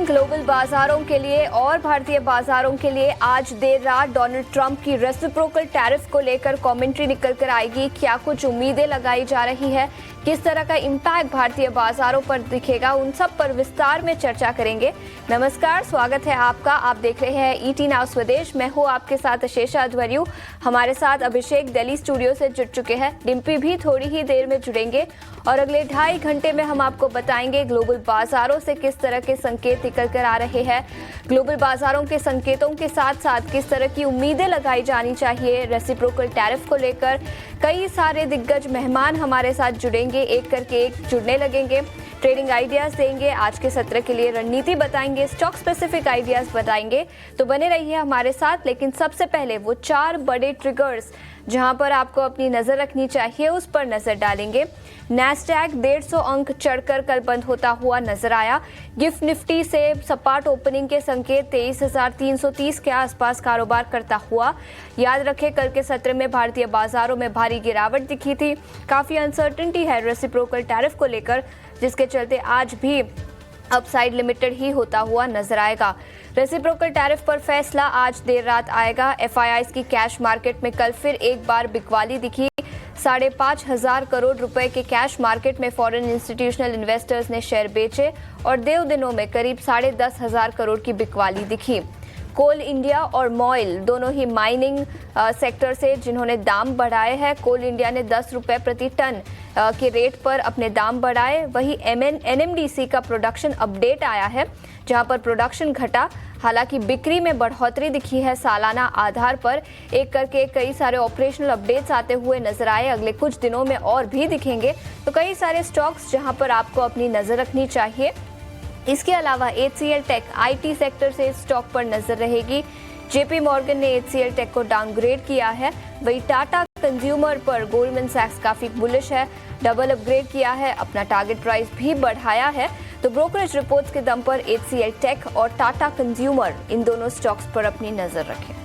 Global बाजारों के लिए और भारतीय बाजारों के लिए आज देर रात डोनाल्ड ट्रंप की रेसिप्रोकल टैरिफ को लेकर कमेंट्री निकल कर आएगी। क्या कुछ उम्मीदें लगाई जा रही है, किस तरह का इम्पैक्ट भारतीय बाजारों पर दिखेगा, उन सब पर विस्तार में चर्चा करेंगे। नमस्कार, स्वागत है आपका। आप देख रहे हैं ईटी नाउ स्वदेश। मैं हूँ आपके साथ अशेषा अध्वर्यु। हमारे साथ अभिषेक दिल्ली स्टूडियो से जुड़ चुके हैं। डिम्पी भी थोड़ी ही देर में जुड़ेंगे और अगले 2.5 घंटे में हम आपको बताएंगे ग्लोबल बाजारों से किस तरह के संकेत निकल कर आ रहे हैं। ग्लोबल बाजारों के संकेतों के साथ साथ किस तरह की उम्मीदें लगाई जानी चाहिए रेसिप्रोकल टैरिफ को लेकर। कई सारे दिग्गज मेहमान हमारे साथ जुड़ेंगे, एक करके एक जुड़ने लगेंगे। ट्रेडिंग आइडियाज देंगे, आज के सत्र के लिए रणनीति बताएंगे, स्टॉक स्पेसिफिक आइडियाज बताएंगे। तो बने रहिए हमारे साथ। लेकिन सबसे पहले वो 4 बड़े ट्रिगर्स जहां पर आपको अपनी नजर रखनी चाहिए उस पर नजर डालेंगे। नैस्डैक 150 अंक चढ़कर कल बंद होता हुआ नजर आया। गिफ्ट निफ्टी से सपाट ओपनिंग के संकेत 23,330 के आसपास कारोबार करता हुआ। याद रखें, कल के सत्र में भारतीय बाजारों में भारी गिरावट दिखी थी। काफी अनसर्टेनिटी है रेसिप्रोकल टैरिफ को लेकर, जिसके चलते आज भी अपसाइड लिमिटेड ही होता हुआ नजर आएगा। रेसिप्रोकल टैरिफ पर फैसला आज देर रात आएगा। एफआईआईज की कैश मार्केट में कल फिर एक बार बिकवाली दिखी। 5,500 करोड़ रुपए के कैश मार्केट में फॉरेन इंस्टीट्यूशनल इन्वेस्टर्स ने शेयर बेचे और देव दिनों में करीब 10,500 करोड़ की बिकवाली दिखी। कोल इंडिया और मॉइल दोनों ही माइनिंग सेक्टर से जिन्होंने दाम बढ़ाए हैं। कोल इंडिया ने 10 रुपए प्रति टन के रेट पर अपने दाम बढ़ाए। वहीं एनएमडीसी का प्रोडक्शन अपडेट आया है, जहां पर प्रोडक्शन घटा, हालांकि बिक्री में बढ़ोतरी दिखी है सालाना आधार पर। एक करके कई सारे ऑपरेशनल अपडेट्स आते हुए नजर आए, अगले कुछ दिनों में और भी दिखेंगे। तो कई सारे स्टॉक्स जहां पर आपको अपनी नजर रखनी चाहिए। इसके अलावा HCL टेक IT सेक्टर से स्टॉक पर नजर रहेगी। JP मॉर्गन ने HCL टेक को डाउनग्रेड किया है। वहीं टाटा कंज्यूमर पर गोल्डमैन सैक्स काफी बुलिश है, डबल अपग्रेड किया है, अपना टारगेट प्राइस भी बढ़ाया है। तो ब्रोकरेज रिपोर्ट्स के दम पर HCL टेक और टाटा कंज्यूमर, इन दोनों स्टॉक्स पर अपनी नजर रखें।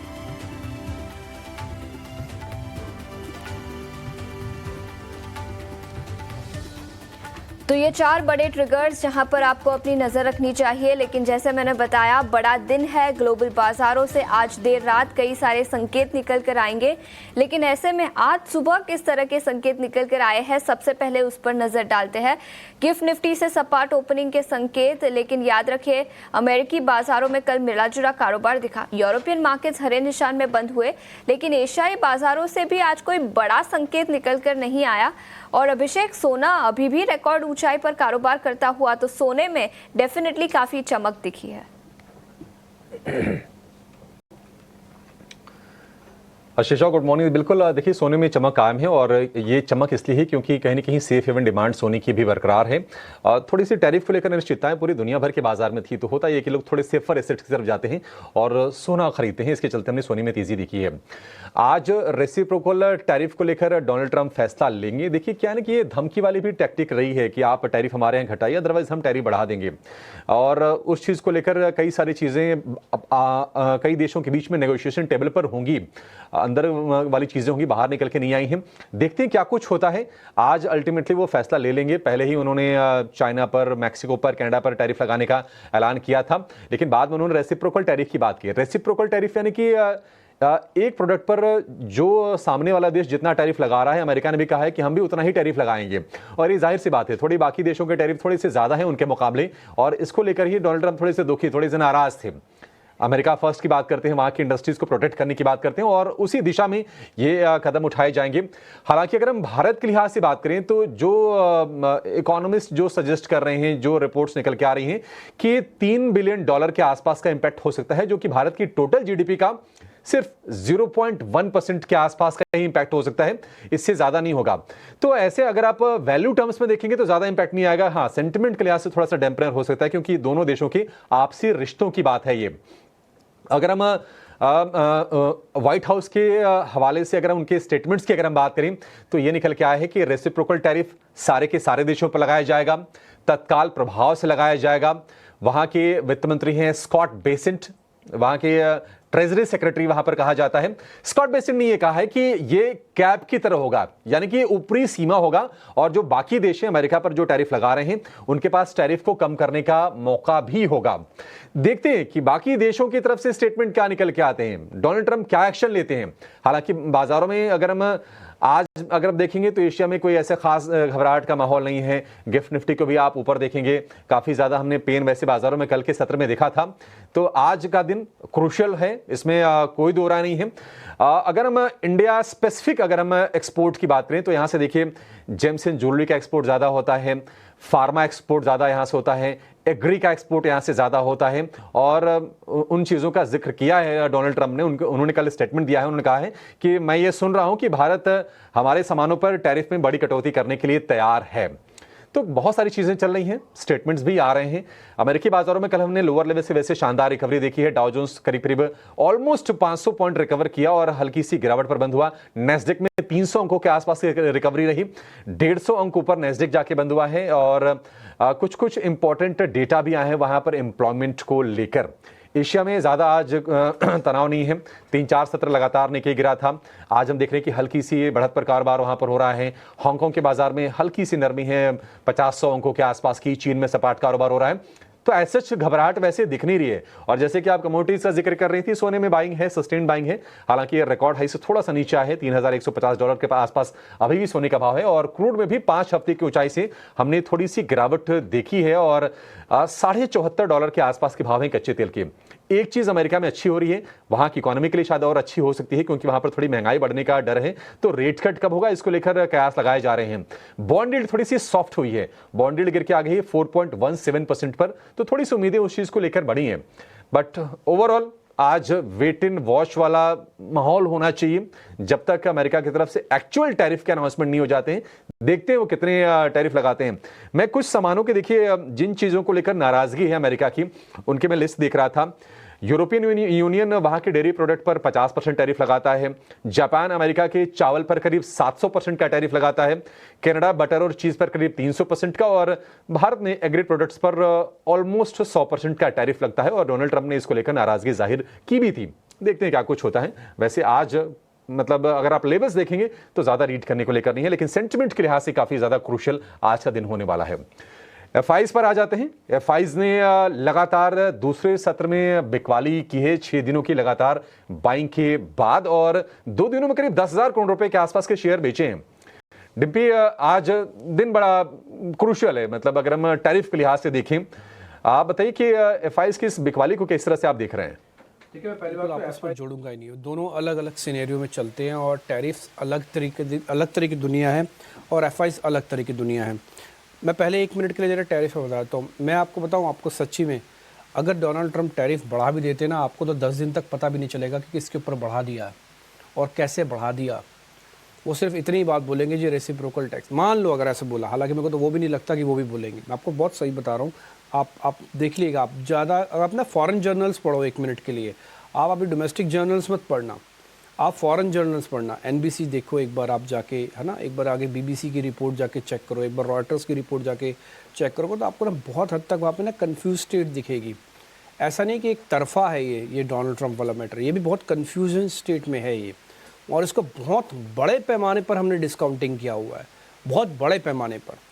तो ये 4 बड़े ट्रिगर्स जहां पर आपको अपनी नजर रखनी चाहिए। लेकिन जैसे मैंने बताया, बड़ा दिन है ग्लोबल बाजारों से। आज देर रात कई सारे संकेत निकल कर आएंगे। लेकिन ऐसे में आज सुबह किस तरह के संकेत निकल कर आए हैं, सबसे पहले उस पर नजर डालते हैं। गिफ्ट निफ्टी से सपाट ओपनिंग के संकेत, लेकिन याद रखिए अमेरिकी बाजारों में कल मिला जुला कारोबार दिखा। यूरोपियन मार्केट्स हरे निशान में बंद हुए, लेकिन एशियाई बाजारों से भी आज कोई बड़ा संकेत निकल कर नहीं आया। और अभिषेक, सोना अभी भी रिकॉर्ड ऊंचाई पर कारोबार करता हुआ, तो सोने में डेफिनेटली काफी चमक दिखी है। Ashesha, good morning. बिल्कुल, देखिए सोने में चमक कायम है और ये चमक इसलिए है क्योंकि कहीं ना कहीं सेफ हेवन डिमांड सोने की भी बरकरार है। थोड़ी सी टैरिफ को लेकर अनिश्चितताएं पूरी दुनिया भर के बाजार में थी, तो होता है कि लोग थोड़े सेफर एसेट्स की तरफ जाते हैं और सोना खरीदते हैं। इसके चलते हमने सोने में तेजी दिखी है। आज रेसिप्रोकल टैरिफ को लेकर डोनाल्ड ट्रंप फैसला लेंगे। देखिए क्या है ना कि ये धमकी वाली भी टैक्टिक रही है कि आप टैरिफ हमारे यहाँ घटाइए, अदरवाइज हम टैरिफ बढ़ा देंगे। और उस चीज़ को लेकर कई सारी चीज़ें कई देशों के बीच में नेगोशिएशन टेबल पर होंगी, अंदर वाली चीजें होंगी, बाहर निकल के नहीं आई हैं। देखते हैं क्या कुछ होता है। आज अल्टीमेटली वो फैसला ले लेंगे। पहले ही उन्होंने चाइना पर, मैक्सिको पर, कनाडा पर टैरिफ लगाने का ऐलान किया था, लेकिन बाद में उन्होंने रेसिप्रोकल टैरिफ की बात की। रेसिप्रोकल टैरिफ यानी कि एक प्रोडक्ट पर जो सामने वाला देश जितना टैरिफ लगा रहा है, अमेरिका ने भी कहा है कि हम भी उतना ही टैरिफ लगाएंगे। और ये जाहिर सी बात है, थोड़ी बाकी देशों के टैरिफ थोड़े से ज्यादा है उनके मुकाबले, और इसको लेकर ही डोनाल्ड ट्रंप थोड़े से दुखी, थोड़े से नाराज थे। अमेरिका फर्स्ट की बात करते हैं, वहां की इंडस्ट्रीज को प्रोटेक्ट करने की बात करते हैं और उसी दिशा में ये कदम उठाए जाएंगे। हालांकि अगर हम भारत के लिहाज से बात करें तो जो इकोनॉमिस्ट जो सजेस्ट कर रहे हैं, जो रिपोर्ट्स निकल के आ रही हैं कि $3 बिलियन के आसपास का इंपैक्ट हो सकता है, जो कि भारत की टोटल जीडीपी का सिर्फ 0.1% के आसपास का ही इंपैक्ट हो सकता है, इससे ज्यादा नहीं होगा। तो ऐसे अगर आप वैल्यू टर्म्स में देखेंगे तो ज्यादा इंपैक्ट नहीं आएगा। हाँ, सेंटिमेंट के लिहाज से थोड़ा सा डैम्पनर हो सकता है, क्योंकि दोनों देशों के आपसी रिश्तों की बात है ये। अगर हम व्हाइट हाउस के हवाले से अगर उनके स्टेटमेंट्स की अगर हम बात करें तो ये निकल के आया है कि रेसिप्रोकल टैरिफ सारे के सारे देशों पर लगाया जाएगा, तत्काल प्रभाव से लगाया जाएगा। वहां के वित्त मंत्री हैं स्कॉट बेसेंट, वहां के ट्रेजरी सेक्रेटरी वहां पर कहा जाता है, स्कॉट बेसिन ने यह कहा है कि ये कैप की तरह होगा, यानी कि ऊपरी सीमा होगा और जो बाकी देश हैं अमेरिका पर जो टैरिफ लगा रहे हैं उनके पास टैरिफ को कम करने का मौका भी होगा। देखते हैं कि बाकी देशों की तरफ से स्टेटमेंट क्या निकल के आते हैं, डोनाल्ड ट्रंप क्या एक्शन लेते हैं। हालांकि बाजारों में अगर आप देखेंगे तो एशिया में कोई ऐसे खास घबराहट का माहौल नहीं है। गिफ्ट निफ्टी को भी आप ऊपर देखेंगे, काफी ज्यादा हमने पेन वैसे बाजारों में कल के सत्र में देखा था। तो आज का दिन क्रूशियल है, इसमें कोई दो राय नहीं है। अगर हम इंडिया स्पेसिफिक अगर हम एक्सपोर्ट की बात करें तो यहां से देखिए जेम्स एंड ज्वेलरी का एक्सपोर्ट ज्यादा होता है, फार्मा एक्सपोर्ट ज्यादा यहां से होता है, एग्री का एक्सपोर्ट यहां से ज्यादा होता है। और उन चीजों का जिक्र किया है डोनाल्ड ट्रंप ने, उन्होंने कल स्टेटमेंट दिया है, उन्होंने कहा है कि मैं ये सुन रहा हूं कि भारत हमारे सामानों पर टैरिफ में बड़ी कटौती करने के लिए तैयार है। तो बहुत सारी चीजें चल रही हैं, स्टेटमेंट्स भी आ रहे हैं। अमेरिकी बाजारों में कल हमने लोअर लेवल से वैसे शानदार रिकवरी देखी है। डाउ जोन्स करीब करीब ऑलमोस्ट 500 पॉइंट रिकवर किया और हल्की सी गिरावट पर बंद हुआ। नेस्डेक में 300 अंकों के आसपास रिकवरी रही, 150 अंक ऊपर नेस्डेक जाके बंद हुआ है। और कुछ इंपॉर्टेंट डेटा भी आए हैं वहां पर एम्प्लॉयमेंट को लेकर। एशिया में ज्यादा आज तनाव नहीं है, 3-4 सत्र लगातार निके गिरा था। आज हम देख रहे हैं कि हल्की सी बढ़त पर कारोबार वहां पर हो रहा है। हांगकांग के बाजार में हल्की सी नरमी है, 50-100 अंकों के आसपास की। चीन में सपाट कारोबार हो रहा है। तो ऐसे घबराहट वैसे दिख नहीं रही है। और जैसे कि आप कमोडिटीज का जिक्र कर रही थी, सोने में बाइंग है, सस्टेन बाइंग है। हालांकि ये रिकॉर्ड हाई से थोड़ा सा नीचे है, $3,150 के आसपास अभी भी सोने का भाव है। और क्रूड में भी 5 हफ्ते की ऊंचाई से हमने थोड़ी सी गिरावट देखी है और $74 के आसपास के भाव हैं कच्चे तेल के। एक चीज अमेरिका में अच्छी हो रही है, वहां की इकोनॉमी के लिए शायद और अच्छी हो सकती है क्योंकि वहां पर थोड़ी महंगाई बढ़ने का डर है। तो रेट कट कब होगा इसको लेकर कयास लगाए जा रहे हैं। बॉन्ड यील्ड थोड़ी सी सॉफ्ट हुई है, बॉन्ड यील्ड गिर के आ गई है 4.17% पर। तो थोड़ी सी उम्मीदें उस चीज को लेकर बढ़ी हैं। बट ओवरऑल आज वेट इन वॉच वाला माहौल होना चाहिए जब तक अमेरिका की तरफ से एक्चुअल टैरिफ के अनाउंसमेंट नहीं हो जाते हैं। देखते हैं वो कितने टैरिफ लगाते हैं। मैं कुछ सामानों के देखिए जिन चीजों को लेकर नाराजगी है अमेरिका की, उनकी मैं लिस्ट देख रहा था। यूरोपियन यूनियन वहां के डेयरी प्रोडक्ट पर 50% टैरिफ लगाता है। जापान अमेरिका के चावल पर करीब 700% का टैरिफ लगाता है। कनाडा बटर और चीज पर करीब 300% का। और भारत में एग्री प्रोडक्ट्स पर ऑलमोस्ट 100% का टैरिफ लगता है। और डोनाल्ड ट्रंप ने इसको लेकर नाराजगी जाहिर की भी थी। देखते हैं क्या कुछ होता है। वैसे आज मतलब अगर आप लेवल्स देखेंगे तो ज्यादा रीड करने को लेकर नहीं है, लेकिन सेंटिमेंट के लिहाज से काफी ज्यादा क्रूशियल आज का दिन होने वाला है। एफआईज पर आ जाते हैं। एफआईज ने लगातार दूसरे सत्र में बिकवाली की है, 6 दिनों की लगातार बाइंग के बाद, और 2 दिनों में करीब 10,000 करोड़ रुपए के आसपास के शेयर बेचे हैं। डिम्पी, आज दिन बड़ा क्रूशियल है, मतलब अगर हम टैरिफ के लिहाज से देखें, आप बताइए कि एफआईज की इस बिकवाली को किस तरह से आप देख रहे हैं? ठीक है, मैं पहली बार आपस में जोड़ूंगा ही नहीं, दोनों अलग अलग सिनेरियो में चलते हैं और टैरिफ्स अलग तरह की दुनिया है और एफआईज अलग तरह की दुनिया है। मैं पहले 1 मिनट के लिए जरा टैरिफ बताता हूँ। मैं आपको बताऊँ, आपको सच्ची में अगर डोनाल्ड ट्रंप टैरिफ बढ़ा भी देते ना, आपको तो 10 दिन तक पता भी नहीं चलेगा कि किसके ऊपर बढ़ा दिया और कैसे बढ़ा दिया। वो सिर्फ इतनी ही बात बोलेंगे, जी रेसिप्रोकल टैक्स, मान लो अगर ऐसे बोला, हालांकि मेरे को तो वो भी नहीं लगता कि वो भी बोलेंगे। मैं आपको बहुत सही बता रहा हूँ, आप देख लीजिएगा। आप ज़्यादा आप ना फॉरेन जर्नल्स पढ़ो 1 मिनट के लिए, आप अभी डोमेस्टिक जर्नल्स मत पढ़ना, आप फॉरेन जर्नल्स पढ़ना। एनबीसी देखो एक बार आप जाके, है ना, एक बार आगे बीबीसी की रिपोर्ट जाके चेक करो, एक बार रॉयटर्स की रिपोर्ट जाके चेक करो, तो आपको ना बहुत हद तक वहाँ पे ना कन्फ्यूज स्टेट दिखेगी। ऐसा नहीं कि एक तरफा है ये डोनाल्ड ट्रंप वाला मैटर, ये भी बहुत कन्फ्यूजन स्टेट में है ये, और इसको बहुत बड़े पैमाने पर हमने डिस्काउंटिंग किया हुआ है, बहुत बड़े पैमाने पर।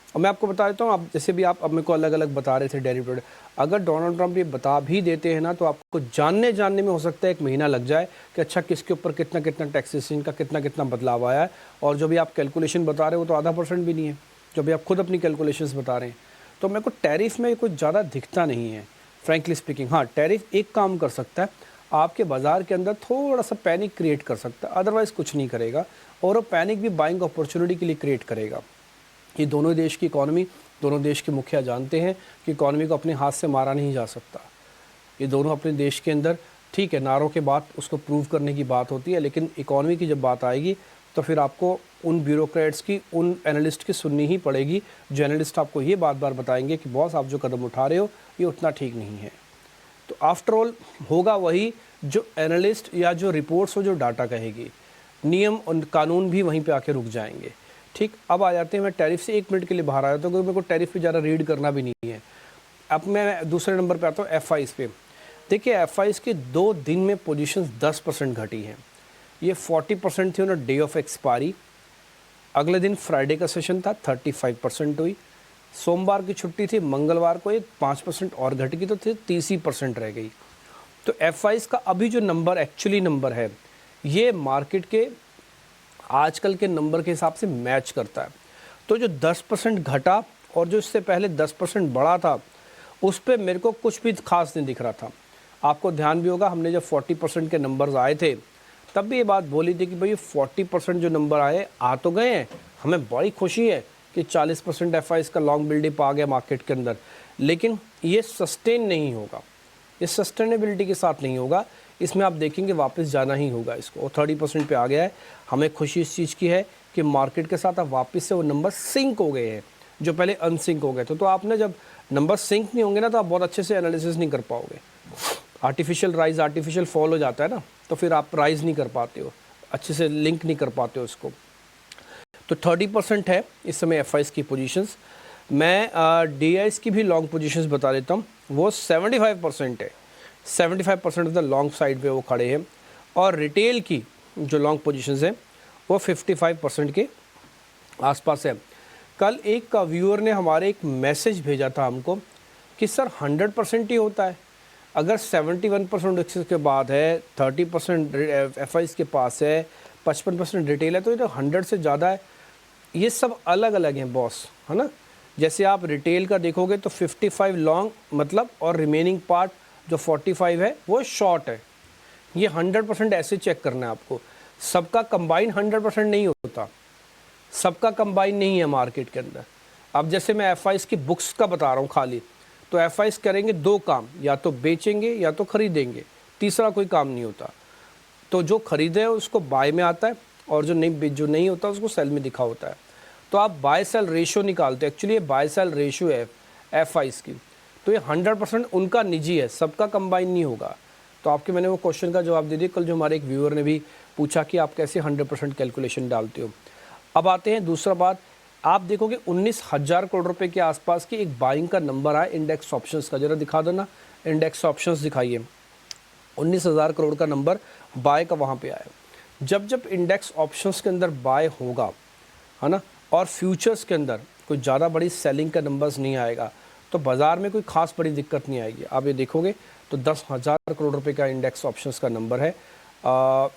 और मैं आपको बता देता हूँ, आप जैसे भी आप अब मेरे को अलग अलग बता रहे थे डेयरी प्रोडक्ट, अगर डोनाल्ड ट्रंप ये बता भी देते हैं ना, तो आपको जानने में हो सकता है 1 महीना लग जाए कि अच्छा किसके ऊपर कितना टैक्सेशन का कितना बदलाव आया है। और जो भी आप कैलकुलेशन बता रहे हो तो 0.5% भी नहीं है, जो भी आप खुद अपनी कैलकुलेशंस बता रहे हैं। तो मेरे को टैरिफ में कुछ ज़्यादा दिखता नहीं है फ्रैंकली स्पीकिंग। हाँ, टैरिफ एक काम कर सकता है, आपके बाज़ार के अंदर थोड़ा सा पैनिक क्रिएट कर सकता है, अदरवाइज़ कुछ नहीं करेगा। और वो पैनिक भी बाइंग अपॉर्चुनिटी के लिए क्रिएट करेगा। ये दोनों देश की इकॉनमी, दोनों देश के मुखिया जानते हैं कि इकॉनमी को अपने हाथ से मारा नहीं जा सकता। ये दोनों अपने देश के अंदर, ठीक है, नारों के बाद उसको प्रूव करने की बात होती है, लेकिन इकॉनमी की जब बात आएगी तो फिर आपको उन ब्यूरोक्रेट्स की, उन एनालिस्ट की सुननी ही पड़ेगी, जो एनालिस्ट आपको ये बार बार बताएंगे कि बॉस आप जो कदम उठा रहे हो ये उतना ठीक नहीं है। तो आफ्टर ऑल होगा वही जो एनालिस्ट या जो रिपोर्ट्स हो, जो डाटा कहेगी, नियम और कानून भी वहीं पे आके रुक जाएंगे। ठीक, अब आ जाते हैं, मैं टैरिफ से 1 मिनट के लिए बाहर आया था क्योंकि मेरे को टैरिफ पे ज़्यादा रीड करना भी नहीं है। अब मैं दूसरे नंबर पे आता हूँ एफआईज पे। देखिए एफआईज के 2 दिन में पोजीशंस 10% घटी हैं। ये 40% थी ऑन डे ऑफ एक्सपायरी। अगले दिन फ्राइडे का सेशन था, 35% हुई। सोमवार की छुट्टी थी, मंगलवार को ये 5% और घट गई, तो 30% रह गई। तो एफआईज का अभी जो नंबर एक्चुअली नंबर है, ये मार्केट के आजकल के नंबर के हिसाब से मैच करता है। तो जो 10% घटा और जो इससे पहले 10% बढ़ा था, उस पर मेरे को कुछ भी खास नहीं दिख रहा था। आपको ध्यान भी होगा, हमने जब 40% के नंबर्स आए थे तब भी ये बात बोली थी कि भाई 40% जो नंबर आए आ तो गए हैं, हमें बड़ी खुशी है कि 40% एफआईज का लॉन्ग बिल्डअप आ गया मार्केट के अंदर, लेकिन ये सस्टेन नहीं होगा, ये सस्टेनेबिलिटी के साथ नहीं होगा। इसमें आप देखेंगे वापस जाना ही होगा इसको, और 30% पे आ गया है। हमें खुशी इस चीज़ की है कि मार्केट के साथ अब वापस से वो नंबर सिंक हो गए हैं जो पहले अनसिंक हो गए थे। तो आपने जब नंबर सिंक नहीं होंगे ना, तो आप बहुत अच्छे से एनालिसिस नहीं कर पाओगे। आर्टिफिशियल राइज आर्टिफिशियल फॉल हो जाता है ना, तो फिर आप राइज नहीं कर पाते हो, अच्छे से लिंक नहीं कर पाते हो इसको। तो 30% है इस समय एफआईज की पोजीशंस। मैं डीआईज की भी लॉन्ग पोजीशंस बता देता हूँ, वो 75% है। 75% ऑफ द लॉन्ग साइड पे वो खड़े हैं। और रिटेल की जो लॉन्ग पोजीशंस हैं वो 55% के आसपास है। कल एक व्यूअर ने हमारे एक मैसेज भेजा था हमको कि सर 100% ही होता है, अगर 71% एक्सेस के बाद है, 30% एफआईज के पास है, 55% रिटेल है, तो ये तो 100 से ज़्यादा है। ये सब अलग अलग हैं बॉस, है ना। जैसे आप रिटेल का देखोगे तो 55 लॉन्ग मतलब, और रिमेनिंग पार्ट जो 45 है वो शॉर्ट है। ये 100% ऐसे चेक करना है आपको। सबका कंबाइन 100% नहीं होता, सबका कंबाइन नहीं है मार्केट के अंदर। अब जैसे मैं एफआईज की बुक्स का बता रहा हूँ खाली, तो एफआईज करेंगे 2 काम, या तो बेचेंगे या तो खरीदेंगे, तीसरा कोई काम नहीं होता। तो जो खरीदे है उसको बाय में आता है, और जो नहीं होता उसको सेल में दिखा होता है। तो आप बाय सेल रेशियो निकालते हैं, एक्चुअली ये बाय सेल रेशियो है एफआईज की। तो ये 100% उनका निजी है, सबका कंबाइन नहीं होगा। तो आपके मैंने वो क्वेश्चन का जवाब दे दिया। कल जो हमारे एक व्यूअर ने भी पूछा कि आप कैसे 100% कैलकुलेशन डालते हो। अब आते हैं दूसरा बात, आप देखोगे 19,000 करोड़ रुपए के आसपास की एक बाइंग का नंबर आया इंडेक्स ऑप्शंस का। जरा दिखा दो ना, इंडेक्स ऑप्शंस दिखाइए। 19,000 करोड़ का नंबर बाय का वहाँ पे आया। जब जब इंडेक्स ऑप्शंस के अंदर बाय होगा, है ना, और फ्यूचर्स के अंदर कोई ज़्यादा बड़ी सेलिंग का नंबर्स नहीं आएगा, तो बाज़ार में कोई खास बड़ी दिक्कत नहीं आएगी। आप ये देखोगे तो 10,000 करोड़ रुपए का इंडेक्स ऑप्शंस का नंबर है।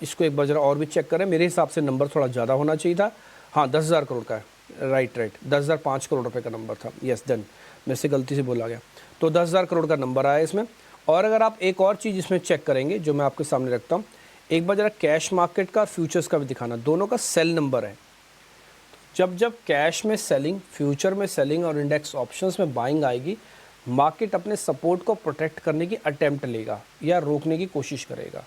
इसको एक बार जरा और भी चेक करें, मेरे हिसाब से नंबर थोड़ा ज़्यादा होना चाहिए था। हाँ, 10,000 करोड़ का है, राइट 10,005 करोड़ रुपए का नंबर था। यस डन, मेरे से गलती से बोला गया। तो 10,000 करोड़ का नंबर आया इसमें। और अगर आप एक और चीज़ इसमें चेक करेंगे जो मैं आपके सामने रखता हूँ, एक बार जरा कैश मार्केट का और फ्यूचर्स का भी दिखाना, दोनों का सेल नंबर है। जब जब कैश में सेलिंग, फ्यूचर में सेलिंग और इंडेक्स ऑप्शंस में बाइंग आएगी, मार्केट अपने सपोर्ट को प्रोटेक्ट करने की अटेम्प्ट लेगा या रोकने की कोशिश करेगा।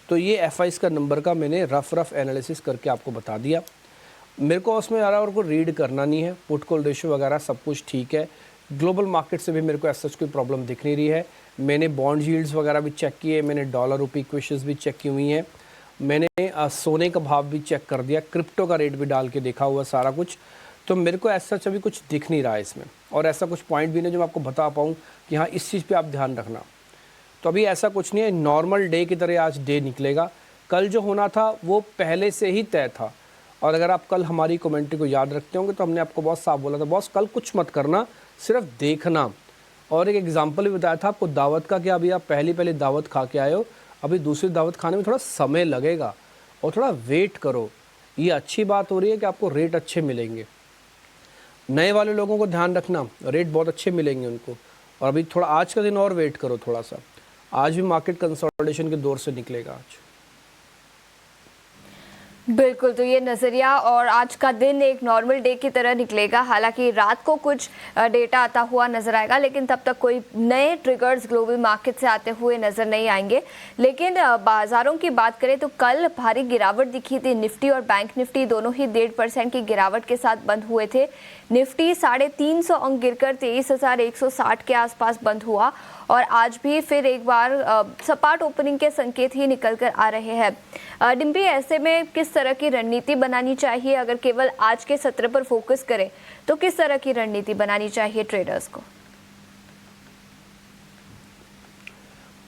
तो ये एफआईज का नंबर का मैंने रफ एनालिसिस करके आपको बता दिया। मेरे को उसमें और को रीड करना नहीं है, पुट कॉल रेशियो वगैरह सब कुछ ठीक है। ग्लोबल मार्केट से भी मेरे को ऐसा कोई प्रॉब्लम दिख नहीं रही है। मैंने बॉन्ड यील्ड्स वगैरह भी चेक किए, मैंने डॉलर रुपी इक्वेशंस भी चेक की हुई हैं, मैंने सोने का भाव भी चेक कर दिया, क्रिप्टो का रेट भी डाल के देखा हुआ सारा कुछ। तो मेरे को ऐसा अभी कुछ दिख नहीं रहा है इसमें, और ऐसा कुछ पॉइंट भी नहीं जो मैं आपको बता पाऊँ कि हाँ इस चीज़ पे आप ध्यान रखना। तो अभी ऐसा कुछ नहीं है, नॉर्मल डे की तरह आज डे निकलेगा। कल जो होना था वो पहले से ही तय था। और अगर आप कल हमारी कमेंट्री को याद रखते होंगे तो हमने आपको बहुत साफ बोला था, बॉस कल कुछ मत करना, सिर्फ देखना। और एक एग्जाम्पल भी बताया था आपको दावत का कि अभी आप पहली दावत खा के आए हो, अभी दूसरी दावत खाने में थोड़ा समय लगेगा और थोड़ा वेट करो। ये अच्छी बात हो रही है कि आपको रेट अच्छे मिलेंगे। नए वाले लोगों को ध्यान रखना, रेट बहुत अच्छे मिलेंगे उनको। और अभी थोड़ा आज का दिन और वेट करो थोड़ा सा, आज भी मार्केट कंसोलिडेशन के दौर से निकलेगा आज। बिल्कुल, तो ये नज़रिया और आज का दिन एक नॉर्मल डे की तरह निकलेगा। हालांकि रात को कुछ डेटा आता हुआ नजर आएगा, लेकिन तब तक कोई नए ट्रिगर्स ग्लोबल मार्केट से आते हुए नजर नहीं आएंगे। लेकिन बाजारों की बात करें तो कल भारी गिरावट दिखी थी। निफ्टी और बैंक निफ्टी दोनों ही 1.5% की गिरावट के साथ बंद हुए थे। निफ्टी 350 अंक गिरकर 23,160 के आसपास बंद हुआ, और आज भी फिर एक बार सपाट ओपनिंग के संकेत ही निकल कर आ रहे हैं। डिम्पी, ऐसे में किस तरह की रणनीति बनानी चाहिए? अगर केवल आज के सत्र पर फोकस करें तो किस तरह की रणनीति बनानी चाहिए ट्रेडर्स को?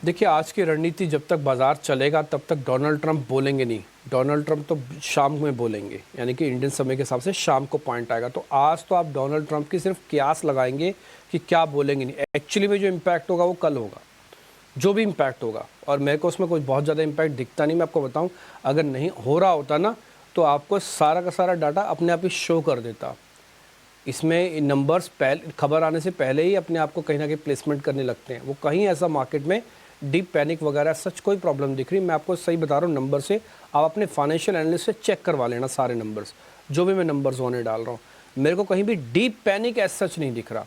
देखिए, आज की रणनीति जब तक बाजार चलेगा तब तक डोनाल्ड ट्रंप बोलेंगे नहीं। डोनाल्ड ट्रंप तो शाम में बोलेंगे, यानी कि इंडियन समय के हिसाब से शाम को पॉइंट आएगा। तो आज तो आप डोनाल्ड ट्रंप की सिर्फ कियास लगाएंगे कि क्या बोलेंगे नहीं। एक्चुअली में जो इम्पैक्ट होगा वो कल होगा, जो भी इम्पैक्ट होगा। और मेरे को उसमें कुछ बहुत ज़्यादा इम्पैक्ट दिखता नहीं। मैं आपको बताऊँ, अगर नहीं हो रहा होता ना तो आपको सारा का सारा डाटा अपने आप ही शो कर देता। इसमें नंबर्स पहले खबर आने से पहले ही अपने आप को कहीं ना कहीं प्लेसमेंट करने लगते हैं। वो कहीं ऐसा मार्केट में डीप पैनिक वगैरह सच कोई प्रॉब्लम दिख रही। मैं आपको सही बता रहा हूँ, नंबर से आप अपने फाइनेंशियल एनालिस्ट से चेक करवा लेना सारे नंबर्स, जो भी मैं नंबर्स होने डाल रहा हूँ। मेरे को कहीं भी डीप पैनिक एज सच नहीं दिख रहा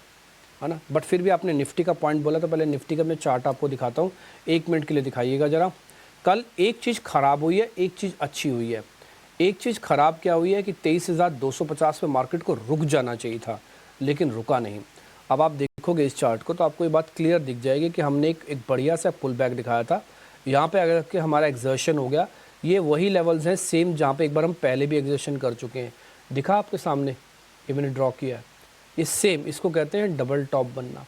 है ना। बट फिर भी आपने निफ्टी का पॉइंट बोला, तो पहले निफ्टी का मैं चार्ट आपको दिखाता हूँ। 1 मिनट के लिए दिखाइएगा ज़रा। कल एक चीज़ ख़राब हुई है, एक चीज़ अच्छी हुई है। एक चीज़ ख़राब क्या हुई है कि 23,250 पे मार्केट को रुक जाना चाहिए था, लेकिन रुका नहीं। अब आप देखोगे इस चार्ट को तो आपको ये बात क्लियर दिख जाएगी कि हमने एक बढ़िया सा पुल बैक दिखाया था। यहाँ पे अगर कि हमारा एग्जर्शन हो गया, ये वही लेवल्स हैं सेम जहाँ पे एक बार हम पहले भी एग्जर्शन कर चुके हैं। दिखा आपके सामने, ये मैंने ड्रॉ किया है। ये सेम, इसको कहते हैं डबल टॉप बनना।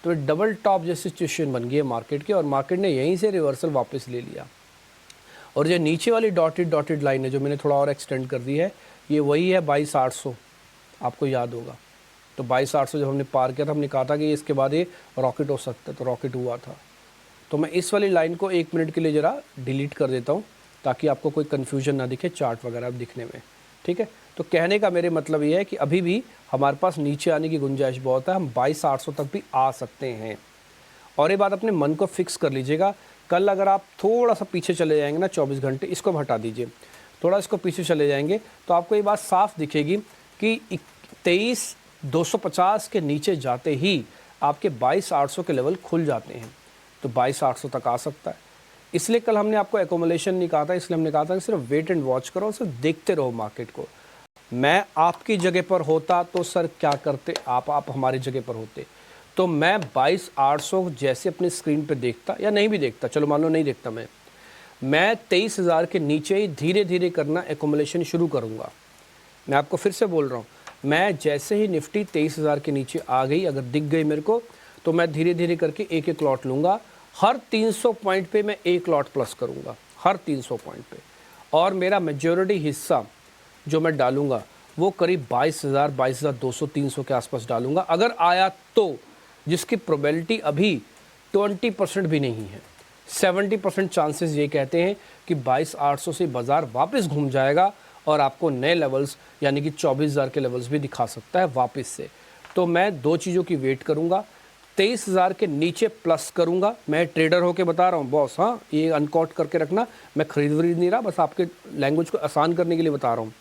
तो ये डबल टॉप जैसी सिचुएशन बन गई है मार्केट की, और मार्केट ने यहीं से रिवर्सल वापस ले लिया। और जो नीचे वाली डॉटेड लाइन है, जो मैंने थोड़ा और एक्सटेंड कर दी है, ये वही है 22,800, आपको याद होगा। तो 22,800 जब हमने पार किया था, हमने कहा था कि इसके बाद ये रॉकेट हो सकता है, तो रॉकेट हुआ था। तो मैं इस वाली लाइन को 1 मिनट के लिए ज़रा डिलीट कर देता हूँ, ताकि आपको कोई कन्फ्यूजन ना दिखे चार्ट वगैरह दिखने में, ठीक है। तो कहने का मेरे मतलब ये है कि अभी भी हमारे पास नीचे आने की गुंजाइश बहुत है, हम 22,800 तक भी आ सकते हैं। और ये बात अपने मन को फिक्स कर लीजिएगा। कल अगर आप थोड़ा सा पीछे चले जाएंगे ना, 24 घंटे, इसको हटा दीजिए, थोड़ा इसको पीछे चले जाएंगे, तो आपको ये बात साफ दिखेगी कि 23,250 के नीचे जाते ही आपके 22,800 के लेवल खुल जाते हैं। तो 22,800 तक आ सकता है। इसलिए कल हमने आपको एकोमोलेशन नहीं कहा था, इसलिए हमने कहा था कि सिर्फ वेट एंड वॉच करो, सिर्फ देखते रहो मार्केट को। मैं आपकी जगह पर होता तो सर क्या करते, आप हमारी जगह पर होते तो मैं 22,800 जैसे अपनी स्क्रीन पे देखता, या नहीं भी देखता, चलो मान लो नहीं देखता, मैं 23,000 के नीचे ही धीरे धीरे करना एकोमोलेशन शुरू करूँगा। मैं आपको फिर से बोल रहा हूँ, मैं जैसे ही निफ्टी 23,000 के नीचे आ गई, अगर दिख गई मेरे को, तो मैं धीरे धीरे करके एक एक लॉट लूँगा। हर 300 पॉइंट पे मैं एक लॉट प्लस करूँगा, हर 300 पॉइंट पे। और मेरा मेजॉरिटी हिस्सा जो मैं डालूँगा वो करीब 22,000, 22,200, 300 के आसपास डालूँगा, अगर आया तो, जिसकी प्रोबेबिलिटी अभी 20% भी नहीं है। 70% चांसेस ये कहते हैं कि 22,800 से बाज़ार वापस घूम जाएगा और आपको नए लेवल्स यानी कि 24,000 के लेवल्स भी दिखा सकता है वापस से। तो मैं 2 चीज़ों की वेट करूंगा, 23,000 के नीचे प्लस करूंगा। मैं ट्रेडर होके बता रहा हूं बॉस, हाँ, ये अनकोट करके रखना, मैं खरीद नहीं रहा, बस आपके लैंग्वेज को आसान करने के लिए बता रहा हूँ।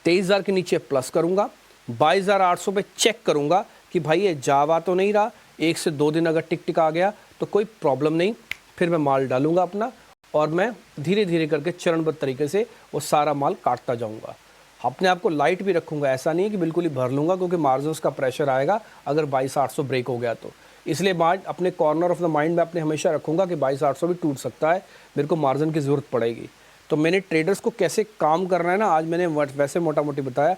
23,000 के नीचे प्लस करूंगा, 22,800 पे चेक करूंगा कि भाई ये जावा तो नहीं रहा, 1 से 2 दिन अगर टिक टिक आ गया तो कोई प्रॉब्लम नहीं, फिर मैं माल डालूंगा अपना, और मैं धीरे धीरे करके चरणबद्ध तरीके से वो सारा माल काटता जाऊंगा। अपने आप को लाइट भी रखूंगा, ऐसा नहीं है कि बिल्कुल ही भर लूंगा, क्योंकि मार्जिन्स का प्रेशर आएगा अगर 22,800 ब्रेक हो गया तो। इसलिए मार्ज अपने कॉर्नर ऑफ द माइंड में अपने हमेशा रखूंगा कि 22,800 भी टूट सकता है, मेरे को मार्जिन की ज़रूरत पड़ेगी। तो मैंने ट्रेडर्स को कैसे काम करना है ना, आज मैंने वैसे मोटा मोटी बताया।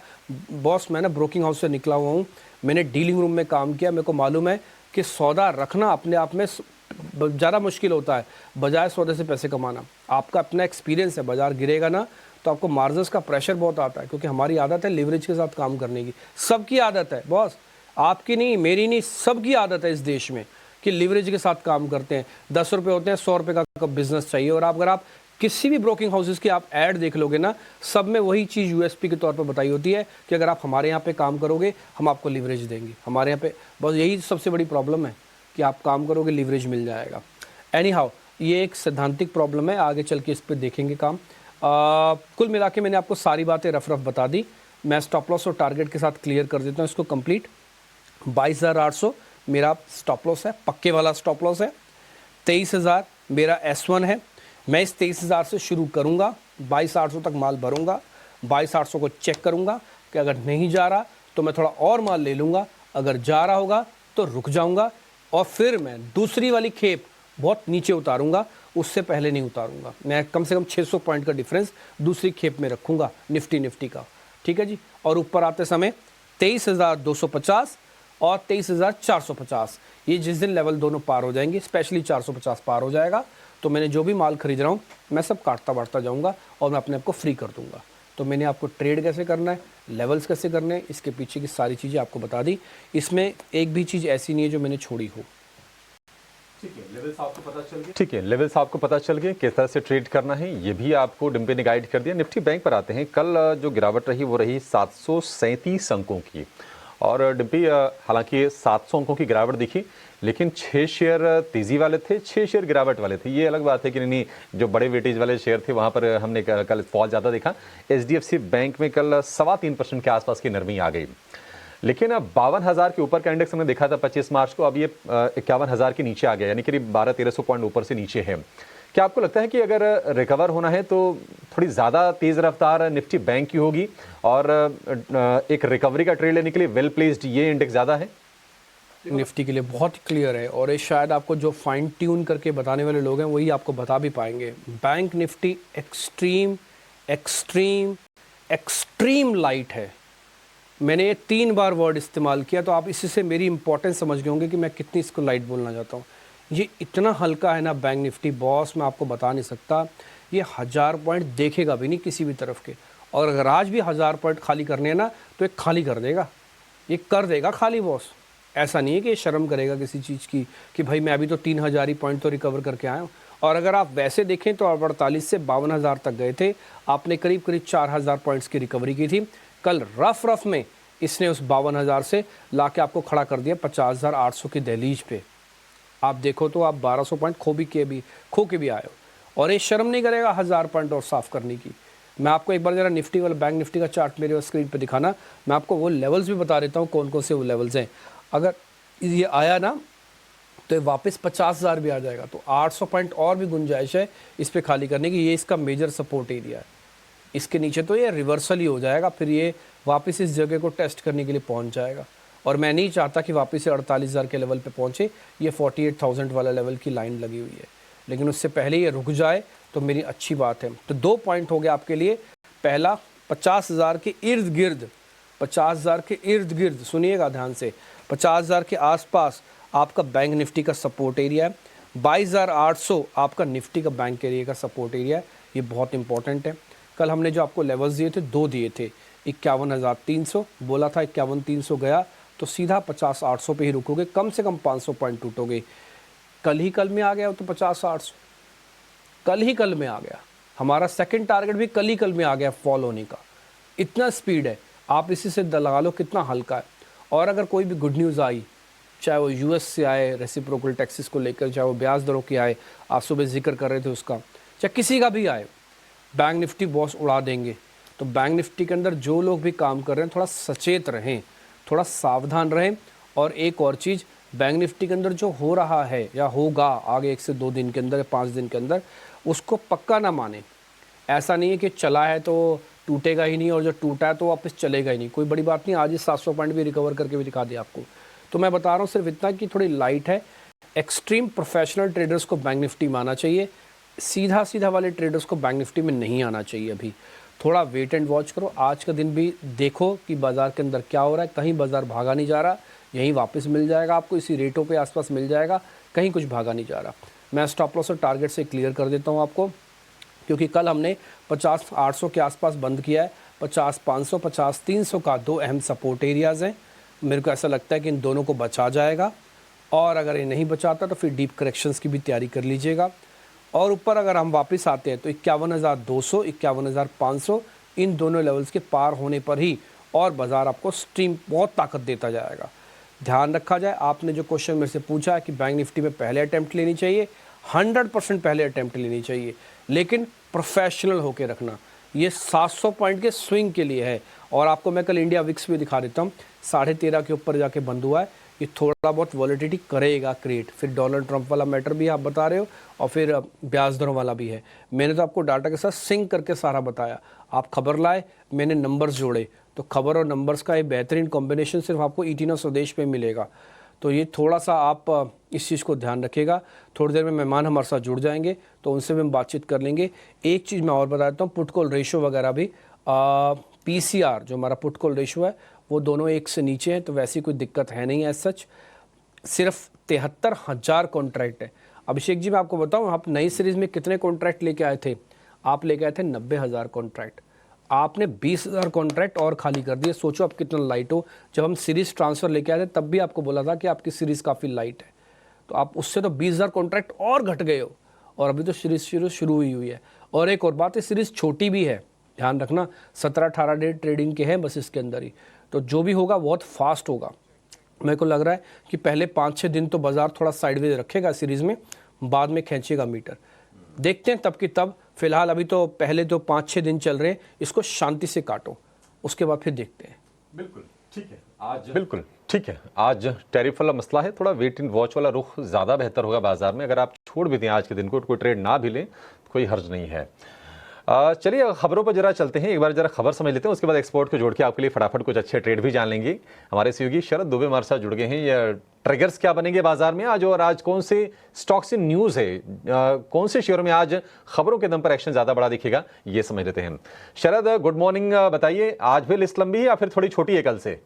बॉस, मैं ना ब्रोकिंग हाउस से निकला हुआ हूँ, मैंने डीलिंग रूम में काम किया, मेरे को मालूम है कि सौदा रखना अपने आप में ज़्यादा मुश्किल होता है बजाय सौदे से पैसे कमाना। आपका अपना एक्सपीरियंस है, बाजार गिरेगा ना तो आपको मार्जिन्स का प्रेशर बहुत आता है, क्योंकि हमारी आदत है लिवरेज के साथ काम करने की। सबकी आदत है बॉस, आपकी नहीं, मेरी नहीं, सबकी आदत है इस देश में कि लिवरेज के साथ काम करते हैं। 10 रुपये होते हैं, 100 रुपये का बिजनेस चाहिए। और अगर आप किसी भी ब्रोकिंग हाउसेस की आप ऐड देख लोगे ना, सब में वही चीज़ यूएसपी के तौर पर बताई होती है कि अगर आप हमारे यहाँ पे काम करोगे हम आपको लिवरेज देंगे। हमारे यहाँ पे बस यही सबसे बड़ी प्रॉब्लम है कि आप काम करोगे लिवरेज मिल जाएगा। एनी हाउ, ये एक सैद्धांतिक प्रॉब्लम है, आगे चल के इस पर देखेंगे काम। कुल मिला के मैंने आपको सारी बातें रफ बता दी। मैं स्टॉप लॉस और टारगेट के साथ क्लियर कर देता हूँ इसको कंप्लीट। 22,800 मेरा स्टॉप लॉस है, पक्के वाला स्टॉप लॉस है। 23,000 मेरा S1 है। मैं इस 23,000 से शुरू करूँगा, 22,800 तक माल भरूँगा। 22,800 को चेक करूँगा कि अगर नहीं जा रहा तो मैं थोड़ा और माल ले लूँगा, अगर जा रहा होगा तो रुक जाऊँगा, और फिर मैं दूसरी वाली खेप बहुत नीचे उतारूँगा, उससे पहले नहीं उतारूँगा। मैं कम से कम 600 पॉइंट का डिफरेंस दूसरी खेप में रखूँगा निफ्टी का, ठीक है जी। और ऊपर आते समय 23,250 और 23,450 ये जिस दिन लेवल दोनों पार हो जाएंगे, स्पेशली 450 पार हो जाएगा, तो मैंने जो भी माल खरीद रहा हूँ मैं सब काटता बांटता जाऊँगा और मैं अपने आप को फ्री कर दूंगा। तो मैंने आपको ट्रेड कैसे करना है, लेवल्स कैसे करने हैं, इसके पीछे की सारी चीज़ें आपको बता दी। इसमें एक भी चीज़ ऐसी नहीं है जो मैंने छोड़ी हो। ठीक है, लेवल्स आपको पता चल गए। ठीक है, लेवल्स आपको पता चल गए, किस तरह से ट्रेड करना है ये भी आपको डिम्पी ने गाइड कर दिया। निफ्टी बैंक पर आते हैं। कल जो गिरावट रही वो रही 737 अंकों की, और डिम्पी हालांकि 700 अंकों की गिरावट दिखी, लेकिन 6 शेयर तेजी वाले थे, 6 शेयर गिरावट वाले थे। ये अलग बात है कि नहीं, जो बड़े वेटेज वाले शेयर थे वहां पर हमने कल फॉल ज़्यादा देखा। HDFC बैंक में कल 3.25% के आसपास की नरमी आ गई, लेकिन अब 52,000 के ऊपर का इंडेक्स हमने देखा था 25 मार्च को, अब ये 51,000 के नीचे आ गया, यानी करीब 1200-1300 पॉइंट ऊपर से नीचे है। क्या आपको लगता है कि अगर रिकवर होना है तो थोड़ी ज़्यादा तेज़ रफ्तार निफ्टी बैंक की होगी, और एक रिकवरी का ट्रेड लेने के लिए वेल प्लेस्ड ये इंडेक्स ज़्यादा है? निफ्टी के लिए बहुत क्लियर है, और ये शायद आपको जो फाइन ट्यून करके बताने वाले लोग हैं वही आपको बता भी पाएंगे। Bank Nifty extreme extreme extreme light है। मैंने ये 3 बार वर्ड इस्तेमाल किया, तो आप इसी से मेरी इंपॉर्टेंस समझ गए होंगे कि मैं कितनी इसको लाइट बोलना चाहता हूँ। ये इतना हल्का है ना बैंक निफ्टी बॉस, मैं आपको बता नहीं सकता। ये 1000 पॉइंट देखेगा भी नहीं किसी भी तरफ के, और अगर आज भी 1000 पॉइंट खाली करने हैं ना तो एक खाली कर देगा, ये कर देगा खाली बॉस। ऐसा नहीं है कि ये शर्म करेगा किसी चीज़ की कि भाई मैं अभी तो 3000 ही पॉइंट तो रिकवर करके आया हूँ। और अगर आप वैसे देखें तो आप 48 से 52,000 तक गए थे, आपने करीब करीब 4000 पॉइंट्स की रिकवरी की थी। कल रफ में इसने उस 52,000 से ला के आपको खड़ा कर दिया 50,800 की दहलीज पे। आप देखो तो आप 1200 पॉइंट खो के भी आए हो, और ये शर्म नहीं करेगा 1000 पॉइंट और साफ करने की। मैं आपको एक बार जरा निफ्टी वाला बैंक निफ्टी का चार्ट मेरे स्क्रीन पे दिखाना, मैं आपको वो लेवल्स भी बता देता हूँ कौन कौन से वो लेवल्स हैं। अगर ये आया ना तो ये वापस 50,000 भी आ जाएगा, तो 800 पॉइंट और भी गुंजाइश है इस पे खाली करने की। ये इसका मेजर सपोर्ट एरिया है, इसके नीचे तो ये रिवर्सल ही हो जाएगा, फिर ये वापस इस जगह को टेस्ट करने के लिए पहुंच जाएगा। और मैं नहीं चाहता कि वापस से 48,000 के लेवल पे पहुंचे, ये 48,000 वाला लेवल की लाइन लगी हुई है, लेकिन उससे पहले ये रुक जाए तो मेरी अच्छी बात है। तो 2 पॉइंट हो गए आपके लिए। पहला 50,000 के इर्द गिर्द, 50,000 के इर्द गिर्द, सुनिएगा ध्यान से, 50,000 के आसपास आपका बैंक निफ्टी का सपोर्ट एरिया है। 22,800 आपका निफ्टी का बैंक एरिया का सपोर्ट एरिया है, ये बहुत इंपॉर्टेंट है। कल हमने जो आपको लेवल्स दिए थे 2 दिए थे, 51,300 बोला था, 51,300 गया तो सीधा 50,800 पे ही रुकोगे, कम से कम 500 पॉइंट टूटोगे। कल में आ गया तो 50,800 कल में आ गया। हमारा सेकंड टारगेट भी कल में आ गया फॉल होने का, इतना स्पीड है। आप इसी से लगा लो कितना हल्का है। और अगर कोई भी गुड न्यूज़ आई, चाहे वो यूएस से आए रेसिप्रोकल टैक्सेस को लेकर, चाहे वो ब्याज दरों की आए, आप सुबह जिक्र कर रहे थे उसका, चाहे किसी का भी आए, बैंक निफ्टी बॉस उड़ा देंगे। तो बैंक निफ्टी के अंदर जो लोग भी काम कर रहे हैं थोड़ा सचेत रहें, थोड़ा सावधान रहें। और एक और चीज़, बैंक निफ्टी के अंदर जो हो रहा है या होगा आगे 1 से 2 दिन के अंदर या 5 दिन के अंदर, उसको पक्का ना माने। ऐसा नहीं है कि चला है तो टूटेगा ही नहीं, और जो टूटा है तो वापस चलेगा ही नहीं। कोई बड़ी बात नहीं, आज ही 700 पॉइंट भी रिकवर करके भी दिखा दिया आपको। तो मैं बता रहा हूँ सिर्फ इतना कि थोड़ी लाइट है। एक्सट्रीम प्रोफेशनल ट्रेडर्स को बैंक निफ्टी में आना चाहिए, सीधा वाले ट्रेडर्स को बैंक निफ्टी में नहीं आना चाहिए। अभी थोड़ा वेट एंड वॉच करो। आज का दिन भी देखो कि बाज़ार के अंदर क्या हो रहा है। कहीं बाज़ार भागा नहीं जा रहा, यहीं वापस मिल जाएगा आपको, इसी रेटों पे आसपास मिल जाएगा, कहीं कुछ भागा नहीं जा रहा। मैं स्टॉप लॉस और टारगेट से क्लियर कर देता हूँ आपको, क्योंकि कल हमने 50,800 के आसपास बंद किया है। 50,500, 50,300 का 2 अहम सपोर्ट एरियाज़ हैं। मेरे को ऐसा लगता है कि इन दोनों को बचा जाएगा, और अगर ये नहीं बचाता तो फिर डीप करेक्शंस की भी तैयारी कर लीजिएगा। और ऊपर अगर हम वापस आते हैं तो 51,200, 51,500 इन दोनों लेवल्स के पार होने पर ही और बाज़ार आपको स्ट्रीम बहुत ताकत देता जाएगा। ध्यान रखा जाए, आपने जो क्वेश्चन मेरे से पूछा है कि बैंक निफ्टी में पहले अटैम्प्ट लेनी चाहिए, 100% पहले अटैम्प्ट लेनी चाहिए, लेकिन प्रोफेशनल होकर रखना। ये 700 पॉइंट के स्विंग के लिए है। और आपको मैं कल इंडिया विक्स भी दिखा देता हूँ, 13.5 के ऊपर जाके बंद हुआ है। ये थोड़ा बहुत वॉलेटिलिटी करेगा क्रिएट। फिर डोनाल्ड ट्रंप वाला मैटर भी आप बता रहे हो, और फिर ब्याज दरों वाला भी है। मैंने तो आपको डाटा के साथ सिंक करके सारा बताया। आप खबर लाए, मैंने नंबर्स जोड़े, तो खबर और नंबर्स का ये बेहतरीन कॉम्बिनेशन सिर्फ आपको ईटीना स्वदेश पे मिलेगा। तो ये थोड़ा सा आप इस चीज़ को ध्यान रखिएगा। थोड़ी देर में मेहमान हमारे साथ जुड़ जाएंगे तो उनसे भी हम बातचीत कर लेंगे। एक चीज़ मैं और बता देता हूँ, पुट कॉल रेशो वगैरह भी, पीसीआर जो हमारा पुट कॉल रेशो है वो दोनों 1 से नीचे हैं, तो वैसी कोई दिक्कत है नहीं है। सच सिर्फ 73,000 कॉन्ट्रैक्ट है। अभिषेक जी मैं आपको बताऊं, आप नई सीरीज में कितने कॉन्ट्रैक्ट लेके आए थे? आप लेके आए थे 90,000 कॉन्ट्रैक्ट। आपने 20,000 कॉन्ट्रैक्ट और खाली कर दिए। सोचो आप कितना लाइट हो। जब हम सीरीज ट्रांसफर लेके आए थे तब भी आपको बोला था कि आपकी सीरीज काफ़ी लाइट है, तो आप उससे तो 20,000 कॉन्ट्रैक्ट और घट गए हो, और अभी तो सीरीज शुरू हुई है। और एक और बात है, सीरीज छोटी भी है, ध्यान रखना, 17-18 डे ट्रेडिंग के हैं बस इसके अंदर ही, तो जो भी होगा बहुत फास्ट होगा। मेरे को लग रहा है कि पहले 5-6 दिन तो बाजार थोड़ा साइडवेज रखेगा सीरीज में, बाद में खींचेगा मीटर। देखते हैं तब की तब। फिलहाल अभी तो पहले तो 5-6 दिन चल रहे हैं, इसको शांति से काटो, उसके बाद फिर देखते हैं। बिल्कुल ठीक है, आज बिल्कुल ठीक है, आज टैरिफ वाला मसला है, थोड़ा वेट एंड वॉच वाला रुख ज़्यादा बेहतर होगा बाजार में। अगर आप छोड़ भी दें आज के दिन को, कोई ट्रेड ना भी लें, कोई हर्ज नहीं है। चलिए खबरों पर जरा चलते हैं, एक बार जरा खबर समझ लेते हैं, उसके बाद एक्सपोर्ट को जोड़ के आपके लिए फटाफट कुछ अच्छे ट्रेड भी जान लेंगे। हमारे सहयोगी शरद दुबे हमारे साथ जुड़ गए हैं। ये ट्रिगर्स क्या बनेंगे बाजार में आज, और आज कौन से स्टॉक से न्यूज़ है, कौन से शेयरों में आज खबरों के दम पर एक्शन ज़्यादा बढ़ा दिखेगा, ये समझ लेते हैं। शरद गुड मॉर्निंग, बताइए आज भी लिस्ट लंबी है या फिर थोड़ी छोटी है कल से?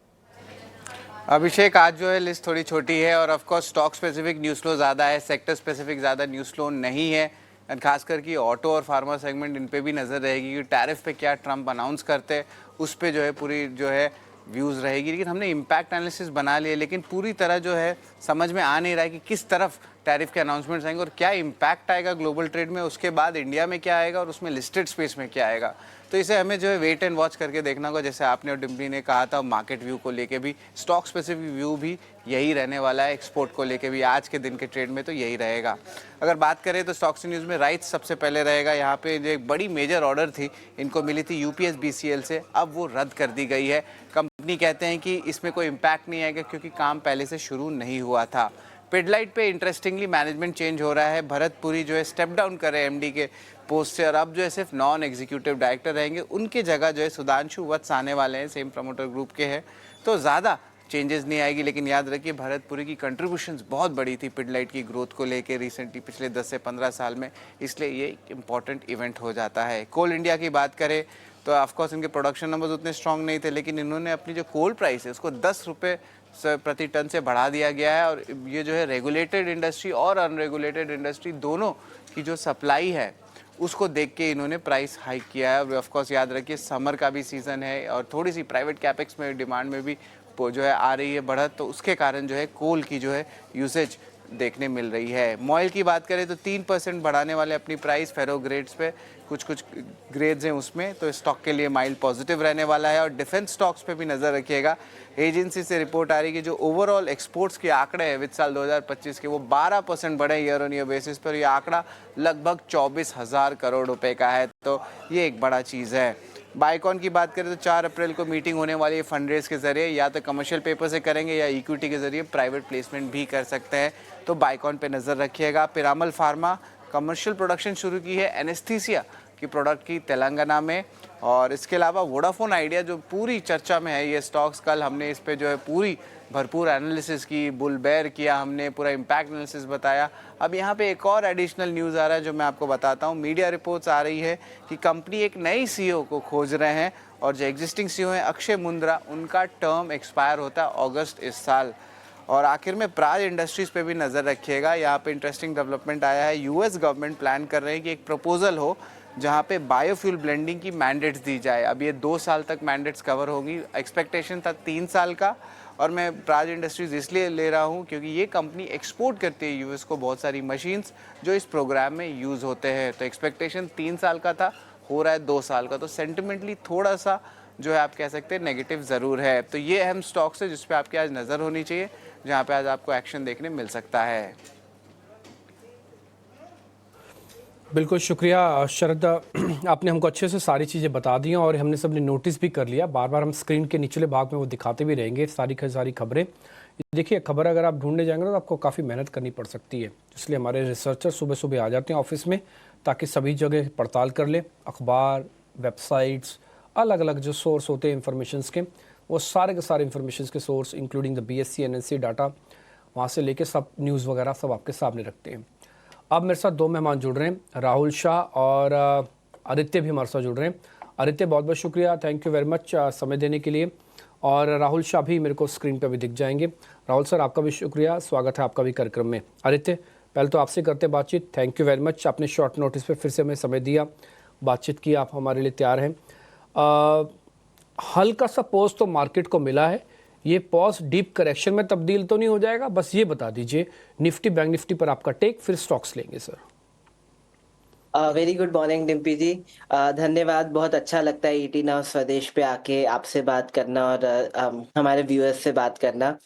अभिषेक, आज जो है लिस्ट थोड़ी छोटी है और of course stock specific news flow ज़्यादा है, सेक्टर स्पेसिफिक ज़्यादा न्यूज़ फ्लो नहीं है। खास करके ऑटो और फार्मा सेगमेंट, इन पे भी नज़र रहेगी कि टैरिफ पे क्या ट्रंप अनाउंस करते हैं, उस पे जो है पूरी जो है व्यूज़ रहेगी। लेकिन हमने इम्पैक्ट एनालिसिस बना लिए, लेकिन पूरी तरह जो है समझ में आ नहीं रहा है कि किस तरफ टैरिफ के अनाउंसमेंट्स आएंगे और क्या इम्पैक्ट आएगा ग्लोबल ट्रेड में, उसके बाद इंडिया में क्या आएगा और उसमें लिस्टेड स्पेस में क्या आएगा। तो इसे हमें जो है वेट एंड वॉच करके देखना होगा। जैसे आपने और डिम्पली ने कहा था, मार्केट व्यू को लेके भी, स्टॉक स्पेसिफिक व्यू भी यही रहने वाला है, एक्सपोर्ट को लेके भी आज के दिन के ट्रेड में तो यही रहेगा। अगर बात करें तो स्टॉक्स न्यूज़ में राइट्स सबसे पहले रहेगा। यहाँ पे जो एक बड़ी मेजर ऑर्डर थी, इनको मिली थी यूपीएस बीसीएल से, अब वो रद्द कर दी गई है। कंपनी कहते हैं कि इसमें कोई इम्पैक्ट नहीं आएगा क्योंकि काम पहले से शुरू नहीं हुआ था। पिडलाइट पे इंटरेस्टिंगली मैनेजमेंट चेंज हो रहा है। भरत पुरी जो है स्टेप डाउन कर रहे हैं एमडी के पोस्ट से, और अब जो है सिर्फ नॉन एग्जीक्यूटिव डायरेक्टर रहेंगे। उनके जगह जो है सुधांशु वत्स आने वाले हैं, सेम प्रमोटर ग्रुप के हैं, तो ज़्यादा चेंजेस नहीं आएगी। लेकिन याद रखिए, भरतपुरी की कंट्रीब्यूशंस बहुत बड़ी थी पिडलाइट की ग्रोथ को लेके रिसेंटली पिछले 10 से 15 साल में, इसलिए ये एक इम्पॉर्टेंट इवेंट हो जाता है। कोल इंडिया की बात करें तो ऑफकोर्स इनके प्रोडक्शन नंबर्स उतने स्ट्रॉन्ग नहीं थे, लेकिन इन्होंने अपनी जो कोल प्राइस है उसको 10 रुपये प्रति टन से बढ़ा दिया गया है। और ये जो है रेगुलेटेड इंडस्ट्री और अनरेगुलेटेड इंडस्ट्री दोनों की जो सप्लाई है उसको देख के इन्होंने प्राइस हाइक किया है। और ऑफकोर्स याद रखिए, समर का भी सीज़न है और थोड़ी सी प्राइवेट कैपेक्स में डिमांड में भी जो है आ रही है बढ़त, तो उसके कारण जो है कोल की जो है यूसेज देखने मिल रही है। मॉयल की बात करें तो 3% बढ़ाने वाले अपनी प्राइस फेरो ग्रेड्स पे, कुछ ग्रेड्स हैं उसमें, तो स्टॉक के लिए माइल्ड पॉजिटिव रहने वाला है। और डिफेंस स्टॉक्स पे भी नज़र रखिएगा। एजेंसी से रिपोर्ट आ रही है कि जो ओवरऑल एक्सपोर्ट्स के आंकड़े हैं वित्त साल 2025 के, वो 12% बढ़े ईयर ऑन ईयर बेसिस पर। यह आंकड़ा लगभग 24,000 करोड़ रुपए का है, तो ये एक बड़ा चीज़ है। बाइकॉन की बात करें तो 4 अप्रैल को मीटिंग होने वाली है फंड रेज के जरिए, या तो कमर्शियल पेपर से करेंगे या इक्विटी के जरिए प्राइवेट प्लेसमेंट भी कर सकते हैं, तो बाइकॉन पे नज़र रखिएगा। पिरामल फार्मा कमर्शियल प्रोडक्शन शुरू की है एनेस्थीसिया की प्रोडक्ट की तेलंगाना में। और इसके अलावा वोडाफोन आइडिया जो पूरी चर्चा में है, ये स्टॉक्स कल हमने इस पे जो है पूरी भरपूर एनालिसिस की, बुल बेयर किया हमने, पूरा इम्पैक्ट एनालिसिस बताया। अब यहाँ पे एक और एडिशनल न्यूज़ आ रहा है जो मैं आपको बताता हूँ। मीडिया रिपोर्ट्स आ रही है कि कंपनी एक नई सीईओ को खोज रहे हैं, और जो एग्जिस्टिंग सीईओ हैं अक्षय मुंद्रा, उनका टर्म एक्सपायर होता है अगस्त इस साल। और आखिर में प्राज इंडस्ट्रीज़ पे भी नज़र रखिएगा। यहाँ पे इंटरेस्टिंग डेवलपमेंट आया है। यूएस गवर्नमेंट प्लान कर रहे हैं कि एक प्रपोजल हो जहाँ पे बायोफ्यूल ब्लेंडिंग की मैंडेट्स दी जाए। अब ये 2 साल तक मैंडेट्स कवर होंगी, एक्सपेक्टेशन था 3 साल का। और मैं प्राज इंडस्ट्रीज़ इसलिए ले रहा हूँ क्योंकि ये कंपनी एक्सपोर्ट करती है यूएस को बहुत सारी मशीन्स जो इस प्रोग्राम में यूज़ होते हैं। तो एक्सपेक्टेशन 3 साल का था, हो रहा है 2 साल का, तो सेंटिमेंटली थोड़ा सा जो है आप कह सकते हैं नेगेटिव ज़रूर है। तो ये अहम स्टॉक्स है जिस पे आपकी आज नज़र होनी चाहिए, जहाँ पे आज आपको एक्शन देखने मिल सकता है। बिल्कुल शुक्रिया शरद, आपने हमको अच्छे से सारी चीज़ें बता दी हैं और हमने सबने नोटिस भी कर लिया। बार बार हम स्क्रीन के निचले भाग में वो दिखाते भी रहेंगे सारी खबरें। देखिए, खबर अगर आप ढूंढने जाएंगे तो आपको काफ़ी मेहनत करनी पड़ सकती है, इसलिए हमारे रिसर्चर सुबह सुबह आ जाते हैं ऑफिस में ताकि सभी जगह पड़ताल कर ले। अखबार, वेबसाइट्स, अलग अलग जो सोर्स होते हैं इन्फॉर्मेशंस के, वो सारे के सारे इन्फॉर्मेशन के source including the BSE NSE data, वहाँ से लेके सब न्यूज़ वगैरह सब आपके सामने रखते हैं। अब मेरे साथ 2 मेहमान जुड़ रहे हैं, राहुल शाह और आदित्य भी हमारे साथ जुड़ रहे हैं। आदित्य, बहुत बहुत शुक्रिया, थैंक यू वेरी मच समय देने के लिए। और राहुल शाह भी मेरे को स्क्रीन पे भी दिख जाएंगे। राहुल सर, आपका भी शुक्रिया, स्वागत है आपका भी कार्यक्रम में। आदित्य, पहले तो आपसे करते बातचीत। थैंक यू वेरी मच, आपने शॉर्ट नोटिस पे फिर से हमें समय दिया, बातचीत की, आप हमारे लिए तैयार हैं। हल्का सा पॉज तो मार्केट को मिला है, ये पॉज डीप करेक्शन में तब्दील तो नहीं हो जाएगा? बस ये बता दीजिए, निफ्टी बैंक निफ्टी पर आपका टेक, फिर स्टॉक्स लेंगे sir. Very good morning Dimpy ji. धन्यवाद, बहुत अच्छा लगता है ईटी नाउ स्वदेश पे आके आपसे बात करना और हमारे व्यूअर्स से बात करना।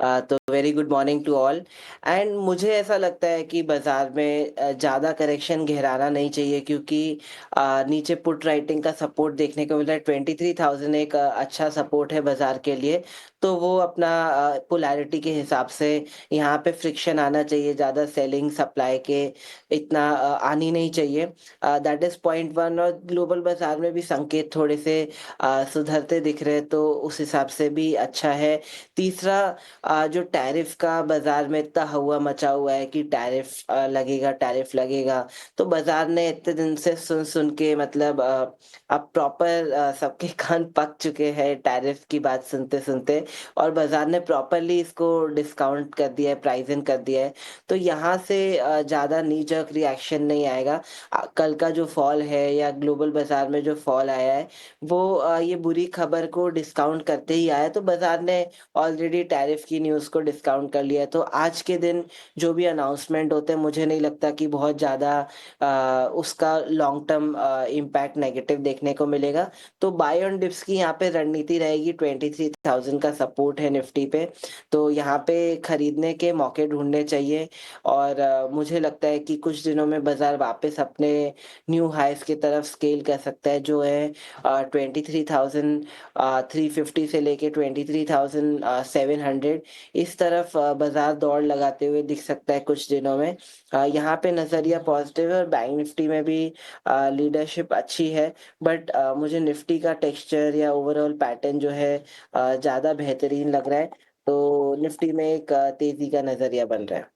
तो very good morning to all. And मुझे ऐसा लगता है कि बाजार में ज़्यादा करेक्शन गहराना नहीं चाहिए, क्योंकि नीचे पुट राइटिंग का सपोर्ट देखने को मिल रहा है। 23,000 एक अच्छा सपोर्ट है बाजार के लिए, तो वो अपना पोलैरिटी के हिसाब से यहाँ पे फ्रिक्शन आना चाहिए, ज़्यादा सेलिंग सप्लाई के इतना आनी नहीं चाहिए। That is point one. और ग्लोबल बाजार में भी संकेत थोड़े से सुधरते दिख रहे हैं, तो उस हिसाब से भी अच्छा है। तीसरा, जो टैरिफ का बाजार में इतना हवा मचा हुआ है कि टैरिफ लगेगा टैरिफ लगेगा, तो बाजार ने इतने दिन से सुन सुन के मतलब अब प्रॉपर सबके कान पक चुके हैं टैरिफ की बात सुनते सुनते, और बाजार ने प्रॉपरली इसको डिस्काउंट कर दिया है, प्राइस इन कर दिया है। तो यहाँ से ज़्यादा नी जर्क रिएक्शन नहीं आएगा। कल का जो फॉल है या ग्लोबल बाजार में जो फॉल आया है, वो ये बुरी खबर को डिस्काउंट करते ही आया, तो बाजार ने ऑलरेडी टैरिफ की न्यूज़ को डिस्काउंट कर लिया है। तो आज के दिन जो भी अनाउंसमेंट होते हैं, मुझे नहीं लगता कि बहुत ज़्यादा उसका लॉन्ग टर्म इम्पैक्ट नेगेटिव देखने को मिलेगा। तो बाय ऑन डिप्स की यहाँ पे रणनीति रहेगी। 23,000 का सपोर्ट है निफ्टी पे, तो यहाँ पे खरीदने के मौके ढूंढने चाहिए। और मुझे लगता है कि कुछ दिनों में बाजार वापस अपने न्यू हाइस की तरफ स्केल कर सकता है, जो है 23,350 से लेके 23,700 इस तरफ बाजार दौड़ लगाते हुए दिख सकता है कुछ दिनों में। यहाँ पे नजरिया पॉजिटिव है और बैंक निफ्टी में भी लीडरशिप अच्छी है, बट मुझे निफ्टी का टेक्सचर या ओवरऑल पैटर्न जो है ज़्यादा बेहतरीन लग रहा है। तो निफ्टी में एक तेजी का नजरिया बन रहा है।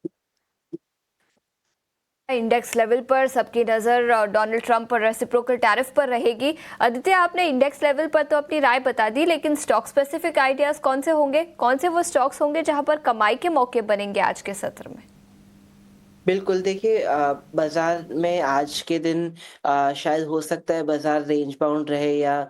इंडेक्स लेवल पर सबकी नज़र डोनाल्ड ट्रंप और रेसिप्रोकल टैरिफ पर रहेगी। आदित्य, आपने इंडेक्स लेवल पर तो अपनी राय बता दी, लेकिन स्टॉक स्पेसिफिक आइडियाज कौन से होंगे? कौन से वो स्टॉक्स होंगे जहां पर कमाई के मौके बनेंगे आज के सत्र में? बिल्कुल, देखिए बाज़ार में आज के दिन शायद हो सकता है बाज़ार रेंज बाउंड रहे या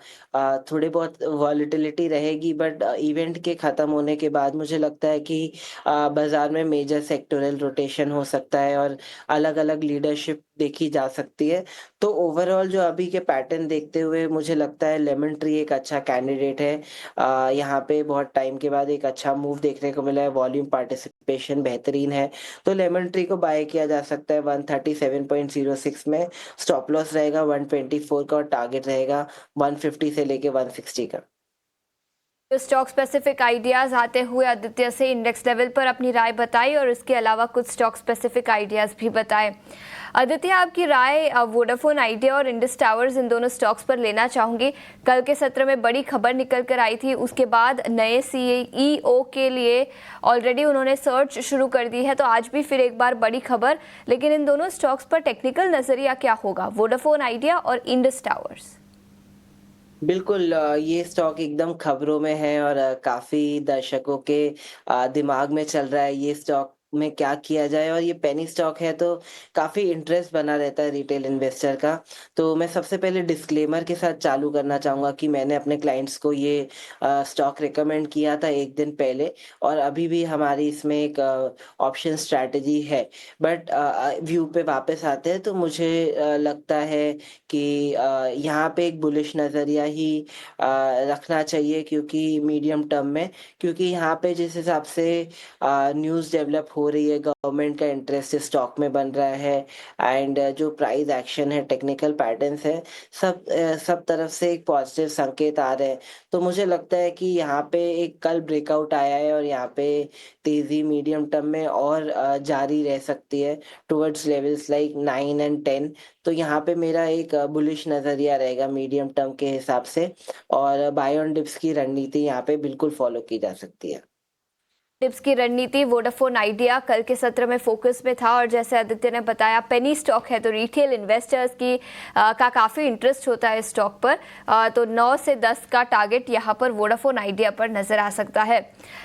थोड़ी बहुत वॉलेटिलिटी रहेगी, बट इवेंट के ख़त्म होने के बाद मुझे लगता है कि बाज़ार में मेजर सेक्टोरल रोटेशन हो सकता है और अलग-अलग लीडरशिप देखी जा सकती है। तो ओवरऑल जो अभी के पैटर्न देखते हुए मुझे लगता है लेमन ट्री एक अच्छा कैंडिडेट है। यहाँ पे बहुत टाइम के बाद एक अच्छा मूव देखने को मिला है, वॉल्यूम पार्टिसिपेशन बेहतरीन है, तो लेमन ट्री को बाय किया जा सकता है 137.06 में। स्टॉप लॉस रहेगा 124 का और टारगेट रहेगा 150 से लेके 160 का। स्टॉक स्पेसिफिक आइडियाज आते हुए आदित्य से इंडेक्स लेवल पर अपनी राय बताई और इसके अलावा कुछ स्टॉक स्पेसिफिक आइडियाज भी बताए। आदित्य, आपकी राय वोडाफोन आइडिया और इंडस टावर्स इन दोनों स्टॉक्स पर लेना चाहूंगी। कल के सत्र में बड़ी खबर निकल कर आई थी, उसके बाद नए सीईओ के लिए ऑलरेडी उन्होंने सर्च शुरू कर दी है, तो आज भी फिर एक बार बड़ी खबर। लेकिन इन दोनों स्टॉक्स पर टेक्निकल नजरिया क्या होगा, वोडाफोन आइडिया और इंडस टावर्स? बिल्कुल, ये स्टॉक एकदम खबरों में है और काफ़ी दर्शकों के दिमाग में चल रहा है ये स्टॉक में क्या किया जाए, और ये पेनी स्टॉक है तो काफ़ी इंटरेस्ट बना रहता है रिटेल इन्वेस्टर का। तो मैं सबसे पहले डिस्क्लेमर के साथ चालू करना चाहूँगा कि मैंने अपने क्लाइंट्स को ये स्टॉक रिकमेंड किया था 1 दिन पहले, और अभी भी हमारी इसमें एक ऑप्शन स्ट्रैटेजी है। बट व्यू पे वापस आते हैं तो मुझे लगता है कि यहाँ पे एक बुलिश नज़रिया ही रखना चाहिए, क्योंकि मीडियम टर्म में, क्योंकि यहाँ पे जिस हिसाब से न्यूज़ डेवलप हो रही है, गवर्नमेंट का इंटरेस्ट इस स्टॉक में बन रहा है, एंड जो प्राइस एक्शन है, टेक्निकल पैटर्न्स है, सब तरफ से एक पॉजिटिव संकेत आ रहे हैं। तो मुझे लगता है कि यहाँ पे एक कल ब्रेकआउट आया है और यहाँ पे तेज़ी मीडियम टर्म में और जारी रह सकती है टुवर्ड्स लेवल्स लाइक 9 एंड 10। तो यहाँ पे मेरा एक बुलिश नज़रिया रहेगा मीडियम टर्म के हिसाब से, और बाय ऑन डिप्स की रणनीति यहाँ पे बिल्कुल फॉलो की जा सकती है। टिप्स की रणनीति वोडाफोन आइडिया कल के सत्र में फोकस में था और जैसे आदित्य ने बताया पेनी स्टॉक है तो रिटेल इन्वेस्टर्स की का काफ़ी इंटरेस्ट होता है इस स्टॉक पर। तो 9 से 10 का टारगेट यहाँ पर वोडाफोन आइडिया पर नजर आ सकता है।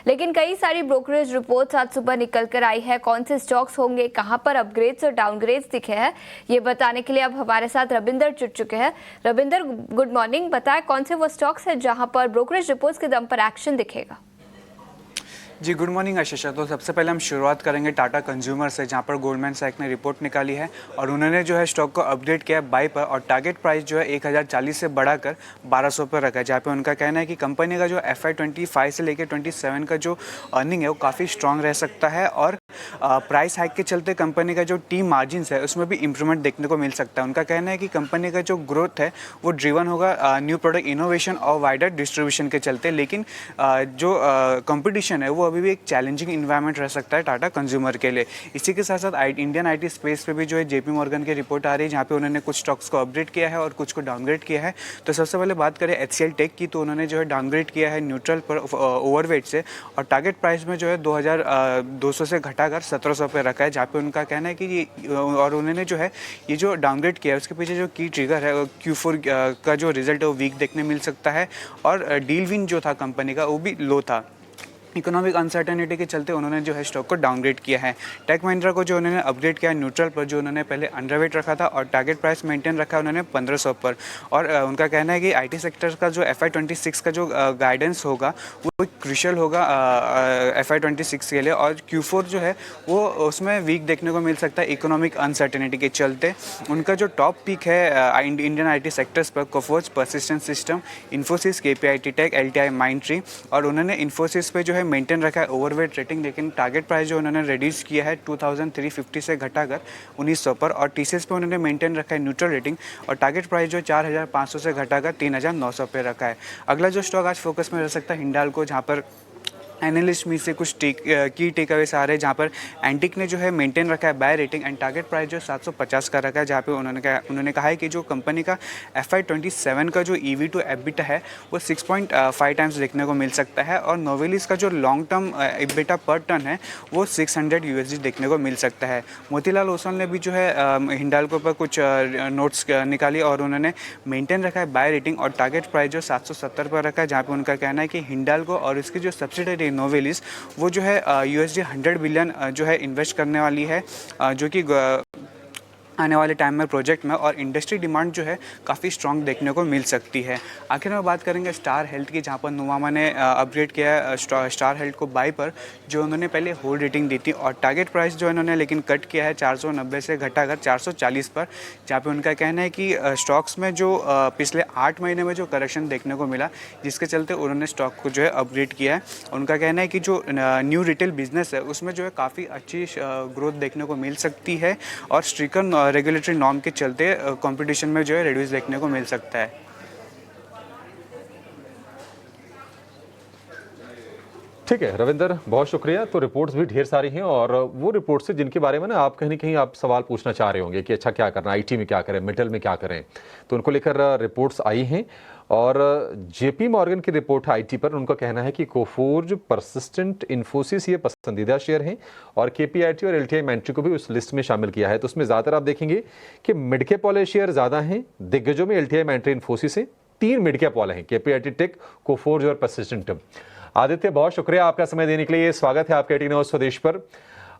लेकिन कई सारी ब्रोकरेज रिपोर्ट्स आज सुबह निकल कर आई है। कौन से स्टॉक्स होंगे, कहाँ पर अपग्रेड्स और डाउनग्रेड्स दिखे हैं, ये बताने के लिए अब हमारे साथ रविंदर जुड़ चुके हैं। Ravinder, good morning. बताएं कौन से वो स्टॉक्स हैं जहाँ पर ब्रोकरेज रिपोर्ट्स के दम पर एक्शन दिखेगा। जी गुड मॉर्निंग आशीषा। तो सबसे पहले हम शुरुआत करेंगे टाटा कंज्यूमर से, जहां पर गोल्डमैन सैक ने रिपोर्ट निकाली है और उन्होंने जो है स्टॉक को अपग्रेड किया है बाई पर और टारगेट प्राइस जो है 1040 से बढ़ाकर 1200 पर रखा है, जहां पे उनका कहना है कि कंपनी का जो FY25 से लेकर 27 का जो अर्निंग है वो काफ़ी स्ट्रांग रह सकता है और प्राइस हाइक के चलते कंपनी का जो टी मार्जिन्स है उसमें भी इंप्रूवमेंट देखने को मिल सकता है। उनका कहना है कि कंपनी का जो ग्रोथ है वो ड्रिवन होगा न्यू प्रोडक्ट इनोवेशन और वाइडर डिस्ट्रीब्यूशन के चलते, लेकिन जो कंपटीशन है वो अभी भी एक चैलेंजिंग इन्वायरमेंट रह सकता है टाटा कंज्यूमर के लिए। इसी के साथ साथ इंडियन IT स्पेस पे भी जो है JP मॉर्गन की रिपोर्ट आ रही है, जहाँ पे उन्होंने कुछ स्टॉक्स को अपग्रेड किया है और कुछ को डाउनग्रेड किया है। तो सबसे पहले बात करें HCL टेक की, तो उन्होंने जो है डाउनग्रेड किया है न्यूट्रल पर ओवरवेट से और टारगेट प्राइस में जो है 2200 से घटाकर 1700 पे रखा है, जहाँ पे उनका कहना है कि ये और उन्होंने जो है ये जो डाउनग्रेड किया है उसके पीछे जो की ट्रिगर है Q4 का जो रिजल्ट है वो वीक देखने मिल सकता है और डील विन जो था कंपनी का वो भी लो था। इकोनॉमिक अनसर्टेनिटी के चलते उन्होंने जो है स्टॉक को डाउनग्रेड किया है। टेक महिंद्रा को जो उन्होंने अपग्रेड किया है न्यूट्रल पर, जो उन्होंने पहले अंडरवेट रखा था और टारगेट प्राइस मेंटेन रखा है उन्होंने 1500 पर और उनका कहना है कि IT सेक्टर का जो FY26 का जो गाइडेंस होगा वो क्रूशियल होगा FY26 के लिए और Q4 जो है वो उसमें वीक देखने को मिल सकता है इकोनॉमिक अनसर्टेनिटी के चलते। उनका जो टॉप पिक है इंडियन IT सेक्टर्स पर Coforge, Persistent System, Infosys, KPIT tech, LTI, Mindtree और उन्होंने इन्फोसिस पे जो है मेंटेन रखा है ओवरवेट रेटिंग, लेकिन टारगेट प्राइस जो उन्होंने रिड्यूस किया है 2350 से घटाकर 1900 पर और TCS पे उन्होंने मेंटेन रखा है न्यूट्रल रेटिंग और टारगेट प्राइस जो 4500 से घटाकर 3900 पे रखा है। अगला जो स्टॉक आज फोकस में रह सकता है हिंडाल्को, जहाँ पर एनालिस्ट में से कुछ की टेक अवेस आ रहे हैं, जहाँ पर एंटिक ने जो है मेंटेन रखा है buy rating and target price जो 750 का रखा है, जहाँ पे उन्होंने कहा है कि जो कंपनी का FY27 का जो EV टू EBITDA है वो 6.5 टाइम्स देखने को मिल सकता है और नोवेलिस का जो लॉन्ग टर्म EBITDA पर टन है वो $600 देखने को मिल सकता है। मोतीलाल ओसवाल ने भी जो है हिंडाल्को पर कुछ नोट्स निकाली और उन्होंने मेंटेन रखा है बाय रेटिंग और टारगेट प्राइस जो 770 पर रखा है, जहाँ पे उनका कहना है कि हिंडाल्को और इसकी जो सब्सिडरी नोवेलिस वो जो है USD 100 बिलियन जो है इन्वेस्ट करने वाली है, जो कि आने वाले टाइम में प्रोजेक्ट में और इंडस्ट्री डिमांड जो है काफ़ी स्ट्रॉन्ग देखने को मिल सकती है। आखिर में बात करेंगे स्टार हेल्थ की, जहाँ पर नुवामा ने अपग्रेड किया है स्टार हेल्थ को बाई पर, जो उन्होंने पहले होल्ड रेटिंग दी थी और टारगेट प्राइस जो इन्होंने लेकिन कट किया है 490 से घटाकर 440 पर, जहाँ पे उनका कहना है कि स्टॉक्स में जो पिछले 8 महीने में जो करेक्शन देखने को मिला जिसके चलते उन्होंने स्टॉक को जो है अपग्रेड किया है। उनका कहना है कि जो न्यू रिटेल बिजनेस है उसमें जो है काफ़ी अच्छी ग्रोथ देखने को मिल सकती है और स्ट्रिकन रेगुलेटरी नॉर्म के चलते कंपटीशन में जो है रिड्यूस देखने को मिल सकता है। ठीक है रविंदर, बहुत शुक्रिया। तो रिपोर्ट्स भी ढेर सारी हैं और वो रिपोर्ट्स से जिनके बारे में ना आप कहीं ना कहीं आप सवाल पूछना चाह रहे होंगे कि अच्छा क्या करना, IT में क्या करें, मेटल में क्या करें, तो उनको लेकर रिपोर्ट्स आई हैं और JP मॉर्गन की रिपोर्ट है IT पर। उनका कहना है कि कोफोर्ज, पर्सिस्टेंट, इन्फोसिस ये पसंदीदा शेयर हैं और KPIT और LTI माइंडट्री को भी उस लिस्ट में शामिल किया है। तो उसमें ज़्यादातर आप देखेंगे कि मिड कैप वाले शेयर ज़्यादा हैं। दिग्गजों में LTI, माइंडट्री, इन्फोसिस हैं। 3 मिड कैप वाले हैं, KPIT टेक, कोफोर्ज और पर्सिस्टेंट। आदित्य, बहुत शुक्रिया आपका समय देने के लिए। स्वागत है आपका 18 आवर्स स्वदेश पर।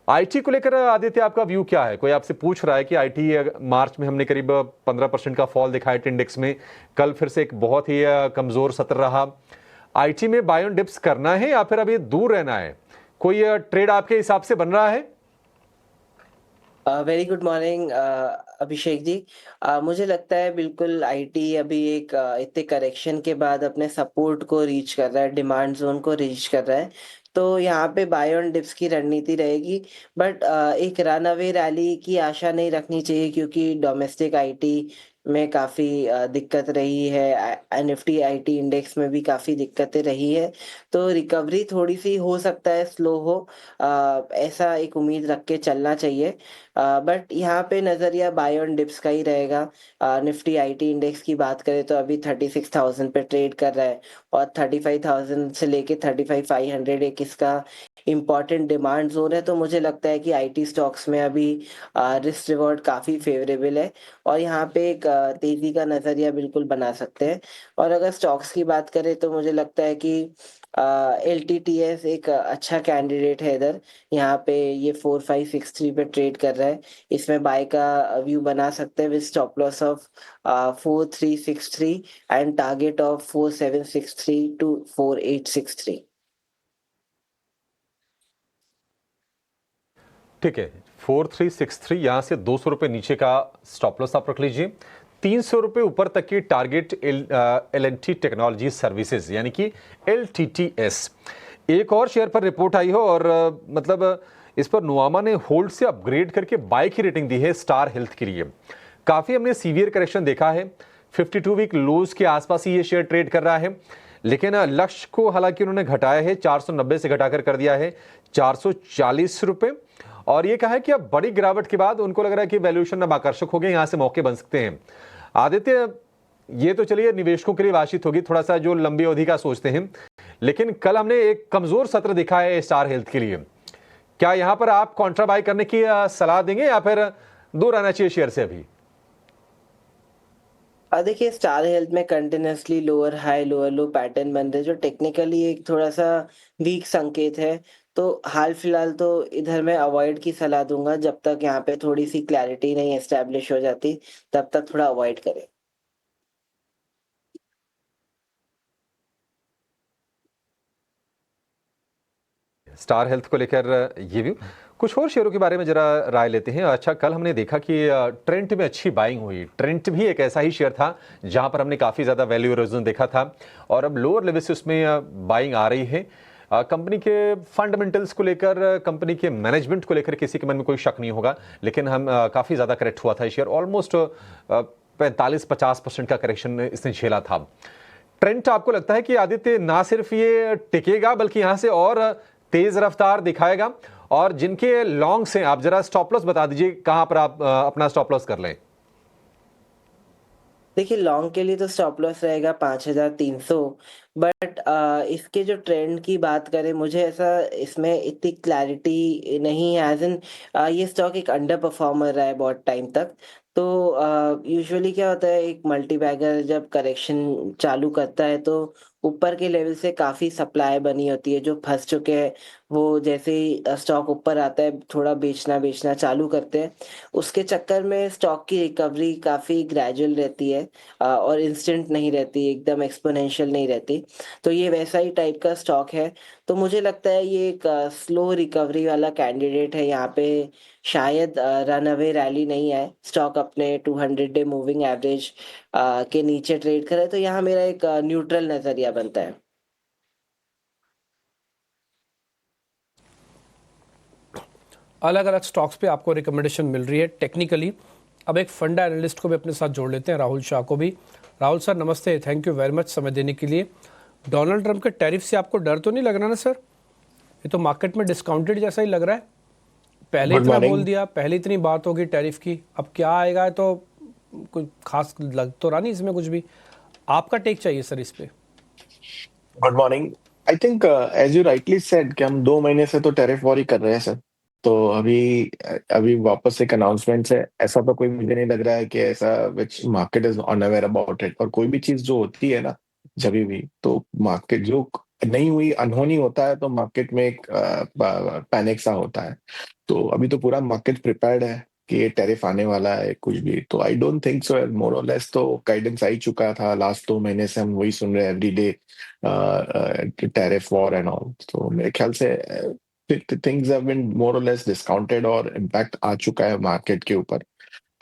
IT को लेकर आदित्य आपका व्यू क्या है? कोई आपसे पूछ रहा है कि IT मार्च में हमने करीब 15% का फॉल दिखाया इंडेक्स में, कल फिर से एक बहुत ही कमजोर सत्र रहा। IT में बाय ऑन डिप्स करना है या फिर अभी दूर रहना है? कोई ट्रेड आपके हिसाब से बन रहा है? Very good morning Abhishek ji. मुझे लगता है बिल्कुल IT अभी एक इतने करेक्शन के बाद अपने सपोर्ट को रीच कर रहा है, डिमांड जोन को रीच कर रहा है, तो यहाँ पे बाय ऑन डिप्स की रणनीति रहेगी। बट एक रन अवे रैली की आशा नहीं रखनी चाहिए, क्योंकि डोमेस्टिक IT में काफ़ी दिक्कत रही है, निफ्टी IT इंडेक्स में भी काफ़ी दिक्कतें रही है, तो रिकवरी थोड़ी सी हो सकता है स्लो हो, ऐसा एक उम्मीद रख के चलना चाहिए। बट यहाँ पे नज़रिया बाय ऑन डिप्स का ही रहेगा। निफ्टी IT इंडेक्स की बात करें तो अभी 36,000 पे ट्रेड कर रहा है और 35,000 से लेके 35,500 एक इसका इम्पॉर्टेंट डिमांड जोन है, तो मुझे लगता है कि आईटी स्टॉक्स में अभी रिस्क रिवॉर्ड काफ़ी फेवरेबल है और यहाँ पे एक तेज़ी का नज़रिया बिल्कुल बना सकते हैं। और अगर स्टॉक्स की बात करें तो मुझे लगता है कि एलटीटीएस एक अच्छा कैंडिडेट है इधर। यहाँ पे ये 4563 पे ट्रेड कर रहा है। इसमें बाय का व्यू बना सकते हैं with stop loss of 4363 and target of 4763 to 4863। ठीक है, 4363 यहाँ से 200 रुपये नीचे का स्टॉप लॉस आप रख लीजिए। 300 रुपये ऊपर तक की टारगेट एल&टी टेक्नोलॉजी सर्विसेज यानी कि LTTS। एक और शेयर पर रिपोर्ट आई हो और मतलब इस पर नुआमा ने होल्ड से अपग्रेड करके बाय की रेटिंग दी है स्टार हेल्थ के लिए। काफ़ी हमने सीवियर करेक्शन देखा है, 52 वीक लोज के आसपास ही ये शेयर ट्रेड कर रहा है, लेकिन लक्ष्य को हालांकि उन्होंने घटाया है, 490 से घटाकर कर दिया है 440 रुपये। और ये कहा है कि अब बड़ी गिरावट के बाद उनको लग रहा है कि वैल्यूएशन अब आकर्षक हो गए, यहाँ से मौके बन सकते हैं। आदित्य, ये तो चलिए निवेशकों के लिए बातचीत होगी, थोड़ा सा जो लंबी अवधि का सोचते हैं, लेकिन कल हमने एक कमजोर सत्र देखा है स्टार हेल्थ के लिए। क्या यहाँ पर आप कॉन्ट्रा बाय करने की सलाह देंगे या फिर दूर रहना चाहिए शेयर से अभी? देखिए, स्टार हेल्थ में कंटिन्यूसली लोअर हाई लोअर लो पैटर्न बन रहे, जो टेक्निकली एक थोड़ा सा वीक संकेत है। तो हाल फिलहाल तो इधर मैं अवॉइड की सलाह दूंगा, जब तक यहाँ पे थोड़ी सी क्लैरिटी नहीं एस्टेब्लिश हो जाती तब तक थोड़ा अवॉइड करें। स्टार हेल्थ को लेकर ये व्यू। कुछ और शेयरों के बारे में जरा राय लेते हैं। अच्छा, कल हमने देखा कि ट्रेंट में अच्छी बाइंग हुई। ट्रेंट भी एक ऐसा ही शेयर था जहां पर हमने काफ़ी ज़्यादा वैल्यू इरोजन देखा था और अब लोअर लेवल से उसमें बाइंग आ रही है। कंपनी के फंडामेंटल्स को लेकर, कंपनी के मैनेजमेंट को लेकर किसी के मन में कोई शक नहीं होगा, लेकिन हम काफ़ी ज़्यादा करेक्ट हुआ था ये शेयर, ऑलमोस्ट 45-50% का करेक्शन इसने झेला था। ट्रेंट आपको लगता है कि आदित्य ना सिर्फ ये टिकेगा बल्कि यहाँ से और तेज रफ्तार दिखाएगा? और जिनके लॉन्ग्स हैं, आप जरा स्टॉप लॉस बता दीजिए कहां पर आप अपना स्टॉप लॉस कर लें। देखिए, लॉन्ग के लिए तो स्टॉप लॉस रहेगा 5300, बट इसके जो ट्रेंड की बात करें, मुझे ऐसा इसमें इतनी क्लैरिटी नहीं है। एज इन ये स्टॉक एक अंडर परफॉर्मर रहा है बहुत टाइम तक। तो यूजुअली क्या होता है, एक मल्टी बैगर जब करेक्शन चालू करता है तो ऊपर के लेवल से काफ़ी सप्लाई बनी होती है। जो फंस चुके हैं वो जैसे ही स्टॉक ऊपर आता है थोड़ा बेचना चालू करते हैं। उसके चक्कर में स्टॉक की रिकवरी काफ़ी ग्रेजुअल रहती है और इंस्टेंट नहीं रहती, एकदम एक्सपोनेंशियल नहीं रहती। तो ये वैसा ही टाइप का स्टॉक है। तो मुझे लगता है ये एक स्लो रिकवरी वाला कैंडिडेट है। यहाँ पे शायद रन अवे रैली नहीं आए, स्टॉक अपने 200 डे मूविंग एवरेज के नीचे ट्रेड करे, तो यहाँ मेरा एक न्यूट्रल नजरिया बनता है। अलग अलग स्टॉक्स पे आपको रिकमेंडेशन मिल रही है टेक्निकली। अब एक फंडा एनालिस्ट को भी अपने साथ जोड़ लेते हैं, राहुल शाह को भी। राहुल सर नमस्ते, थैंक यू वेरी मच समय देने के लिए। डोनाल्ड ट्रंप के टैरिफ से आपको डर तो नहीं लग रहा ना सर? ये तो मार्केट में डिस्काउंटेड जैसा ही लग रहा है। पहले इतना बोल दिया, पहले इतनी बात होगी टैरिफ की, अब क्या आएगा तो कुछ खास लग तो रहा नहीं इसमें कुछ भी। आपका टेक चाहिए सर इस पे। Good morning. I think as you rightly said कि हम 2 महीने से तो टैरिफ वॉर ही कर रहे हैं सर। तो अभी वापस एक अनाउंसमेंट है, ऐसा तो कोई मुझे नहीं लग रहा है कि ऐसा which market is unaware about it. और कोई भी चीज जो होती है ना, जब भी तो मार्केट जो नहीं हुई अनहोनी होता है तो मार्केट में एक पैनिक सा होता है। तो अभी तो पूरा मार्केट प्रिपेयर्ड है कि ये टैरिफ आने वाला है कुछ भी। तो आई डोंट थिंक सो, मोर और लेस तो गाइडेंस आ ही चुका था। लास्ट 2 महीने से हम वही सुन रहे हैं, everyday tariff war and all. तो मेरे ख्याल से थिंग्स हैव बीन मोर और लेस डिस्काउंटेड और इम्पैक्ट आ चुका है मार्केट के ऊपर।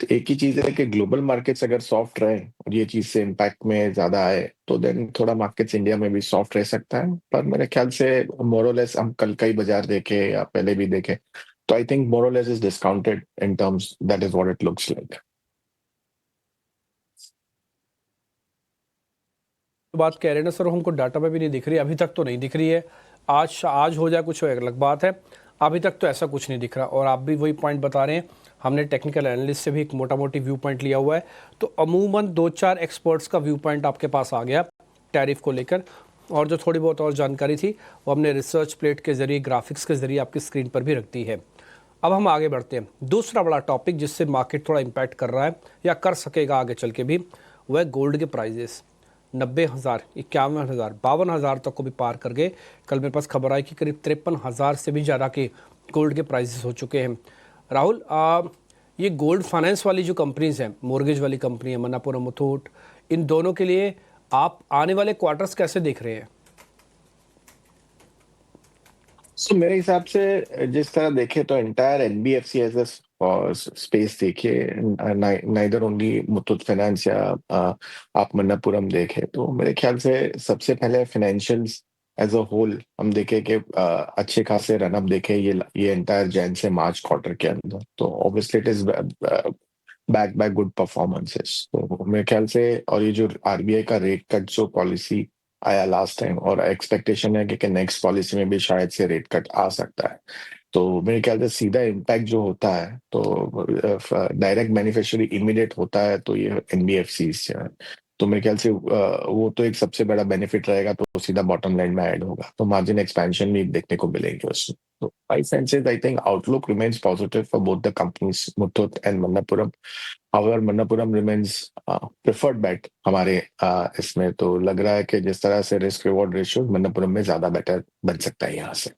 तो एक ही चीज है कि ग्लोबल मार्केट्स अगर सॉफ्ट रहे और ये चीज से इम्पैक्ट में ज्यादा आए तो देन थोड़ा मार्केट्स इंडिया में भी सॉफ्ट रह सकता है। पर मेरे ख्याल से मोर और लेस हम कल का ही बाजार देखे या पहले भी देखे तो आई थिंक मोर और less is discounted in terms, that is what it looks like. तो बात कह रहे हैं ना सर, हमको डाटा पे भी नहीं दिख रही, अभी तक तो नहीं दिख रही है। आज हो जाए कुछ अलग बात है, अभी तक तो ऐसा कुछ नहीं दिख रहा। और आप भी वही पॉइंट बता रहे हैं, हमने टेक्निकल एनालिस्ट से भी एक मोटा मोटी व्यू पॉइंट लिया हुआ है। तो अमूमन 2-4 एक्सपर्ट्स का व्यू पॉइंट आपके पास आ गया टैरिफ को लेकर। और जो थोड़ी बहुत और जानकारी थी वो हमने रिसर्च प्लेट के ज़रिए, ग्राफिक्स के ज़रिए आपकी स्क्रीन पर भी रख दी है। अब हम आगे बढ़ते हैं। दूसरा बड़ा टॉपिक जिससे मार्केट थोड़ा इम्पैक्ट कर रहा है या कर सकेगा आगे चल के भी, वह गोल्ड के प्राइजेस 90,000, 51,000, 52,000 तक को भी पार कर गए। कल मेरे पास खबर आई कि करीब 53,000 से भी ज़्यादा के गोल्ड के प्राइजेस हो चुके हैं। राहुल, ये गोल्ड फाइनेंस वाली जो कंपनीज हैं, मॉर्गेज वाली कंपनी है, मन्नापुरम, मुथूट, इन दोनों के लिए आप आने वाले क्वार्टर्स कैसे देख रहे हैं? मेरे हिसाब से जिस तरह देखे तो entire NBFC as a space देखिए, नाइदर ओनली मुथूट फाइनेंस या आप मन्नापुरम देखे, तो मेरे ख्याल से सबसे पहले फाइनेंशियल्स एज अ होल हम देखे कि अच्छे खासे रनअप देखे ये एंटायर जैन से मार्च क्वार्टर के अंदर, तो obviously it is back by good performances. तो मेरे ख्याल से, और ये जो आरबीआई का रेट कट जो पॉलिसी आया लास्ट टाइम, और एक्सपेक्टेशन है कि नेक्स्ट पॉलिसी में भी शायद से रेट कट आ सकता है, तो मेरे ख्याल से सीधा इम्पैक्ट जो होता है तो डायरेक्ट बेनिफिशियरी इमीडिएट होता है तो ये एनबीएफसी है। तो मेरे ख्याल से वो तो एक सबसे बड़ा बेनिफिट रहेगा, तो सीधा बॉटम लाइन में ऐड होगा, तो मार्जिन एक्सपेंशन भी देखने को मिलेंगे उसमें। तो by senses I think outlook remains positive for both the companies Muthoot and Manappuram. However, Manappuram remains preferred bet हमारे इसमें, तो लग रहा है कि जिस तरह से रिस्क रिवॉर्ड रेशियो मन्नापुरम में ज्यादा बेटर बन सकता है यहाँ से।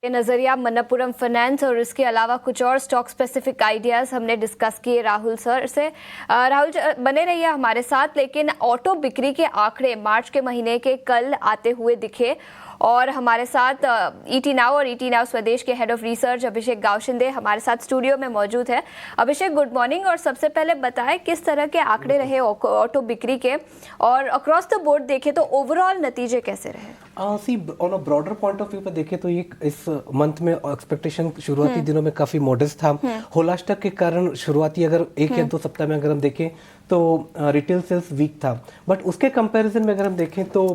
ये नजरिया मन्नापुरम फाइनेंस और इसके अलावा कुछ और स्टॉक स्पेसिफिक आइडियाज हमने डिस्कस किए राहुल सर से। राहुल बने रहिए हमारे साथ, लेकिन ऑटो बिक्री के आंकड़े मार्च के महीने के कल आते हुए दिखे और हमारे साथ ईटी नाउ और ईटी नाउ स्वदेश के हेड ऑफ रिसर्च अभिषेक गावशिंदे हमारे साथ स्टूडियो में मौजूद है। अभिषेक, गुड मॉर्निंग, और सबसे पहले बताएं किस तरह के आंकड़े रहे ऑटो बिक्री के, और अक्रॉस द बोर्ड देखें तो ओवरऑल नतीजे कैसे रहे? See on a broader point of view पर देखें तो ये इस मंथ में एक्सपेक्टेशन शुरुआती दिनों में काफी मॉडेस्ट था। होलास्टक के कारण शुरुआती अगर एक या दो सप्ताह में अगर हम देखें तो रिटेल सेल्स वीक था, बट उसके कंपैरिजन में अगर हम देखें तो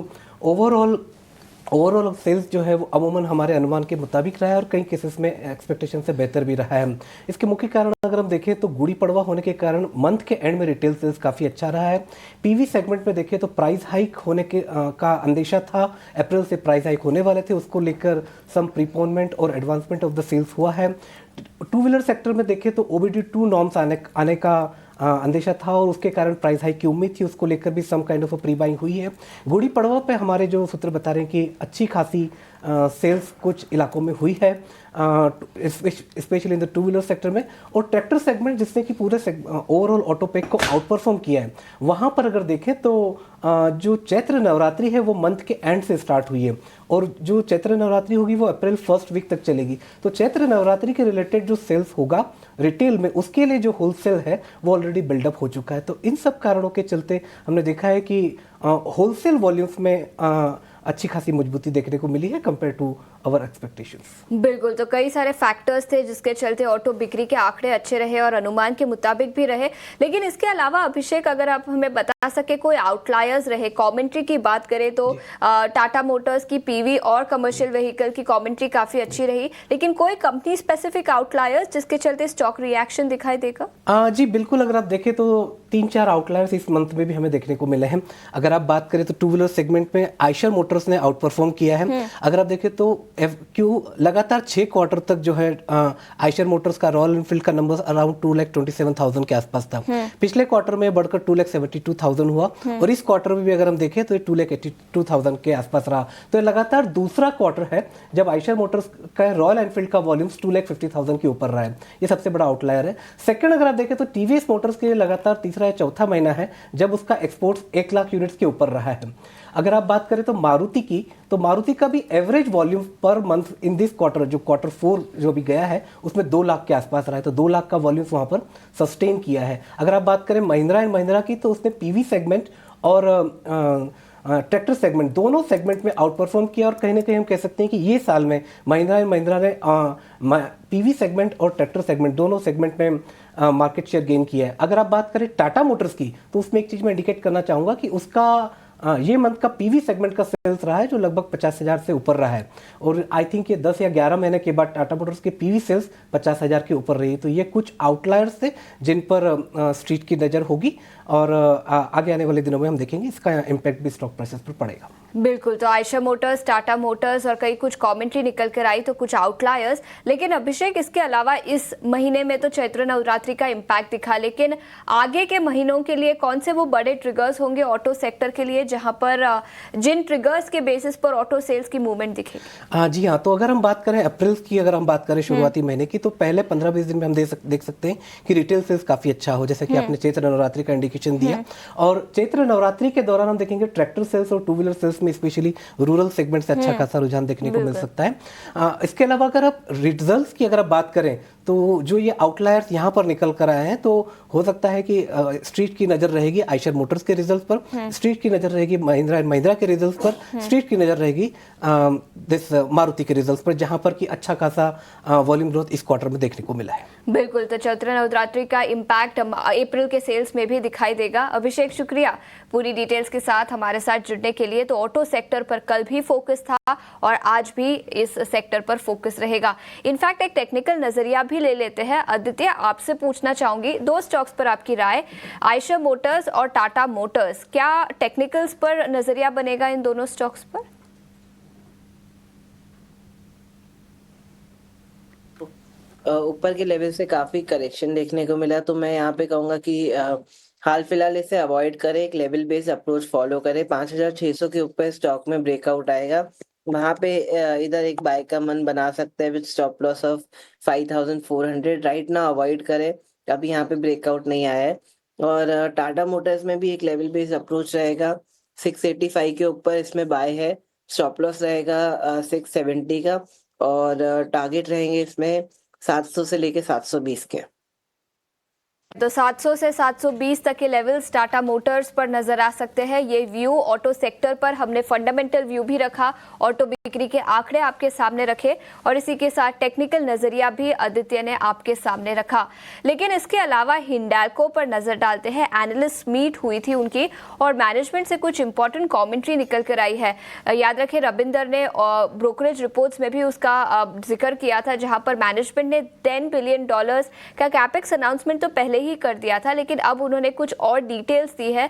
ओवरऑल सेल्स जो है वो अमूमन हमारे अनुमान के मुताबिक रहा है और कई केसेस में एक्सपेक्टेशन से बेहतर भी रहा है। इसके मुख्य कारण अगर हम देखें तो गुड़ी पड़वा होने के कारण मंथ के एंड में रिटेल सेल्स काफ़ी अच्छा रहा है। पीवी सेगमेंट में देखें तो प्राइस हाइक होने के का अंदेशा था, अप्रैल से प्राइस हाइक होने वाले थे, उसको लेकर सम प्रीपोनमेंट और एडवांसमेंट ऑफ द सेल्स हुआ है। टू व्हीलर सेक्टर में देखें तो OBD2 नॉर्म्स आने का अंदेशा था और उसके कारण प्राइस हाइक की उम्मीद थी, उसको लेकर भी some kind of pre buying हुई है। गुड़ी पड़वा पे हमारे जो सूत्र बता रहे हैं कि अच्छी खासी सेल्स कुछ इलाकों में हुई है, specially in the two wheeler sector में, और ट्रैक्टर सेगमेंट जिसने कि पूरे ओवरऑल ऑटोपेक को आउट परफॉर्म किया है, वहाँ पर अगर देखें तो जो चैत्र नवरात्रि है वो मंथ के एंड से स्टार्ट हुई है और जो चैत्र नवरात्रि होगी वो अप्रैल फर्स्ट वीक तक चलेगी। तो चैत्र नवरात्रि के रिलेटेड जो सेल्स होगा रिटेल में, उसके लिए जो होलसेल है वो ऑलरेडी बिल्डअप हो चुका है। तो इन सब कारणों के चलते हमने देखा है कि होलसेल वॉल्यूम्स में अच्छी खासी मजबूती देखने को मिली है कंपेयर टू अवर एक्सपेक्टेशंस। बिल्कुल, तो कई सारे फैक्टर्स थे जिसके चलते ऑटो बिक्री के आंकड़े अच्छे रहे और अनुमान के मुताबिक भी रहे। लेकिन इसके अलावा अभिषेक, अगर आप हमें बता सके कोई आउटलायर्स रहे, कमेंट्री की बात करें तो टाटा मोटर्स की पीवी और कमर्शियल व्हीकल की कमेंट्री काफी अच्छी रही, लेकिन कोई कंपनी स्पेसिफिक आउटलायर्स जिसके चलते स्टॉक रिएक्शन दिखाई देगा? जी बिल्कुल, अगर आप देखें तो 3-4 आउटलायर्स इस मंथ में भी हमें देखने को मिले हैं। अगर आप बात करें तो टू व्हीलर सेगमेंट में आयशर मोटर्स ने आउट परफॉर्म किया है। अगर आप देखें तो लगातार 6 क्वार्टर तक जो है आयशर मोटर्स का रॉयल एनफील्ड का नंबर अराउंड 2,27,000 के आसपास था। पिछले क्वार्टर में बढ़कर 2,72,000 हुआ और इस क्वार्टर में भी अगर हम देखें तो ये 2,82,000 के आसपास रहा। तो ये लगातार दूसरा क्वार्टर है जब आयशर मोटर्स का रॉयल एनफील्ड का वॉल्यूम्स 2,50,000 के ऊपर रहा है। ये सबसे बड़ा आउटलायर है। सेकंड अगर आप देखें तो टीवीएस मोटर्स के लिए लगातार तीसरा या चौथा महीना है जब उसका एक्सपोर्ट्स 1 लाख यूनिट्स के ऊपर रहा है। अगर आप बात करें तो मारुति की, तो मारुति का भी average volume per month in this quarter, जो क्वार्टर 4 जो भी गया है उसमें 2 लाख के आसपास रहा है। तो 2 लाख का वॉल्यूम वहां पर सस्टेन किया है। अगर आप बात करें महिंद्रा एंड महिंद्रा की, तो उसने पीवी सेगमेंट और ट्रैक्टर सेगमेंट दोनों सेगमेंट में आउट परफॉर्म किया और कहीं ना कहीं हम कह सकते हैं कि ये साल में महिंद्रा एंड महिंद्रा ने पीवी सेगमेंट और ट्रैक्टर सेगमेंट दोनों सेगमेंट में मार्केट शेयर गेन किया है। अगर आप बात करें टाटा मोटर्स की, तो उसमें एक चीज़ मैं इंडिकेट करना चाहूँगा कि उसका ये मंथ का पीवी सेगमेंट का सेल्स रहा है जो लगभग 50,000 से ऊपर रहा है, और आई थिंक ये 10 या 11 महीने के बाद टाटा मोटर्स के पीवी सेल्स 50,000 के ऊपर रही। तो ये कुछ आउटलायर्स थे जिन पर स्ट्रीट की नज़र होगी, और आगे आने वाले दिनों में हम देखेंगे इसका इम्पैक्ट भी स्टॉक प्राइसेस पर पड़ेगा। बिल्कुल, तो आयशर मोटर्स, टाटा मोटर्स और कई कुछ कमेंट्री निकल कर आई, तो कुछ आउटलायर्स। लेकिन अभिषेक, इसके अलावा इस महीने में तो चैत्र नवरात्रि का इम्पैक्ट दिखा, लेकिन आगे के महीनों के लिए कौन से वो बड़े ट्रिगर्स होंगे ऑटो सेक्टर के लिए, जहां पर जिन ट्रिगर्स के बेसिस पर ऑटो सेल्स की मूवमेंट दिखेगी? जी हाँ, तो अगर हम बात करें अप्रैल की, अगर हम बात करें शुरुआती महीने की, तो पहले 15-20 दिन में हम देख सकते हैं कि रिटेल सेल्स काफी अच्छा हो, जैसे कि आपने चैत्र नवरात्रि का इंडिकेशन दिया। और चैत्र नवरात्रि के दौरान हम देखेंगे ट्रैक्टर सेल्स और टू व्हीलर सेल्स में स्पेशली रूरल सेगमेंट से अच्छा खासा रुझान देखने को मिल सकता है। इसके अलावा अगर आप रिजल्ट्स की अगर आप बात करें, तो जो ये आउटलायर्स यहाँ पर निकल कर आए हैं, तो हो सकता है कि स्ट्रीट की नजर रहेगी आयशर मोटर्स के रिजल्ट पर, स्ट्रीट की नजर रहेगी महिंद्रा एंड महिंद्रा के रिजल्ट पर, स्ट्रीट की नजर रहेगी मारुति के रिजल्ट पर, जहां पर कि अच्छा खासा वॉल्यूम ग्रोथ इस क्वार्टर में देखने को मिला है। बिल्कुल, तो चैत्र नवरात्रि का इम्पैक्ट अप्रैल के सेल्स में भी दिखाई देगा। अभिषेक, शुक्रिया पूरी डिटेल्स के साथ हमारे साथ जुड़ने के लिए। तो ऑटो सेक्टर पर कल भी फोकस था और आज भी इस सेक्टर पर फोकस रहेगा। इनफैक्ट एक टेक्निकल नजरिया भी ले लेते हैं। आदित्य, आपसे पूछना चाहूंगी दो स्टॉक्स पर आपकी राय, आयशर मोटर्स और टाटा मोटर्स, क्या टेक्निकल्स पर नजरिया बनेगा इन दोनों स्टॉक्स पर? ऊपर के लेवल से काफी करेक्शन देखने को मिला, तो मैं यहाँ पे कहूंगा कि हाल फिलहाल इसे अवॉइड करें, एक लेवल बेस्ड अप्रोच फॉलो करें। 5,600 के ऊपर स्टॉक में ब्रेकआउट आएगा, वहां पे इधर एक बाय का मन बना सकते हैं with stop loss of 5,400। Right now avoid करें, अभी यहाँ पे ब्रेकआउट नहीं आया है। और टाटा मोटर्स में भी एक लेवल बेस्ड अप्रोच रहेगा, 685 के ऊपर इसमें बाय है, स्टॉप लॉस रहेगा 670 का, और टारगेट रहेंगे इसमें 700 से लेके 720 के। तो 700 से 720 तक के लेवल्स टाटा मोटर्स पर नजर आ सकते हैं। ये व्यू ऑटो सेक्टर पर हमने फंडामेंटल व्यू भी रखा, ऑटो बिक्री के आंकड़े आपके सामने रखे, और इसी के साथ टेक्निकल नजरिया भी आदित्य ने आपके सामने रखा। लेकिन इसके अलावा हिंडाल्को पर नजर डालते हैं। एनालिस्ट मीट हुई थी उनकी, और मैनेजमेंट से कुछ इंपॉर्टेंट कॉमेंट्री निकल कर आई है। याद रखें, रविंदर ने ब्रोकरेज रिपोर्ट्स में भी उसका जिक्र किया था, जहां पर मैनेजमेंट ने $10 बिलियन का कैपेक्स अनाउंसमेंट तो पहले ही कर दिया था, लेकिन अब उन्होंने कुछ और डिटेल्स दी है।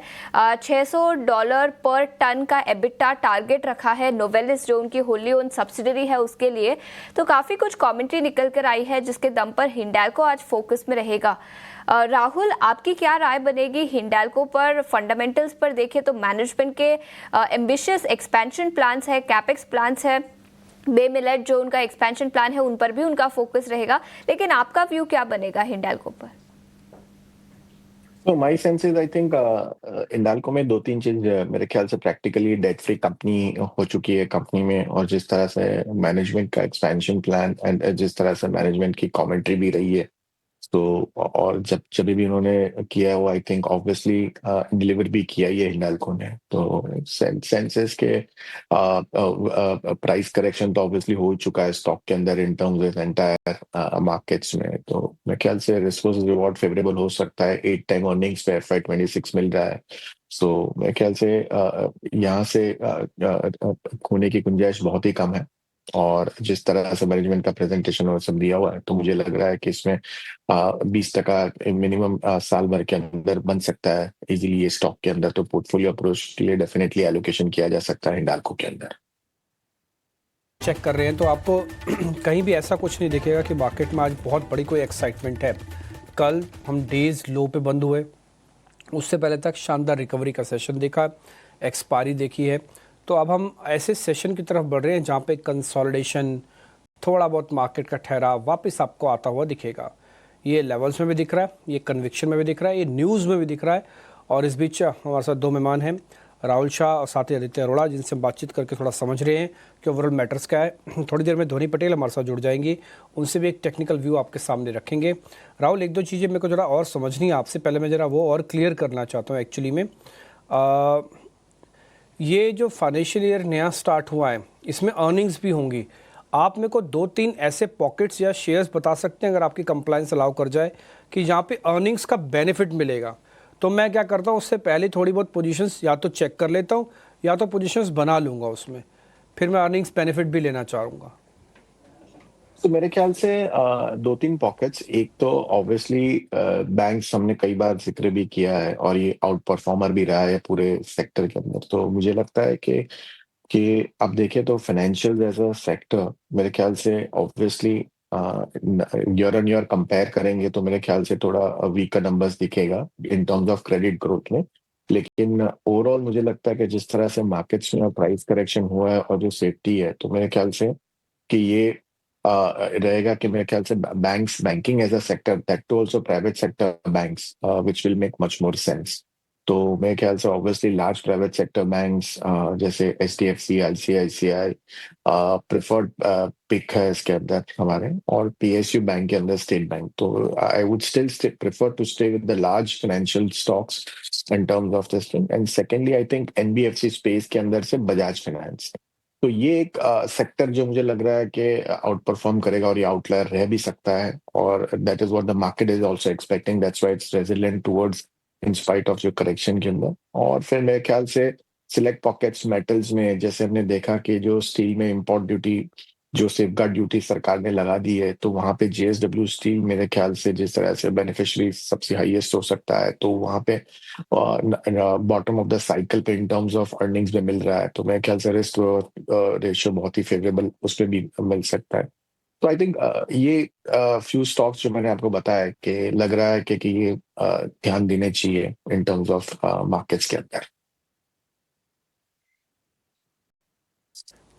$600 पर टन का एबिटा टारगेट रखा है नोवेलिस, जो उनकी होली ओन सब्सिडरी है, उसके लिए। तो काफी कुछ कमेंट्री निकल कर आई है, जिसके दम पर हिंडाल्को आज फोकस में रहेगा। राहुल, आपकी क्या राय बनेगी हिंडाल्को पर? फंडामेंटल्स पर देखें तो मैनेजमेंट के एम्बिशियस एक्सपेंशन प्लान्स है, कैपेक्स प्लान्स है, बे मिलेट जो उनका एक्सपेंशन प्लान है, उन पर भी उनका फोकस रहेगा, लेकिन आपका व्यू क्या बनेगा हिंडाल्को पर? तो my sense is I think Hindalco में 2-3 चीज मेरे ख्याल से प्रैक्टिकली डेट फ्री कंपनी हो चुकी है कंपनी में, और जिस तरह से मैनेजमेंट का एक्सपेंशन प्लान एंड जिस तरह से मैनेजमेंट की कमेंट्री भी रही है, तो और जब भी उन्होंने किया है वो आई थिंक ऑब्वियसली डिलीवर भी किया ही है हिंडाल्को ने। तो सेंसेस के प्राइस करेक्शन तो ऑब्वियसली हो चुका है स्टॉक के अंदर इन टर्म्स ऑफ एंटायर मार्केट्स में, तो मेरे ख्याल से रिस्क वर्सेस रिवॉर्ड फेवरेबल हो सकता है। 8 टाइम अर्निंग्स पे FY26 मिल रहा है, सो मेरे ख्याल से यहाँ से खोने की गुंजाइश बहुत ही कम है। और जिस तरह से मैनेजमेंट का प्रेजेंटेशन और सब दिया हुआ है, तो मुझे लग रहा है कि इसमें 20% मिनिमम साल भर के अंदर बन सकता है इजीली ये स्टॉक के अंदर। तो पोर्टफोलियो अप्रोच के लिए डेफिनेटली एलोकेशन किया जा सकता है हिंडाल्को के अंदर। चेक कर रहे हैं तो आपको कहीं भी ऐसा कुछ नहीं दिखेगा कि मार्केट में आज बहुत बड़ी कोई एक्साइटमेंट है। कल हम डेज लो पे बंद हुए, उससे पहले तक शानदार रिकवरी का सेशन देखा, एक्सपायरी देखी है। तो अब हम ऐसे सेशन की तरफ बढ़ रहे हैं जहाँ पे कंसोलिडेशन, थोड़ा बहुत मार्केट का ठहराव वापस आपको आता हुआ दिखेगा। ये लेवल्स में भी दिख रहा है, ये कन्विक्शन में भी दिख रहा है, ये न्यूज़ में भी दिख रहा है। और इस बीच हमारे साथ 2 मेहमान हैं, राहुल शाह और साथ ही आदित्य अरोड़ा, जिनसे हम बातचीत करके थोड़ा समझ रहे हैं कि ओवरऑल मैटर्स क्या है। थोड़ी देर में धोनी पटेल हमारे साथ जुड़ जाएंगी, उनसे भी एक टेक्निकल व्यू आपके सामने रखेंगे। राहुल, 1-2 चीज़ें मेरे को ज़रा और समझनी है आपसे, पहले मैं ज़रा वो और क्लियर करना चाहता हूँ। एक्चुअली में ये जो फाइनेंशियल ईयर नया स्टार्ट हुआ है, इसमें अर्निंग्स भी होंगी। आप मेरे को 2-3 ऐसे पॉकेट्स या शेयर्स बता सकते हैं, अगर आपकी कंप्लायंस अलाउ कर जाए, कि जहाँ पे अर्निंग्स का बेनिफिट मिलेगा। तो मैं क्या करता हूँ, उससे पहले थोड़ी बहुत पोजीशंस या तो चेक कर लेता हूँ या तो पोजीशंस बना लूँगा उसमें, फिर मैं अर्निंग्स बेनिफिट भी लेना चाहूँगा। तो मेरे ख्याल से दो तीन पॉकेट्स, एक तो ऑब्वियसली बैंक्स हमने कई बार जिक्र भी किया है और ये आउट परफॉर्मर भी रहा है पूरे सेक्टर के अंदर। तो मुझे लगता है कि अब देखें तो फाइनेंशियल एज अ सेक्टर मेरे ख्याल से obviously year on year compare करेंगे तो मेरे ख्याल से थोड़ा वीकर नंबर्स दिखेगा इन टर्म्स ऑफ क्रेडिट ग्रोथ में। लेकिन ओवरऑल मुझे लगता है कि जिस तरह से मार्केट्स में प्राइस करेक्शन हुआ है और जो सेफ्टी है, तो मेरे ख्याल से कि ये रहेगा कि मेरे ख्याल से banks, banking as a sector, that too also private sector banks which will make much more sense. तो मेरे ख्याल से obviously large private sector banks जैसे HDFC, ICICI प्रेफर्ड पिक है इसके अंदर हमारे, और PSU बैंक के अंदर स्टेट बैंक। तो I would still prefer to stay with the large financial stocks in terms of this thing. And secondly I think NBFC space के अंदर से बजाज फाइनेंस। तो ये एक सेक्टर जो मुझे लग रहा है कि आउट परफॉर्म करेगा और ये आउटलायर रह भी सकता है, और that is what the market is also expecting, that's why it's resilient towards in spite of जो करेक्शन के अंदर। और फिर मेरे ख्याल से सिलेक्ट पॉकेट्स मेटल्स में, जैसे हमने देखा कि जो स्टील में इंपोर्ट ड्यूटी, जो सेफगार्ड ड्यूटी सरकार ने लगा दी है, तो वहां पे JSW स्टील मेरे ख्याल से जिस तरह से बेनिफिशियरी सबसे हाईएस्ट हो सकता है, तो वहां पे बॉटम ऑफ द साइकिल पे इन टर्म्स ऑफ अर्निंग्स में मिल रहा है, तो मेरे ख्याल से रिस्क रेशियो बहुत ही फेवरेबल उस पर भी मिल सकता है। तो आई थिंक ये फ्यू स्टॉक्स जो मैंने आपको बताया कि लग रहा है कि ये ध्यान देने चाहिए इन टर्म्स ऑफ मार्केट्स के अंदर।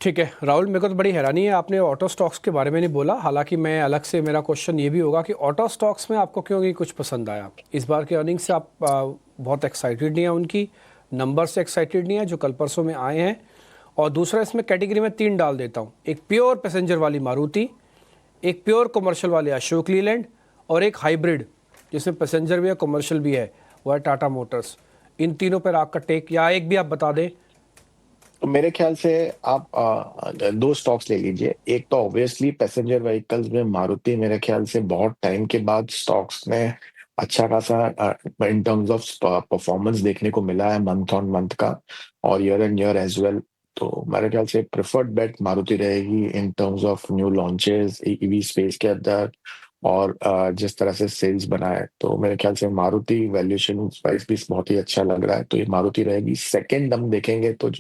ठीक है राहुल, मेरे को तो बड़ी हैरानी है, आपने ऑटो स्टॉक्स के बारे में नहीं बोला। हालांकि मैं अलग से, मेरा क्वेश्चन ये भी होगा कि ऑटो स्टॉक्स में आपको क्यों नहीं कुछ पसंद आया इस बार के अर्निंग्स से? आप बहुत एक्साइटेड नहीं है, उनकी नंबर से एक्साइटेड नहीं है जो कल परसों में आए हैं। और दूसरा, इसमें कैटेगरी में 3 डाल देता हूँ, एक प्योर पैसेंजर वाली मारुति, एक प्योर कमर्शियल वाले अशोक लीलैंड, और एक हाइब्रिड जिसमें पैसेंजर भी है कमर्शियल भी है, वो है टाटा मोटर्स। इन तीनों पर आपका टेक, या एक भी आप बता दें। तो मेरे ख्याल से आप दो स्टॉक्स ले लीजिए। एक तो ऑब्वियसली पैसेंजर व्हीकल्स में मारुति, मेरे ख्याल से बहुत टाइम के बाद स्टॉक्स में अच्छा खासा इन टर्म्स ऑफ परफॉर्मेंस देखने को मिला है मंथ ऑन मंथ का, और year and year as well. तो मेरे ख्याल से प्रेफर्ड बेट मारुति रहेगी in terms of new launches EV space के अंदर, और जिस तरह से सेल्स बना है, तो मेरे ख्याल से मारुति वैल्यूएशन प्राइस भी बहुत ही अच्छा लग रहा है, तो ये मारुति रहेगी। सेकंड हम देखेंगे तो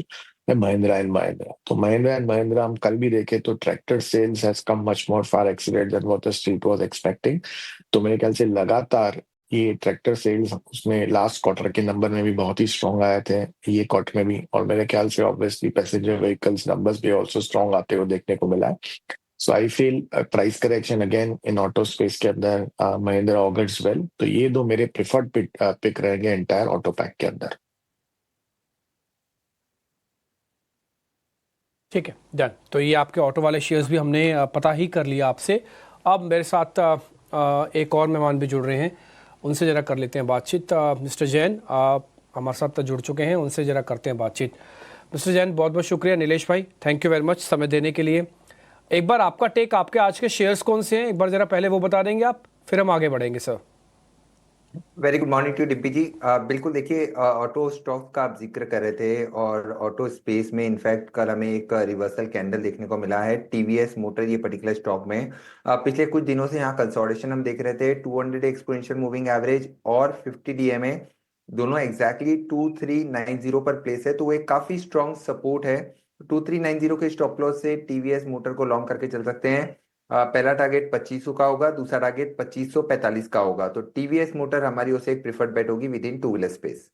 महिंद्रा एंड महिंद्रा। तो महिंद्रा एंड महिंद्रा हम कल भी देखे तो tractor sales has come much more far accelerated than what the street was expecting. तो मेरे ख्याल से लगातार ये ट्रैक्टर सेल्स उसमें लास्ट क्वार्टर के नंबर में भी बहुत ही स्ट्रॉन्ग आए थे, ये क्वार्टर में भी, और मेरे ख्याल से ऑब्वियसली पैसेंजर व्हीकल्स नंबर्स भी ऑल्सो स्ट्रॉन्ग आते हुए देखने को मिला है। So I feel price correction again in auto space के अंदर महिंद्रा ऑगर्स वेल। तो ये दो मेरे प्रिफर्ड पिक रहेंगे एंटायर ऑटो पैक के अंदर। ठीक है, डन। तो ये आपके ऑटो वाले शेयर्स भी हमने पता ही कर लिया आपसे। अब मेरे साथ एक और मेहमान भी जुड़ रहे हैं, उनसे ज़रा कर लेते हैं बातचीत। मिस्टर जैन आप हमारे साथ जुड़ चुके हैं, उनसे ज़रा करते हैं बातचीत। मिस्टर जैन, बहुत बहुत शुक्रिया। नीलेश भाई, थैंक यू वेरी मच समय देने के लिए। एक बार आपका टेक, आपके आज के शेयर्स कौन से हैं, एक बार ज़रा पहले वो बता देंगे आप, फिर हम आगे बढ़ेंगे sir. Very good morning to Dimpy ji. बिल्कुल, देखिए ऑटो स्टॉक का आप जिक्र कर रहे थे, और ऑटो स्पेस में इनफैक्ट कल हमें एक रिवर्सल कैंडल देखने को मिला है TVS मोटर, ये पर्टिकुलर स्टॉक में पिछले कुछ दिनों से यहाँ कंसोलिडेशन हम देख रहे थे। 200 एक्सपोनेंशियल मूविंग एवरेज और 50 DMA दोनों एग्जैक्टली 2390 पर प्लेस है, तो वो एक काफी स्ट्रॉन्ग सपोर्ट है। 2390 के स्टॉप लॉस से TVS मोटर को लॉन्ग करके चल सकते हैं। पहला टारगेट 2500 का होगा, दूसरा टारगेट 2545 का होगा। तो TVS मोटर हमारी ओर से एक प्रिफर्ड बेट होगी with in 2 wheeler space.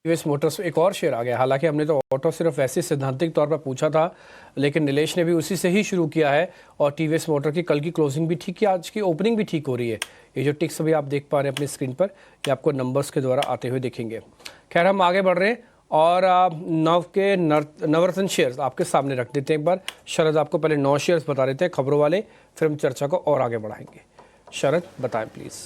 TVS Motors एक और शेयर आ गया। हालांकि हमने तो ऑटो सिर्फ वैसे सैद्धांतिक तौर पर पूछा था, लेकिन नीलेश ने भी उसी से ही शुरू किया है, और TVS मोटर की कल की क्लोजिंग भी ठीक है, आज की ओपनिंग भी ठीक हो रही है। ये जो टिक्स अभी आप देख पा रहे हैं अपनी स्क्रीन पर, ये आपको नंबर्स के द्वारा आते हुए दिखेंगे। खैर, हम आगे बढ़ रहे हैं और नवरत्न शेयर्स आपके सामने रख देते हैं। एक बार शरद आपको पहले 9 शेयर्स बता देते हैं खबरों वाले, फिर हम चर्चा को और आगे बढ़ाएंगे। शरद बताएं प्लीज़।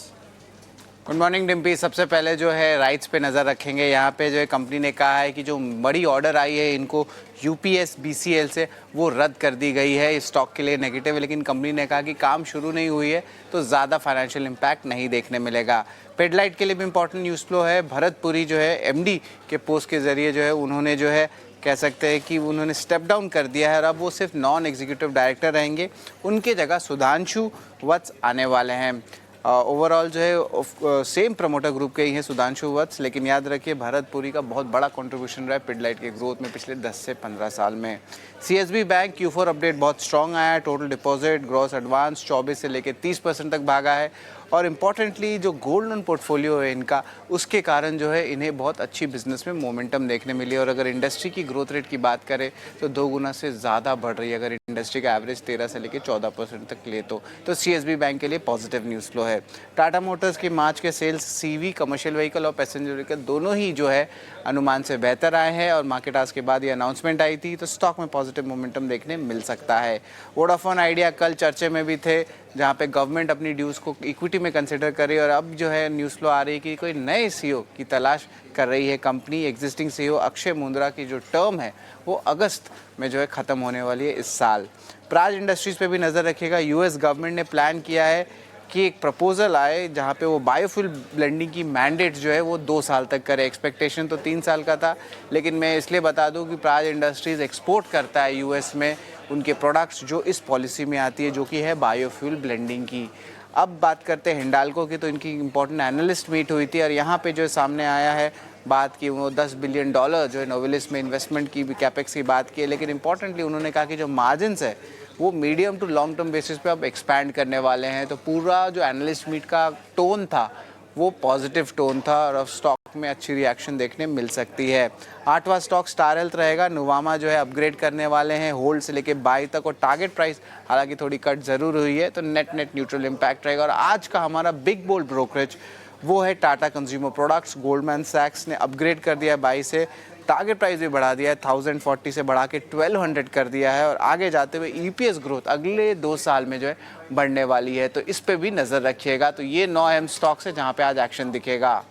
Good morning Dimpy. सबसे पहले जो है राइट्स पे नज़र रखेंगे। यहाँ पे जो है कंपनी ने कहा है कि जो बड़ी ऑर्डर आई है इनको यूपीएस बीसीएल से, वो रद्द कर दी गई है। इस स्टॉक के लिए नेगेटिव है, लेकिन कंपनी ने कहा कि काम शुरू नहीं हुई है तो ज़्यादा फाइनेंशियल इम्पैक्ट नहीं देखने मिलेगा। पिडिलाइट के लिए भी इंपॉर्टेंट न्यूज़ फ्लो है। भरत पुरी जो है एमडी के पोस्ट के जरिए जो है उन्होंने जो है कह सकते हैं कि उन्होंने स्टेप डाउन कर दिया है और अब वो सिर्फ नॉन एग्जीक्यूटिव डायरेक्टर रहेंगे। उनके जगह सुधांशु वत्स आने वाले हैं। ओवरऑल जो है सेम प्रमोटर ग्रुप के ही हैं सुधांशु वत्स, लेकिन याद रखिए भरत पुरी का बहुत बड़ा कंट्रीब्यूशन रहा है पिडिलाइट के ग्रोथ में पिछले 10 से 15 साल में। सीएसबी बैंक Q4 अपडेट बहुत स्ट्रॉन्ग आया है। टोटल डिपॉजिट ग्रॉस एडवांस 24 से लेकर 30% तक भागा है और इम्पॉर्टेंटली जो गोल्ड लोन पोर्टफोलियो है इनका, उसके कारण जो है इन्हें बहुत अच्छी बिजनेस में मोमेंटम देखने मिली। और अगर इंडस्ट्री की ग्रोथ रेट की बात करें तो 2 गुना से ज़्यादा बढ़ रही है। अगर इंडस्ट्री का एवरेज 13 से लेकर 14% तक ले तो सीएसबी बैंक के लिए पॉजिटिव न्यूज़ फ्लो है। टाटा मोटर्स के मार्च के सेल्स सीवी कमर्शियल व्हीकल और पैसेंजर व्हीकल दोनों ही जो है अनुमान से बेहतर आए हैं और मार्केट आज के बाद ये अनाउंसमेंट आई थी तो स्टॉक में पॉजिटिव मोमेंटम देखने मिल सकता है। वोडाफोन आइडिया कल चर्चे में भी थे, जहां पे गवर्नमेंट अपनी ड्यूज को इक्विटी में कंसिडर करे और अब जो है न्यूज़ फ्लो आ रही है कि कोई नए सीईओ की तलाश कर रही है company. Existing CEO Akshay Mundra की जो टर्म है वो अगस्त में जो है ख़त्म होने वाली है इस साल। प्राज इंडस्ट्रीज़ पे भी नज़र रखिएगा। यूएस गवर्नमेंट ने प्लान किया है कि एक प्रपोजल आए जहाँ पे वो बायोफ्यूल ब्लेंडिंग की मैंडेट जो है वो 2 साल तक करे। एक्सपेक्टेशन तो 3 साल का था, लेकिन मैं इसलिए बता दूं कि प्राज इंडस्ट्रीज़ एक्सपोर्ट करता है यूएस में उनके प्रोडक्ट्स जो इस पॉलिसी में आती है, जो कि है बायोफ्यूल ब्लेंडिंग की। अब बात करते हैं हिंडाल्को की, तो इनकी इंपॉर्टेंट एनालिस्ट मीट हुई थी और यहाँ पे जो सामने आया है बात की वो $10 बिलियन जो है नोवेलिस में इन्वेस्टमेंट की भी, कैपेक्स की बात की है। लेकिन इंपॉर्टेंटली उन्होंने कहा कि जो मार्जिन्स है वो medium to long term basis पे अब एक्सपैंड करने वाले हैं। तो पूरा जो एनालिस्ट मीट का टोन था वो पॉजिटिव टोन था और अब स्टॉक में अच्छी रिएक्शन देखने मिल सकती है। 8वां स्टॉक स्टार हेल्थ रहेगा। नुवामा जो है अपग्रेड करने वाले हैं होल्ड से लेके बाई तक और टारगेट प्राइस हालांकि थोड़ी कट ज़रूर हुई है, तो नेट न्यूट्रल इम्पैक्ट रहेगा। और आज का हमारा बिग बोल्ड ब्रोकरेज वो है टाटा कंज्यूमर प्रोडक्ट्स। गोल्डमैन सैक्स ने अपग्रेड कर दिया बाई से, टारगेट प्राइस भी बढ़ा दिया है 1040 से बढ़ा के 1200 कर दिया है और आगे जाते हुए ईपीएस ग्रोथ अगले 2 साल में जो है बढ़ने वाली है, तो इस पे भी नज़र रखिएगा। तो ये 9 अहम स्टॉक्स है जहाँ पे आज एक्शन दिखेगा।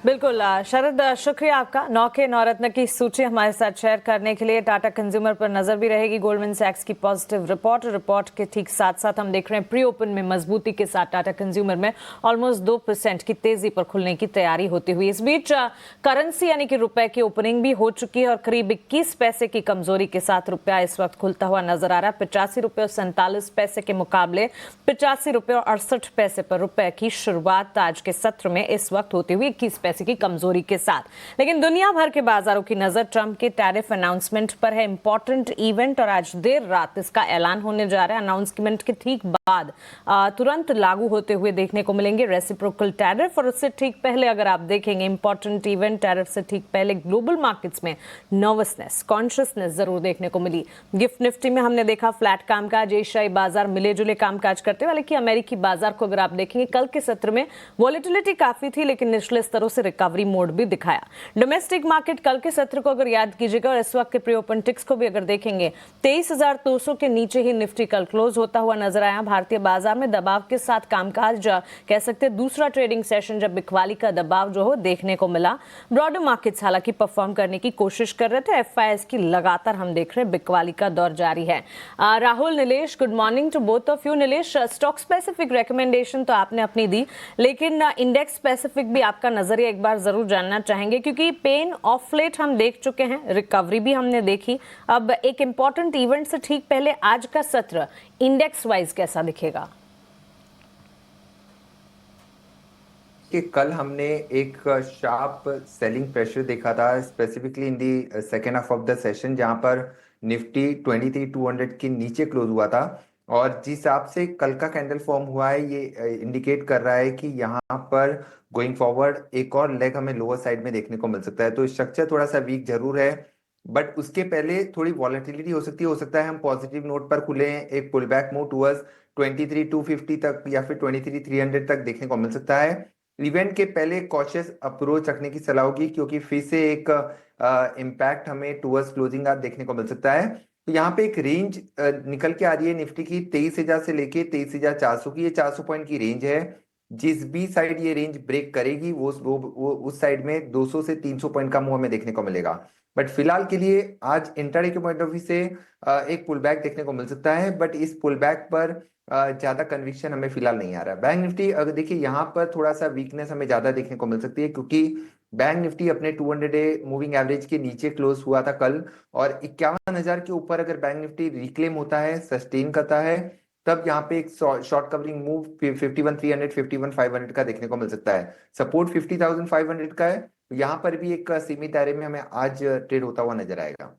बिल्कुल शरद, शुक्रिया आपका 9 के नवरत्न की सूची हमारे साथ शेयर करने के लिए। टाटा कंज्यूमर पर नजर भी रहेगी। गोल्डमैन सैक्स की पॉजिटिव रिपोर्ट के ठीक साथ साथ हम देख रहे हैं प्री ओपन में मजबूती के साथ टाटा कंज्यूमर में ऑलमोस्ट 2% की तेजी पर खुलने की तैयारी होती हुई। इस बीच करेंसी यानी कि रुपए की ओपनिंग भी हो चुकी है और करीब 21 पैसे की कमजोरी के साथ रुपया इस वक्त खुलता हुआ नजर आ रहा है। 85 रुपये और 47 पैसे के मुकाबले 85 रुपये और 68 पैसे पर रुपए की शुरुआत आज के सत्र में इस वक्त होती हुई 21 पैसे की कमजोरी के साथ। लेकिन दुनिया भर के बाजारों की नजर ट्रंप के टैरिफ अनाउंसमेंट पर है। इंपॉर्टेंट इवेंट और आज देर रात इसका ऐलान होने जा रहा है। अनाउंसमेंट के ठीक बाद तुरंत लागू होते हुए देखने को मिलेंगे रेसिप्रोकल टैरिफ और उससे ठीक पहले अगर आप देखेंगे इंपॉर्टेंट इवेंट टैरिफ से ठीक पहले ग्लोबल मार्केट्स में नर्वसनेस, कॉन्शियसनेस जरूर देखने को मिली। गिफ्ट निफ्टी में हमने देखा फ्लैट कामकाज, एशियाई बाजार मिले जुले कामकाज करते हुए। हालांकि अमेरिकी बाजार को अगर आप देखेंगे कल के सत्र में वॉलेटिलिटी काफी थी लेकिन निचले स्तरों से रिकवरी मोड भी दिखाया। डोमेस्टिक मार्केट कल के सत्र को अगर याद कीजिएगा और इस वक्त के प्री ओपन टिक्स को भी अगर देखेंगे 23,200 के नीचे ही निफ्टी कल क्लोज होता हुआ नजर आया। भारतीय बाजार में दबाव के साथ कामकाज कह सकते हैं दूसरा ट्रेडिंग सेशन जब बिकवाली का दबाव जो हो देखने को मिला। ब्रॉडर मार्केट्स हालांकि परफॉर्म करने की कोशिश कर रहे थे। एफआईएस की लगातार हम देख रहे हैं बिकवाली का दौर जारी है। Rahul, Nilesh, good morning to both of you. Nilesh, stock specific recommendation तो आपने अपनी दी लेकिन इंडेक्स स्पेसिफिक भी आपका नजरिया एक बार जरूर जानना चाहेंगे क्योंकि पेन ऑफ लेट हम देख चुके हैं, रिकवरी भी हमने देखी। अब एक इंपॉर्टेंट इवेंट से ठीक पहले आज का सत्र इंडेक्स वाइज कैसा दिखेगा? कि कल हमने एक शार्प सेलिंग प्रेशर देखा था specifically in the second half of the session, जहां पर निफ्टी 23,200 के नीचे क्लोज हुआ था और जिस हिसाब से कल का कैंडल फॉर्म हुआ है ये इंडिकेट कर रहा है कि यहाँ पर गोइंग फॉरवर्ड एक और लेग हमें लोअर साइड में देखने को मिल सकता है। तो स्ट्रक्चर थोड़ा सा वीक जरूर है बट उसके पहले थोड़ी वॉलेटिलिटी हो सकता है हम पॉजिटिव नोट पर खुले हैं। एक पुल बैक मूव टुवर्ड्स 23,250 तक या फिर 23,300 तक देखने को मिल सकता है। इवेंट के पहले कॉशियस अप्रोच रखने की सलाह होगी क्योंकि फिर से एक इम्पैक्ट हमें टुवर्ड्स क्लोजिंग आप देखने को मिल सकता है। तो यहाँ पे एक रेंज निकल के आ रही है निफ्टी की 23,000 से लेके 23,400 की, ये 400 पॉइंट की रेंज है। जिस भी साइड ये रेंज ब्रेक करेगी वो उस साइड में 200 से 300 पॉइंट का मूव हमें देखने को मिलेगा। बट फिलहाल के लिए आज इंट्राडे के पॉइंट ऑफ व्यू से एक पुल बैक देखने को मिल सकता है, बट इस पुल बैक पर ज्यादा कन्विक्शन हमें फिलहाल नहीं आ रहा है। बैंक निफ्टी अगर देखिए यहाँ पर थोड़ा सा वीकनेस हमें ज्यादा देखने को मिल सकती है, क्योंकि बैंक निफ्टी अपने 200 डे मूविंग एवरेज के नीचे क्लोज हुआ था कल, और 51,000 के ऊपर अगर बैंक निफ्टी रिक्लेम होता है, सस्टेन करता है, तब यहाँ पे एक शॉर्ट कवरिंग मूव 51,300 51,500 का देखने को मिल सकता है। सपोर्ट 50,500 का है, यहाँ पर भी एक सीमित दायरे में हमें आज ट्रेड होता हुआ नजर आएगा।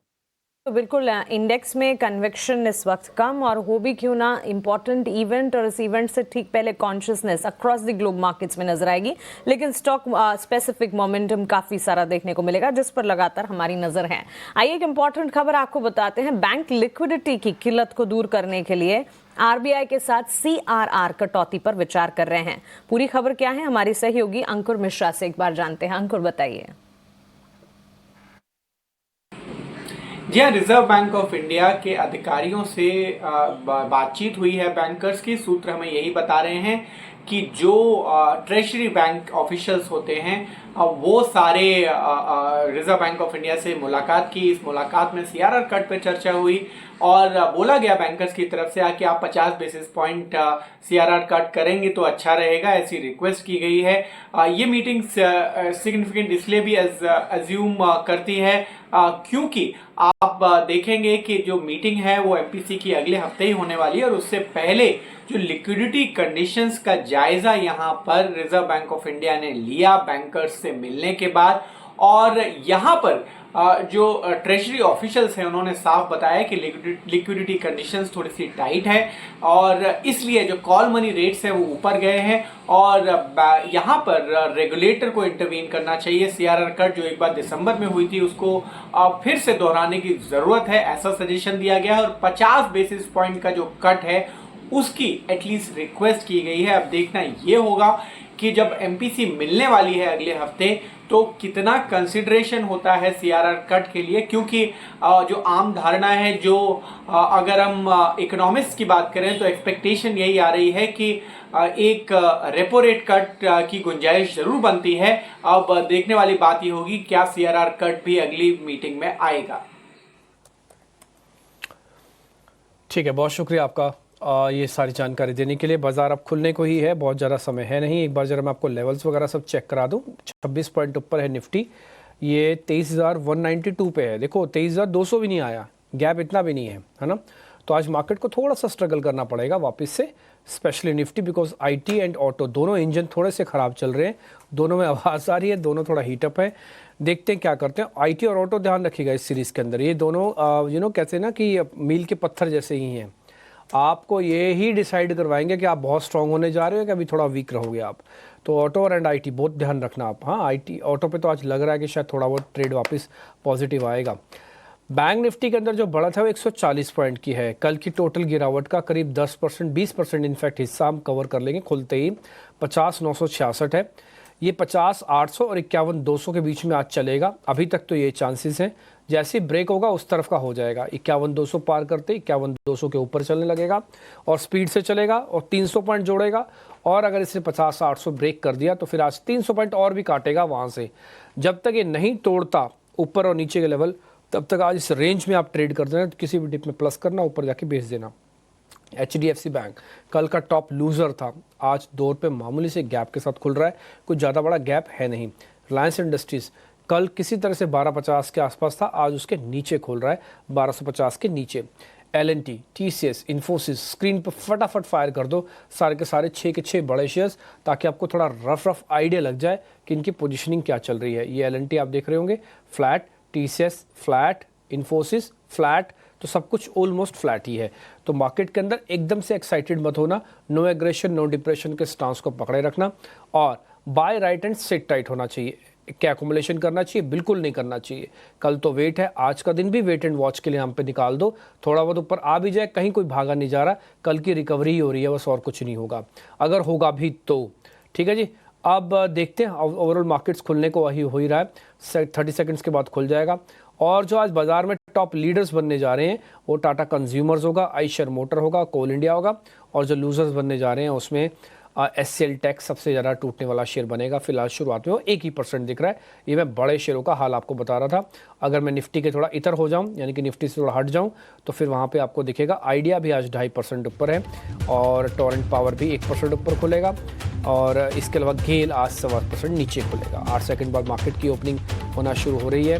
तो बिल्कुल इंडेक्स में कन्विक्शन इस वक्त कम, और हो भी क्यों ना इम्पॉर्टेंट इवेंट, और इस इवेंट से ठीक पहले consciousness across the globe markets में नजर आएगी, लेकिन स्टॉक स्पेसिफिक मोमेंटम काफ़ी सारा देखने को मिलेगा जिस पर लगातार हमारी नज़र है। आइए एक इम्पॉर्टेंट खबर आपको बताते हैं। बैंक लिक्विडिटी की किल्लत को दूर करने के लिए आरबीआई के साथ सीआरआर कटौती पर विचार कर रहे हैं। पूरी खबर क्या है, हमारी सहयोगी अंकुर मिश्रा से एक बार जानते हैं। अंकुर, बताइए। जी हाँ, रिजर्व बैंक ऑफ इंडिया के अधिकारियों से बातचीत हुई है बैंकर्स की। सूत्र हमें यही बता रहे हैं कि जो ट्रेजरी बैंक ऑफिशियल्स होते हैं वो सारे रिजर्व बैंक ऑफ इंडिया से मुलाकात की। इस मुलाकात में सीआरआर कट पे चर्चा हुई और बोला गया बैंकर्स की तरफ से कि आप 50 बेसिस पॉइंट सीआरआर कट करेंगे तो अच्छा रहेगा, ऐसी रिक्वेस्ट की गई है। ये मीटिंग सिग्निफिकेंट इसलिए भी अज्यूम करती है क्योंकि आप देखेंगे कि जो मीटिंग है वो एमपीसी की अगले हफ्ते ही होने वाली है, और उससे पहले जो लिक्विडिटी कंडीशंस का जायजा यहाँ पर रिजर्व बैंक ऑफ इंडिया ने लिया बैंकर्स से मिलने के बाद, और यहाँ पर जो ट्रेजरी ऑफिशियल्स हैं उन्होंने साफ बताया कि लिक्विडिटी कंडीशंस थोड़ी सी टाइट है, और इसलिए जो कॉल मनी रेट्स हैं वो ऊपर गए हैं, और यहाँ पर रेगुलेटर को इंटरवीन करना चाहिए। सीआरआर कट जो एक बार दिसंबर में हुई थी उसको फिर से दोहराने की ज़रूरत है, ऐसा सजेशन दिया गया है, और 50 बेसिस पॉइंट का जो कट है उसकी एटलीस्ट रिक्वेस्ट की गई है। अब देखना ये होगा कि जब एमपीसी मिलने वाली है अगले हफ्ते तो कितना कंसिडरेशन होता है सीआरआर कट के लिए, क्योंकि जो आम धारणा है, जो अगर हम इकोनॉमिक्स की बात करें तो एक्सपेक्टेशन यही आ रही है कि एक रेपो रेट कट की गुंजाइश जरूर बनती है। अब देखने वाली बात ये होगी क्या सीआरआर कट भी अगली मीटिंग में आएगा। ठीक है, बहुत शुक्रिया आपका ये सारी जानकारी देने के लिए। बाजार अब खुलने को ही है, बहुत ज़्यादा समय है नहीं। एक बार जरा मैं आपको लेवल्स वगैरह सब चेक करा दूं। 26 पॉइंट ऊपर है निफ्टी, ये 23,192 पे है। देखो 23,200 भी नहीं आया, गैप इतना भी नहीं है ना। तो आज मार्केट को थोड़ा सा स्ट्रगल करना पड़ेगा वापस से, specially Nifty, because IT and auto दोनों इंजन थोड़े से ख़राब चल रहे हैं, दोनों में आवाज़ आ रही है, दोनों थोड़ा हीटअप है। देखते हैं क्या करते हैं। आईटी और ऑटो ध्यान रखिएगा इस सीरीज़ के अंदर, ये दोनों कहते हैं ना कि मील के पत्थर जैसे ही हैं। आपको ये ही डिसाइड करवाएंगे कि आप बहुत स्ट्रांग होने जा रहे हो कि अभी थोड़ा वीक रहोगे आप। तो ऑटो और आईटी बहुत ध्यान रखना आप। हाँ, आईटी ऑटो पे तो आज लग रहा है कि शायद थोड़ा बहुत ट्रेड वापस पॉजिटिव आएगा। बैंक निफ्टी के अंदर जो बढ़त है वो 140 पॉइंट की है। कल की टोटल गिरावट का करीब 10% 20% इनफैक्ट हिस्सा हम कवर कर लेंगे खुलते ही। 50,966 है, ये 50,800 और 51,200 के बीच में आज चलेगा। अभी तक तो ये चांसेस हैं, जैसे ब्रेक होगा उस तरफ का हो जाएगा। 51,200 पार करते 51,200 के ऊपर चलने लगेगा और स्पीड से चलेगा और 300 पॉइंट जोड़ेगा, और अगर इसने 50,800 ब्रेक कर दिया तो फिर आज 300 पॉइंट और भी काटेगा वहाँ से। जब तक ये नहीं तोड़ता ऊपर और नीचे के लेवल, तब तक आज इस रेंज में आप ट्रेड कर देना। तो किसी भी डिप में प्लस करना, ऊपर जाके बेच देना। HDFC बैंक कल का टॉप लूजर था, आज ₹2 मामूली से गैप के साथ खुल रहा है, कुछ ज़्यादा बड़ा गैप है नहीं। रिलायंस इंडस्ट्रीज कल किसी तरह से 1250 के आसपास था, आज उसके नीचे खोल रहा है, 1250 के नीचे। L&T, TCS, इन्फोसिस, स्क्रीन पर फटाफट फायर कर दो सारे के सारे 6 के 6 बड़े शेयर्स, ताकि आपको थोड़ा रफ आइडिया लग जाए कि इनकी पोजीशनिंग क्या चल रही है। ये L&T आप देख रहे होंगे flat, TCS flat, Infosys flat, तो सब कुछ ऑलमोस्ट फ्लैट ही है। तो मार्केट के अंदर एकदम से एक्साइटेड मत होना, नो एग्रेशन नो डिप्रेशन के स्टांस को पकड़े रखना, और buy right and sit tight होना चाहिए। क्या एक्युमुलेशन करना चाहिए? बिल्कुल नहीं करना चाहिए। कल तो वेट है, आज का दिन भी वेट एंड वॉच के लिए हम पे निकाल दो। थोड़ा बहुत ऊपर आ भी जाए, कहीं कोई भागा नहीं जा रहा, कल की रिकवरी ही हो रही है बस, और कुछ नहीं होगा, अगर होगा भी तो। ठीक है जी, अब देखते हैं। ओवरऑल मार्केट्स खुलने को वही हो ही रहा है, 30 सेकंड्स के बाद खुल जाएगा। और जो आज बाजार में टॉप लीडर्स बनने जा रहे हैं वो टाटा कंज्यूमर्स होगा, आइशर मोटर होगा, कोल इंडिया होगा, और जो लूजर्स बनने जा रहे हैं उसमें SCL टेक सबसे ज़्यादा टूटने वाला शेयर बनेगा। फिलहाल शुरुआत में वो 1% दिख रहा है। ये मैं बड़े शेयरों का हाल आपको बता रहा था। अगर मैं निफ्टी के थोड़ा इतर हो जाऊं, यानी कि निफ्टी से थोड़ा हट जाऊं, तो फिर वहाँ पे आपको दिखेगा आइडिया भी आज 2.5% ऊपर है और टोरेंट पावर भी 1% ऊपर खुलेगा और इसके अलावा गेल आज 1.25% नीचे खुलेगा। 8 सेकंड बाद मार्केट की ओपनिंग होना शुरू हो रही है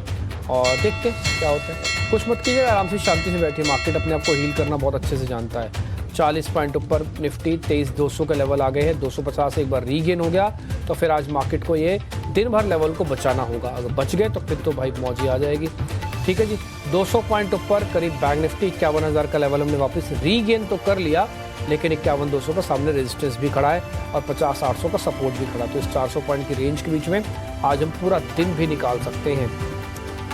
और देखते हैं क्या होता है। कुछ मत कीजिए, आराम से शांति से बैठिए। मार्केट अपने आप को हील करना बहुत अच्छे से जानता है। 40 पॉइंट ऊपर निफ्टी 23,200 के लेवल आ गए हैं। 250 एक बार रीगेन हो गया तो फिर आज मार्केट को ये दिन भर लेवल को बचाना होगा। अगर बच गए तो फिर तो भाई मौजी आ जाएगी। ठीक है जी, 200 पॉइंट ऊपर करीब बैंक निफ्टी 51,000 का लेवल हमने वापस रीगेन तो कर लिया, लेकिन 51,200 का सामने रेजिस्टेंस भी खड़ा है और 50,800 का सपोर्ट भी खड़ा। तो इस 400 पॉइंट की रेंज के बीच में आज हम पूरा दिन भी निकाल सकते हैं।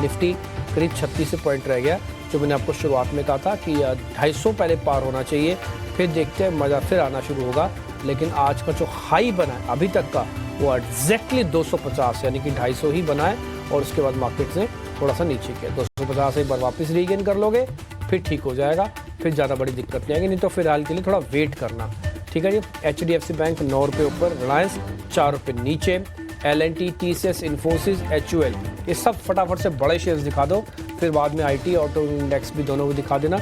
निफ्टी करीब 36 पॉइंट रह गया, जो मैंने आपको शुरुआत में कहा था कि 250 पहले पार होना चाहिए, फिर देखते हैं मज़ा फिर आना शुरू होगा। लेकिन आज का जो हाई बना है अभी तक का वो एग्जैक्टली 250 यानी कि 250 ही बना है और उसके बाद मार्केट से थोड़ा सा नीचे किया। 250 एक बार वापस रीगेन कर लोगे फिर ठीक हो जाएगा, फिर ज़्यादा बड़ी दिक्कत नहीं आएगी। नहीं तो फिलहाल के लिए थोड़ा वेट करना। ठीक है जी, HDFC बैंक 9 रुपये ऊपर, रिलायंस 4 रुपये नीचे, L&T, TCS, इन्फोसिस, HUL ये सब फटाफट से बड़े शेयर्स दिखा दो, फिर बाद में IT ऑटो इंडेक्स भी दोनों को दिखा देना।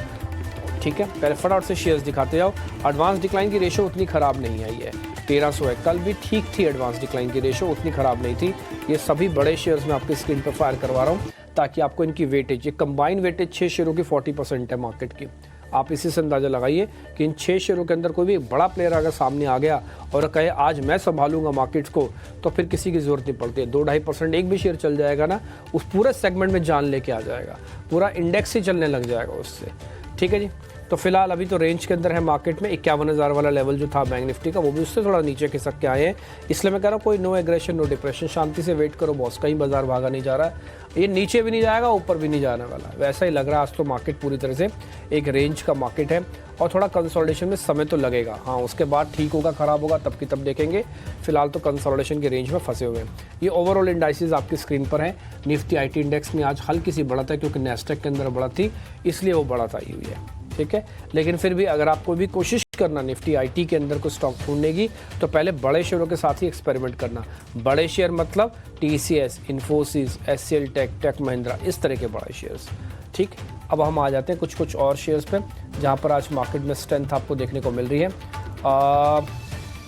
ठीक है, पहले फटाफट से शेयर्स दिखाते जाओ। एडवांस डिक्लाइन की रेशो उतनी ख़राब नहीं आई है, 1300 है। कल भी ठीक थी, एडवांस डिक्लाइन की रेशो उतनी ख़राब नहीं थी। ये सभी बड़े शेयर्स मैं आपकी स्क्रीन पर फायर करवा रहा हूँ ताकि आपको इनकी वेटेज, ये कंबाइन वेटेज 6 शेयरों की 40% है मार्केट की। आप इसी से अंदाज़ा लगाइए कि इन 6 शेयरों के अंदर कोई भी बड़ा प्लेयर अगर सामने आ गया और कहे आज मैं संभालूंगा मार्केट्स को, तो फिर किसी की ज़रूरत नहीं पड़ती है। 2-2.5% एक भी शेयर चल जाएगा ना, उस पूरे सेगमेंट में जान लेके आ जाएगा, पूरा इंडेक्स ही चलने लग जाएगा उससे। ठीक है जी, तो फिलहाल अभी तो रेंज के अंदर है मार्केट में। 51,000 वाला लेवल जो था बैंक निफ्टी का, वो भी उससे थोड़ा नीचे खिसक के आए हैं। इसलिए मैं कह रहा हूँ कोई नो एग्रेशन नो डिप्रेशन, शांति से वेट करो बॉस, कहीं बाजार भागा नहीं जा रहा है। ये नीचे भी नहीं जाएगा, ऊपर भी नहीं जाने वाला, वैसा ही लग रहा है। आज तो मार्केट पूरी तरह से एक रेंज का मार्केट है और थोड़ा कंसोलिडेशन में समय तो लगेगा। हाँ, उसके बाद ठीक होगा ख़राब होगा तब की तब देखेंगे। फिलहाल तो कंसोलिडेशन की रेंज में फंसे हुए हैं। ये ओवरऑल इंडाइसेस आपकी स्क्रीन पर हैं। निफ्टी IT इंडेक्स में आज हल्की सी बढ़त है क्योंकि नेस्डेक के अंदर बढ़त थी, इसलिए वो बढ़त आई हुई है। ठीक है, लेकिन फिर भी अगर आपको भी कोशिश करना निफ्टी IT के अंदर को स्टॉक ढूंढने की, तो पहले बड़े शेयरों के साथ ही एक्सपेरिमेंट करना। बड़े शेयर मतलब TCS, Infosys, SCL Tech, Tech Mahindra, इस तरह के बड़े शेयर्स। ठीक, अब हम आ जाते हैं कुछ और शेयर्स पे जहाँ पर आज मार्केट में स्ट्रेंथ आपको देखने को मिल रही है।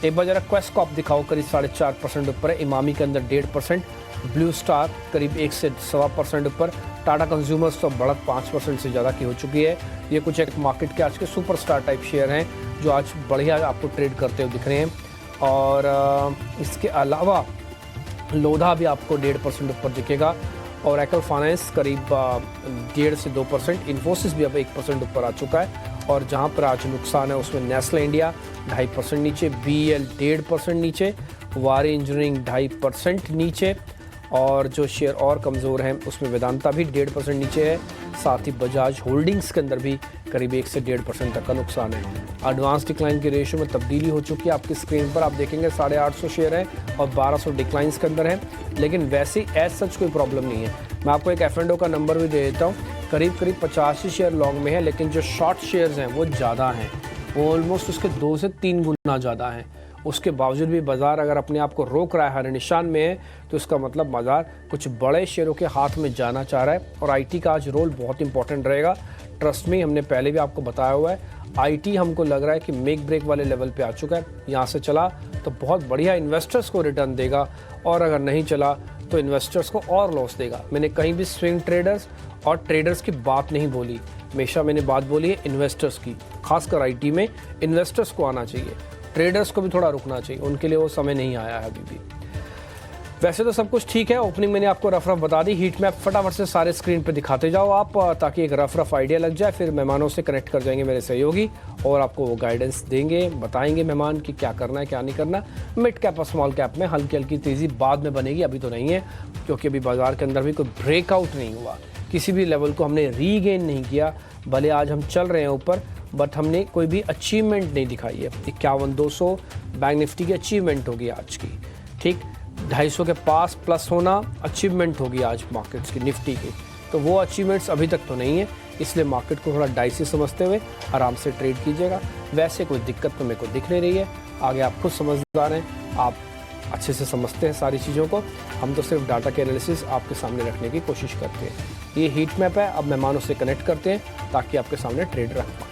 एक बार जरा क्वेस्ट को आप दिखाओ, करीब 4.5% ऊपर है। इमामी के अंदर 1.5%, ब्लू स्टार करीब 1 से 1.25% ऊपर। टाटा कंज्यूमर्स तो बढ़त 5% से ज़्यादा की हो चुकी है। ये कुछ एक मार्केट के आज के सुपरस्टार टाइप शेयर हैं जो आज बढ़िया आपको ट्रेड करते हुए दिख रहे हैं। और इसके अलावा लोधा भी आपको 1.5% ऊपर दिखेगा और एकल फाइनेंस करीब 1.5 से 2%। इन्फोसिस भी अब 1% ऊपर आ चुका है। और जहाँ पर आज नुकसान है उसमें नेस्ले इंडिया 2.5% नीचे, BEL 1.5% नीचे, वारी इंजीनियरिंग 2.5% नीचे और जो शेयर और कमज़ोर हैं उसमें वेदांता भी 1.5% नीचे है। साथ ही बजाज होल्डिंग्स के अंदर भी करीब 1 से 1.5% तक का नुकसान है। एडवांस डिक्लाइन की रेशो में तब्दीली हो चुकी है। आपकी स्क्रीन पर आप देखेंगे 850 शेयर है और 1200 डिक्लाइंस के अंदर है, लेकिन वैसे एज सच कोई प्रॉब्लम नहीं है। मैं आपको एक F&O का नंबर भी दे देता हूँ। करीब 85 शेयर लॉन्ग में है, लेकिन जो शॉर्ट शेयर्स हैं वो ज़्यादा हैं, वो ऑलमोस्ट उसके 2 से 3 गुना ज़्यादा हैं। उसके बावजूद भी बाज़ार अगर अपने आप को रोक रहा है, हर निशान में है, तो इसका मतलब बाज़ार कुछ बड़े शेयरों के हाथ में जाना चाह रहा है। और IT का आज रोल बहुत इंपॉर्टेंट रहेगा। ट्रस्ट में, हमने पहले भी आपको बताया हुआ है, IT हमको लग रहा है कि मेक ब्रेक वाले लेवल पे आ चुका है। यहाँ से चला तो बहुत बढ़िया इन्वेस्टर्स को रिटर्न देगा और अगर नहीं चला तो इन्वेस्टर्स को और लॉस देगा। मैंने कहीं भी स्विंग ट्रेडर्स और ट्रेडर्स की बात नहीं बोली, हमेशा मैंने बात बोली है इन्वेस्टर्स की। खासकर IT में इन्वेस्टर्स को आना चाहिए, ट्रेडर्स को भी थोड़ा रुकना चाहिए, उनके लिए वो समय नहीं आया है अभी भी। वैसे तो सब कुछ ठीक है। ओपनिंग मैंने आपको रफ बता दी। हीट मैप फटाफट से सारे स्क्रीन पे दिखाते जाओ आप, ताकि एक रफ आइडिया लग जाए। फिर मेहमानों से कनेक्ट कर जाएंगे मेरे सहयोगी और आपको वो गाइडेंस देंगे, बताएंगे मेहमान कि क्या करना है क्या नहीं करना। मिड कैप और स्मॉल कैप में हल्की हल्की तेज़ी बाद में बनेगी, अभी तो नहीं है, क्योंकि अभी बाजार के अंदर भी कोई ब्रेकआउट नहीं हुआ, किसी भी लेवल को हमने रीगेन नहीं किया। भले आज हम चल रहे हैं ऊपर, बट हमने कोई भी अचीवमेंट नहीं दिखाई है। 51,200 बैंक निफ्टी की अचीवमेंट होगी आज की। ठीक, 250 के पास प्लस होना अचीवमेंट होगी आज मार्केट्स की, निफ्टी की। तो वो अचीवमेंट्स अभी तक तो नहीं है। इसलिए मार्केट को थोड़ा डाइसी समझते हुए आराम से ट्रेड कीजिएगा। वैसे कोई दिक्कत तो मेरे को दिख नहीं रही है। आगे आप खुद समझदार हैं, आप अच्छे से समझते हैं सारी चीज़ों को। हम तो सिर्फ डाटा के एनालिसिस आपके सामने रखने की कोशिश करते हैं। ये हीट मैप है, अब मेहमानों से कनेक्ट करते हैं ताकि आपके सामने ट्रेड रख पाएँ।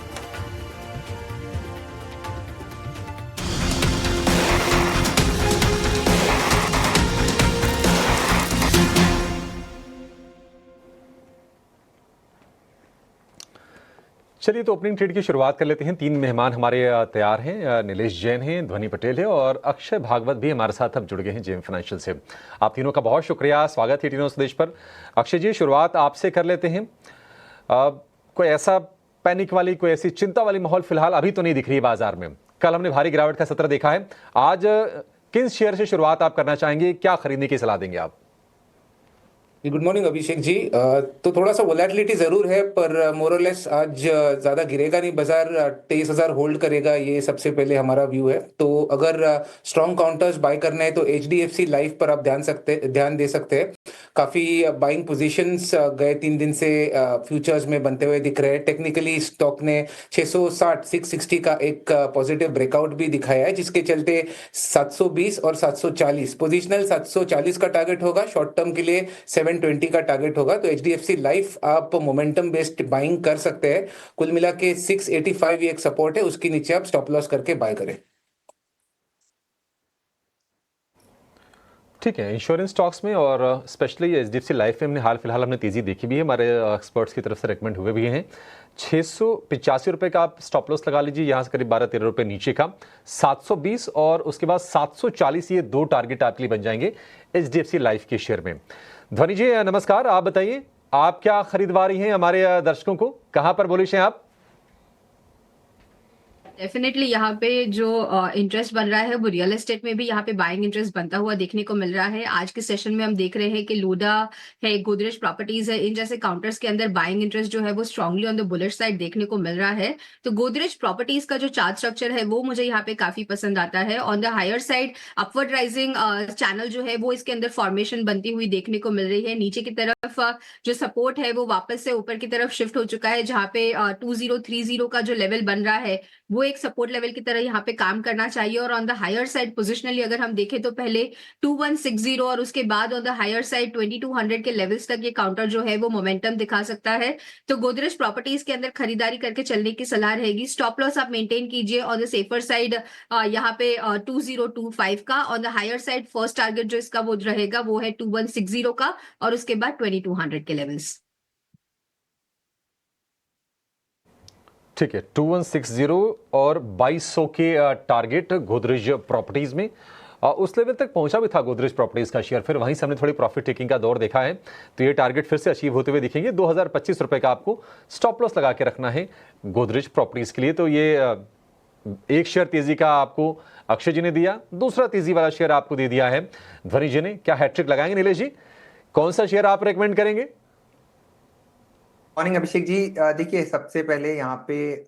चलिए तो ओपनिंग ट्रेड की शुरुआत कर लेते हैं। 3 मेहमान हमारे तैयार हैं। नीलेश जैन हैं, ध्वनि पटेल है और अक्षय भागवत भी हमारे साथ अब जुड़ गए हैं जेएम फाइनेंशियल से। आप तीनों का बहुत शुक्रिया, स्वागत है टीनो संदेश पर। अक्षय जी, शुरुआत आपसे कर लेते हैं। कोई ऐसा पैनिक वाली, कोई ऐसी चिंता वाली माहौल फिलहाल अभी तो नहीं दिख रही है बाजार में। कल हमने भारी गिरावट का सत्र देखा है। आज किन शेयर से शुरुआत आप करना चाहेंगे, क्या खरीदने की सलाह देंगे आप? Good morning Abhishek ji. तो थोड़ा सा वोलेटिलिटी जरूर है, पर मोरलेस आज ज्यादा गिरेगा नहीं बाजार। 23,000 होल्ड करेगा, ये सबसे पहले हमारा व्यू है। तो अगर स्ट्रॉन्ग काउंटर्स बाय करने हैं तो HDFC लाइफ पर आप ध्यान दे सकते हैं। काफी बाइंग पोजीशंस गए 3 दिन से फ्यूचर्स में बनते हुए दिख रहे हैं। टेक्निकली स्टॉक ने 660 660 का एक पॉजिटिव ब्रेकआउट भी दिखाया है, जिसके चलते 720 और 740 पोजिशनल 740 का टारगेट होगा। शॉर्ट टर्म के लिए 720 का टारगेट होगा। तो HDFC लाइफ आप मोमेंटम बेस्ड बाइंग कर सकते हैं। कुल मिला के 685 ये एक सपोर्ट है, उसके नीचे आप स्टॉप लॉस करके बाय करें। ठीक है, इंश्योरेंस स्टॉक्स में और स्पेशली HDFC लाइफ में हाल फिलहाल हमने तेजी देखी भी है, हमारे एक्सपर्ट्स की तरफ से रेकमेंड हुए भी हैं। 685 रुपये का आप स्टॉप लॉस लगा लीजिए, यहाँ से करीब 12-13 रुपये नीचे का 720 और उसके बाद 740, ये 2 टारगेट आपके लिए बन जाएंगे HDFC लाइफ के शेयर में। ध्वनि जी नमस्कार, आप बताइए आप क्या खरीदवा रही हैं हमारे दर्शकों को, कहां पर बुलिश हैं आप? डेफिनेटली यहाँ पे जो इंटरेस्ट बन रहा है वो रियल एस्टेट में भी यहाँ पे बाइंग इंटरेस्ट बनता हुआ देखने को मिल रहा है। आज के सेशन में हम देख रहे हैं कि लोडा है, गोदरेज प्रॉपर्टीज है, इन जैसे काउंटर्स के अंदर बाइंग इंटरेस्ट जो है वो strongly on the bullish side देखने को मिल रहा है। तो गोदरेज प्रॉपर्टीज का जो चार्ट स्ट्रक्चर है वो मुझे यहाँ पे काफी पसंद आता है। On the higher side upward rising channel जो है वो इसके अंदर फॉर्मेशन बनती हुई देखने को मिल रही है। नीचे की तरफ जो सपोर्ट है वो वापस से ऊपर की तरफ शिफ्ट हो चुका है, जहाँ पे 2030 का जो लेवल बन रहा है वो एक सपोर्ट लेवल की तरह यहाँ पे काम करना चाहिए। और on the higher side positionally अगर हम देखें तो पहले 2160 और उसके बाद ऑन द हायर साइड 2200 के लेवल्स तक ये काउंटर जो है वो मोमेंटम दिखा सकता है। तो गोदरेज प्रॉपर्टीज के अंदर खरीदारी करके चलने की सलाह रहेगी। स्टॉप लॉस आप मेंटेन कीजिए ऑन द सेफर साइड यहाँ पे 2025 का। On the higher side first target जो इसका वो रहेगा वो है 2160 का और उसके बाद 2200 के लेवल्स। ठीक है, 2160 और 2200 के टारगेट गोदरेज प्रॉपर्टीज में। उस लेवल तक पहुंचा भी था गोदरेज प्रॉपर्टीज का शेयर, फिर वहीं से हमने थोड़ी प्रॉफिट टेकिंग का दौर देखा है। तो ये टारगेट फिर से अचीव होते हुए दिखेंगे। 2025 रुपए का आपको स्टॉप लॉस लगा के रखना है गोदरेज प्रॉपर्टीज के लिए। तो ये एक शेयर तेजी का आपको अक्षय जी ने दिया, दूसरा तेजी वाला शेयर आपको दे दिया है ध्वनि जी ने। क्या हैट्रिक लगाएंगे नीलेश जी? कौन सा शेयर आप रेकमेंड करेंगे? मॉर्निंग अभिषेक जी। देखिए, सबसे पहले यहाँ पे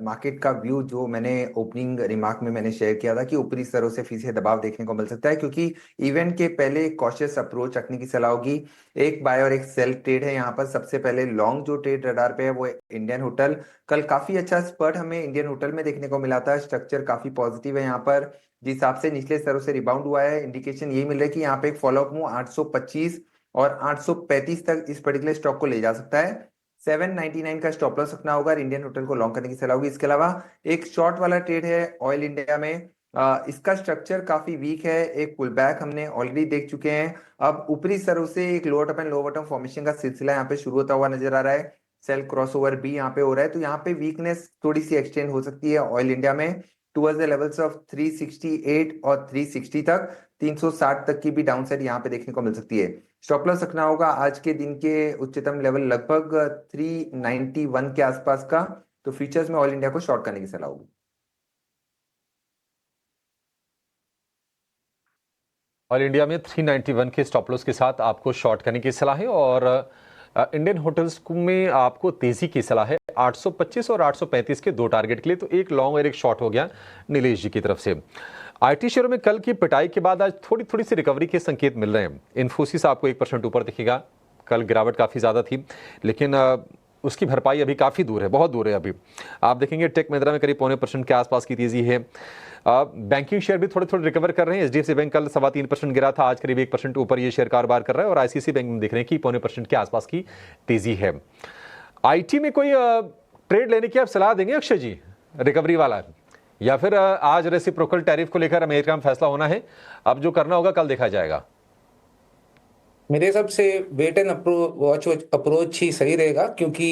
मार्केट का व्यू जो मैंने ओपनिंग रिमार्क में मैंने शेयर किया था कि ऊपरी स्तरों से फिर से दबाव देखने को मिल सकता है, क्योंकि इवेंट के पहले कॉशियस अप्रोच रखने की सलाह होगी। एक बाय और एक सेल ट्रेड है यहाँ पर। सबसे पहले लॉन्ग जो ट्रेड रडार पे है वो इंडियन होटल। कल काफी अच्छा स्पर्ट हमें इंडियन होटल में देखने को मिला था। स्ट्रक्चर काफी पॉजिटिव है यहाँ पर, जिस हिसाब से निचले स्तरों से रिबाउंड हुआ है। इंडिकेशन यही मिल रहा है कि यहाँ पे एक फॉलोअप मूव 825 और 835 तक इस पर्टिकुलर स्टॉक को ले जा सकता है। 799 का स्टॉप लॉस रखना होगा। इंडियन होटल को लॉन्ग करने की सलाह होगी। इसके अलावा एक शॉर्ट वाला ट्रेड है ऑयल इंडिया में। इसका स्ट्रक्चर काफी वीक है। एक पुल बैक हमने ऑलरेडी देख चुके हैं। अब ऊपरी स्तरों से एक lower top and lower bottom formation का सिलसिला यहाँ पे शुरू होता हुआ नजर आ रहा है। सेल क्रॉसओवर भी यहाँ पे हो रहा है। तो यहाँ पे वीकनेस थोड़ी सी एक्सटेंड हो सकती है ऑयल इंडिया में टुवर्ड्स द लेवल्स ऑफ 368 और 360 तक। 360 तक की भी डाउन साइड यहाँ पे देखने को मिल सकती है। स्टॉप लॉस रखना होगा आज के दिन के उच्चतम लेवल लगभग 391 के आसपास का। तो फ्यूचर्स में ऑयल इंडिया को शॉर्ट करने की सलाह होगी। ऑयल इंडिया में 391 के स्टॉप लॉस के साथ आपको शॉर्ट करने की सलाह है और इंडियन होटल्स में आपको तेजी की सलाह है 825 और 835 के 2 टारगेट के लिए। तो एक लॉन्ग और एक शॉर्ट हो गया नीलेश जी की तरफ से। आईटी शेयरों में कल की पिटाई के बाद आज थोड़ी सी रिकवरी के संकेत मिल रहे हैं। इन्फोसिस आपको 1% ऊपर दिखेगा। कल गिरावट काफ़ी ज़्यादा थी, लेकिन उसकी भरपाई अभी काफ़ी दूर है, बहुत दूर है अभी। आप देखेंगे टेक महिंद्रा में करीब 0.25% के आसपास की तेज़ी है। बैंकिंग शेयर भी थोड़े थोड़े रिकवर कर रहे हैं। एचडीएफसी बैंक कल 3.25% गिरा था, आज करीब 1% ऊपर ये शेयर कारोबार कर रहा है। और आईसीआईसीआई बैंक में देख रहे हैं कि 0.25% के आसपास की तेज़ी है। आईटी में कोई ट्रेड लेने की आप सलाह देंगे अक्षय जी, रिकवरी वाला, या फिर आज रेसिप्रोकल टैरिफ को लेकर अमेरिका में फैसला होना है, अब जो करना होगा कल देखा जाएगा? मेरे हिसाब से वेट एंड वॉच अप्रोच ही सही रहेगा, क्योंकि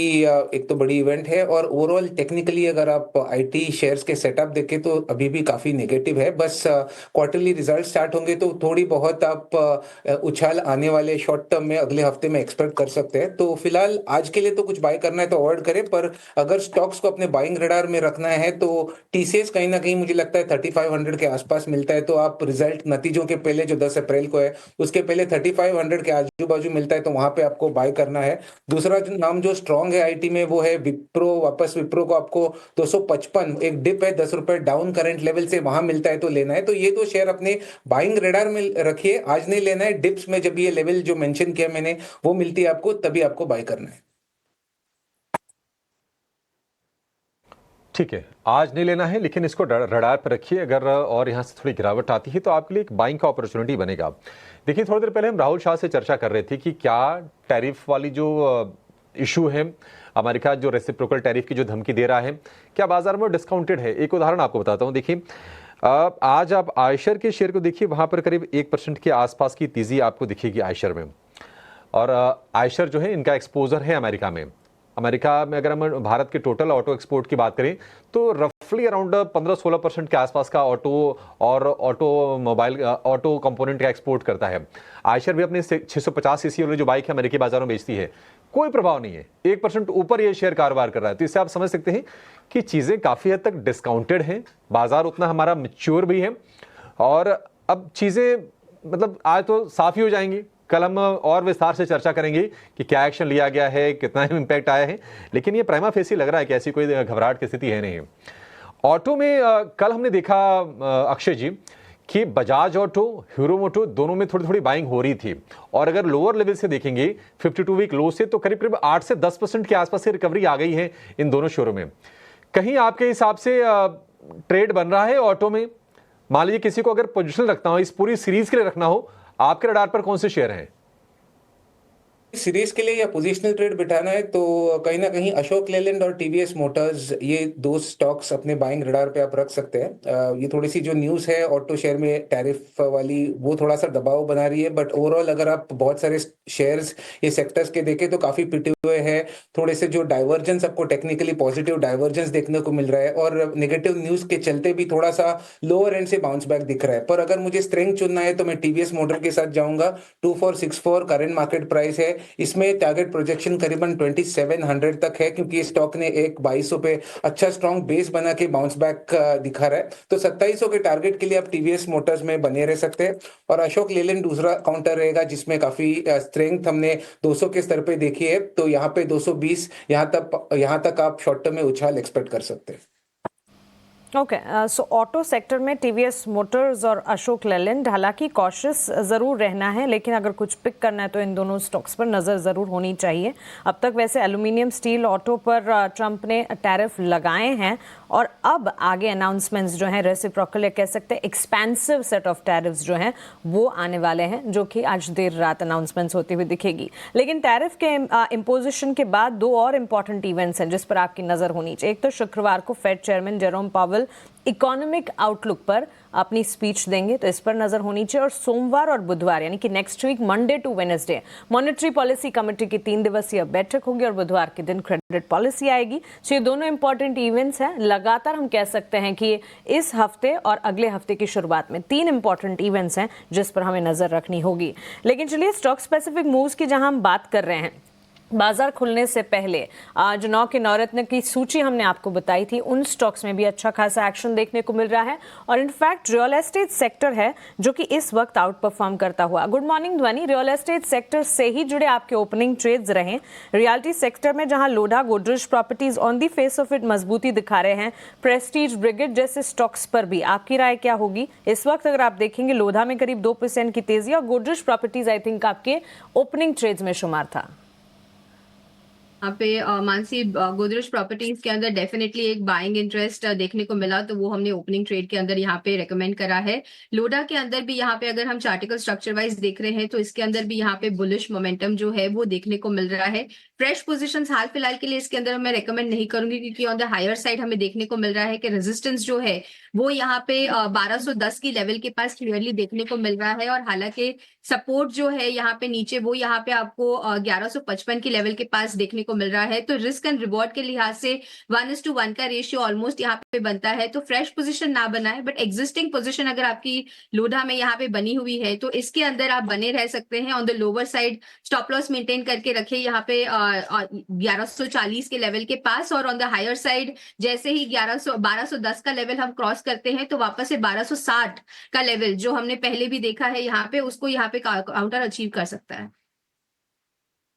एक तो बड़ी इवेंट है और ओवरऑल टेक्निकली अगर आप आईटी शेयर्स के सेटअप देखें तो अभी भी काफी नेगेटिव है। बस क्वार्टरली रिजल्ट स्टार्ट होंगे तो थोड़ी बहुत आप उछाल आने वाले शॉर्ट टर्म में अगले हफ्ते में एक्सपेक्ट कर सकते हैं। तो फिलहाल आज के लिए तो कुछ बाय करना है तो अवॉइड करें, पर अगर स्टॉक्स को अपने बाइंग रडार में रखना है तो टीसीएस कहीं ना कहीं मुझे लगता है 3500 के आसपास मिलता है। तो आप रिजल्ट नतीजों के पहले जो 10 अप्रैल को है उसके पहले 3500 के आजू बाजू मिलता है तो वहां पे आपको बाय करना है। दूसरा नाम जो स्ट्रांग है आईटी में वो है विप्रो। वापस विप्रो को आपको 255 एक डिप है 10 रुपए डाउन करंट लेवल से, वहां मिलता है तो लेना है। तो ये तो शेयर अपने बाइंग रेडार में रखिए, आज नहीं लेना है। डिप्स में जब ये लेवल जो मेंशन किया मैंने वो मिलती है आपको, तभी आपको बाय करना है। ठीक है, आज नहीं लेना है, लेकिन इसको रडार पर रखिए। अगर और यहाँ से थोड़ी गिरावट आती है तो आपके लिए एक बाइंग का अपॉर्चुनिटी बनेगा। देखिए, थोड़ी देर पहले हम राहुल शाह से चर्चा कर रहे थे कि क्या टैरिफ वाली जो इशू है, अमेरिका जो रेसिप्रोकल टैरिफ की जो धमकी दे रहा है, क्या बाजार में डिस्काउंटेड है। एक उदाहरण आपको बताता हूँ। देखिए, आज आप आयशर के शेयर को देखिए, वहाँ पर करीब 1% के आसपास की तेज़ी आपको दिखेगी आयशर में। और आयशर जो है, इनका एक्सपोजर है अमेरिका में। अमेरिका में अगर हम भारत के टोटल ऑटो एक्सपोर्ट की बात करें तो रफली अराउंड 15-16% के आसपास का ऑटो और ऑटो कंपोनेंट का एक्सपोर्ट करता है। आयशर भी अपने 650 सीसी वाली जो बाइक है अमेरिकी बाजारों में बेचती है, कोई प्रभाव नहीं है, 1% ऊपर ये शेयर कारोबार कर रहा है। तो इससे आप समझ सकते हैं कि चीज़ें काफ़ी हद तक डिस्काउंटेड हैं, बाजार उतना हमारा मैच्योर भी है। और अब चीज़ें मतलब आज तो साफ ही हो जाएंगी, कल हम और विस्तार से चर्चा करेंगे कि क्या एक्शन लिया गया है, कितना इम्पैक्ट आया है। लेकिन ये प्राइमा फेसी लग रहा है कि ऐसी कोई घबराहट की स्थिति है नहीं। ऑटो में कल हमने देखा अक्षय जी कि बजाज ऑटो, हीरो मोटो दोनों में थोड़ी थोड़ी बाइंग हो रही थी। और अगर लोअर लेवल से देखेंगे 52 वीक लो से, तो करीब करीब 8 से 10% के आसपास से रिकवरी आ गई है इन दोनों शेयरों में। कहीं आपके हिसाब से ट्रेड बन रहा है ऑटो में? मान लीजिए किसी को अगर पोजिशन रखना हो, इस पूरी सीरीज के लिए रखना हो, आपके रडार पर कौन से शेयर हैं? सीरीज के लिए या पोजिशनल ट्रेड बिठाना है तो कहीं ना कहीं अशोक लेलैंड और टीवीएस मोटर्स, ये दो स्टॉक्स अपने बाइंग रडार पे आप रख सकते हैं। ये थोड़ी सी जो न्यूज़ है ऑटो शेयर में टैरिफ वाली, वो थोड़ा सा दबाव बना रही है। बट ओवरऑल अगर आप बहुत सारे शेयर्स ये सेक्टर्स के देखें तो काफी पिटे हुए हैं। थोड़े से जो डाइवर्जेंस आपको टेक्निकली पॉजिटिव डाइवर्जेंस देखने को मिल रहा है और नेगेटिव न्यूज के चलते भी थोड़ा सा लोअर एंड से बाउंस बैक दिख रहा है। पर अगर मुझे स्ट्रेंथ चुनना है तो मैं टीवीएस मोटर के साथ जाऊंगा। 2464 करंट मार्केट प्राइस है, इसमें टारगेट प्रोजेक्शन करीबन 2700 तक है, क्योंकि स्टॉक ने एक 2200 पे अच्छा स्ट्रॉन्ग बेस बना के बाउंस बैक दिखा रहा है। तो 2700 के टारगेट के लिए आप टीवीएस मोटर्स में बने रह सकते हैं। और अशोक लेलैंड दूसरा काउंटर रहेगा जिसमें काफी स्ट्रेंथ हमने 200 के स्तर पे देखी है। तो यहाँ पे 220 यहाँ तक आप शॉर्ट टर्म में उछाल एक्सपेक्ट कर सकते हैं। ओके, सो ऑटो सेक्टर में टीवीएस मोटर्स और अशोक लेलैंड, हालांकि कॉशियस ज़रूर रहना है, लेकिन अगर कुछ पिक करना है तो इन दोनों स्टॉक्स पर नज़र ज़रूर होनी चाहिए। अब तक वैसे एल्यूमिनियम, स्टील, ऑटो पर ट्रंप ने टैरिफ लगाए हैं और अब आगे अनाउंसमेंट्स जो हैं रेसिप्रोकल, कह सकते हैं एक्सपेंसिव सेट ऑफ टैरिफ्स जो हैं वो आने वाले हैं, जो कि आज देर रात अनाउंसमेंट्स होती हुई दिखेगी। लेकिन टैरिफ के इम्पोजिशन के बाद दो और इम्पॉर्टेंट इवेंट्स हैं जिस पर आपकी नज़र होनी चाहिए। एक तो शुक्रवार को Fed chairman Jerome Powell economic outlook पर अपनी स्पीच देंगे, तो इस पर नजर होनी चाहिए। और सोमवार और बुधवार यानी कि next week Monday to Wednesday monetary policy committee की 3 दिवसीय बैठक होगी और बुधवार के दिन क्रेडिट पॉलिसी आएगी। तो ये दोनों इंपॉर्टेंट इवेंट्स हैं। लगातार हम कह सकते हैं कि इस हफ्ते और अगले हफ्ते की शुरुआत में 3 इंपॉर्टेंट इवेंट्स हैं जिस पर हमें नजर रखनी होगी। लेकिन चलिए स्टॉक स्पेसिफिक मूव्स की जहां हम बात कर रहे हैं, बाजार खुलने से पहले आज 9 के नवरत्न की सूची हमने आपको बताई थी, उन स्टॉक्स में भी अच्छा खासा एक्शन देखने को मिल रहा है। और इनफैक्ट रियल एस्टेट सेक्टर है जो कि इस वक्त आउट परफॉर्म करता हुआ। गुड मॉर्निंग ध्वनि, रियल एस्टेट सेक्टर से ही जुड़े आपके ओपनिंग ट्रेड्स रहे। रियल्टी सेक्टर में जहां Lodha, Godrej properties on the face of it मजबूती दिखा रहे हैं, प्रेस्टीज, ब्रिगेड जैसे स्टॉक्स पर भी आपकी राय क्या होगी? इस वक्त अगर आप देखेंगे लोढ़ा में करीब 2% की तेजी और गोदरेज प्रॉपर्टीज आई थिंक आपके ओपनिंग ट्रेड्स में शुमार था। यहाँ पे मानसी गोदरेज प्रॉपर्टीज के अंदर डेफिनेटली एक बाइंग इंटरेस्ट देखने को मिला, तो वो हमने ओपनिंग ट्रेड के अंदर यहाँ पे रेकमेंड करा है। लोडा के अंदर भी यहाँ पे अगर हम चार्टिकल स्ट्रक्चर वाइज देख रहे हैं तो इसके अंदर भी यहाँ पे बुलिश मोमेंटम जो है वो देखने को मिल रहा है। फ्रेश पोजीशंस हाल फिलहाल के लिए इसके अंदर मैं रेकमेंड नहीं करूंगी, क्योंकि ऑन द हायर साइड हमें देखने को मिल रहा है कि रेजिस्टेंस जो है वो यहाँ पे 1210 की लेवल के पास क्लियरली देखने को मिल रहा है, और हालांकि सपोर्ट जो है यहाँ पे नीचे वो यहाँ पे आपको 1155 की लेवल के पास देखने को मिल रहा है। तो रिस्क एंड रिवॉर्ड के लिहाज से 1:1 का रेशियो ऑलमोस्ट यहाँ पे बनता है। तो फ्रेश पोजीशन ना बनाए, बट एग्जिस्टिंग पोजीशन अगर आपकी लोधा में यहाँ पे बनी हुई है तो इसके अंदर आप बने रह सकते हैं। On the lower side stop loss maintain करके रखे यहाँ पे 1140 के लेवल के पास, और ऑन द हायर साइड जैसे ही 1210 का लेवल हम क्रॉस करते हैं तो वापस से 1260 का लेवल जो हमने पहले भी देखा है यहाँ पे, उसको यहाँ पे काउंटर अचीव कर सकता है।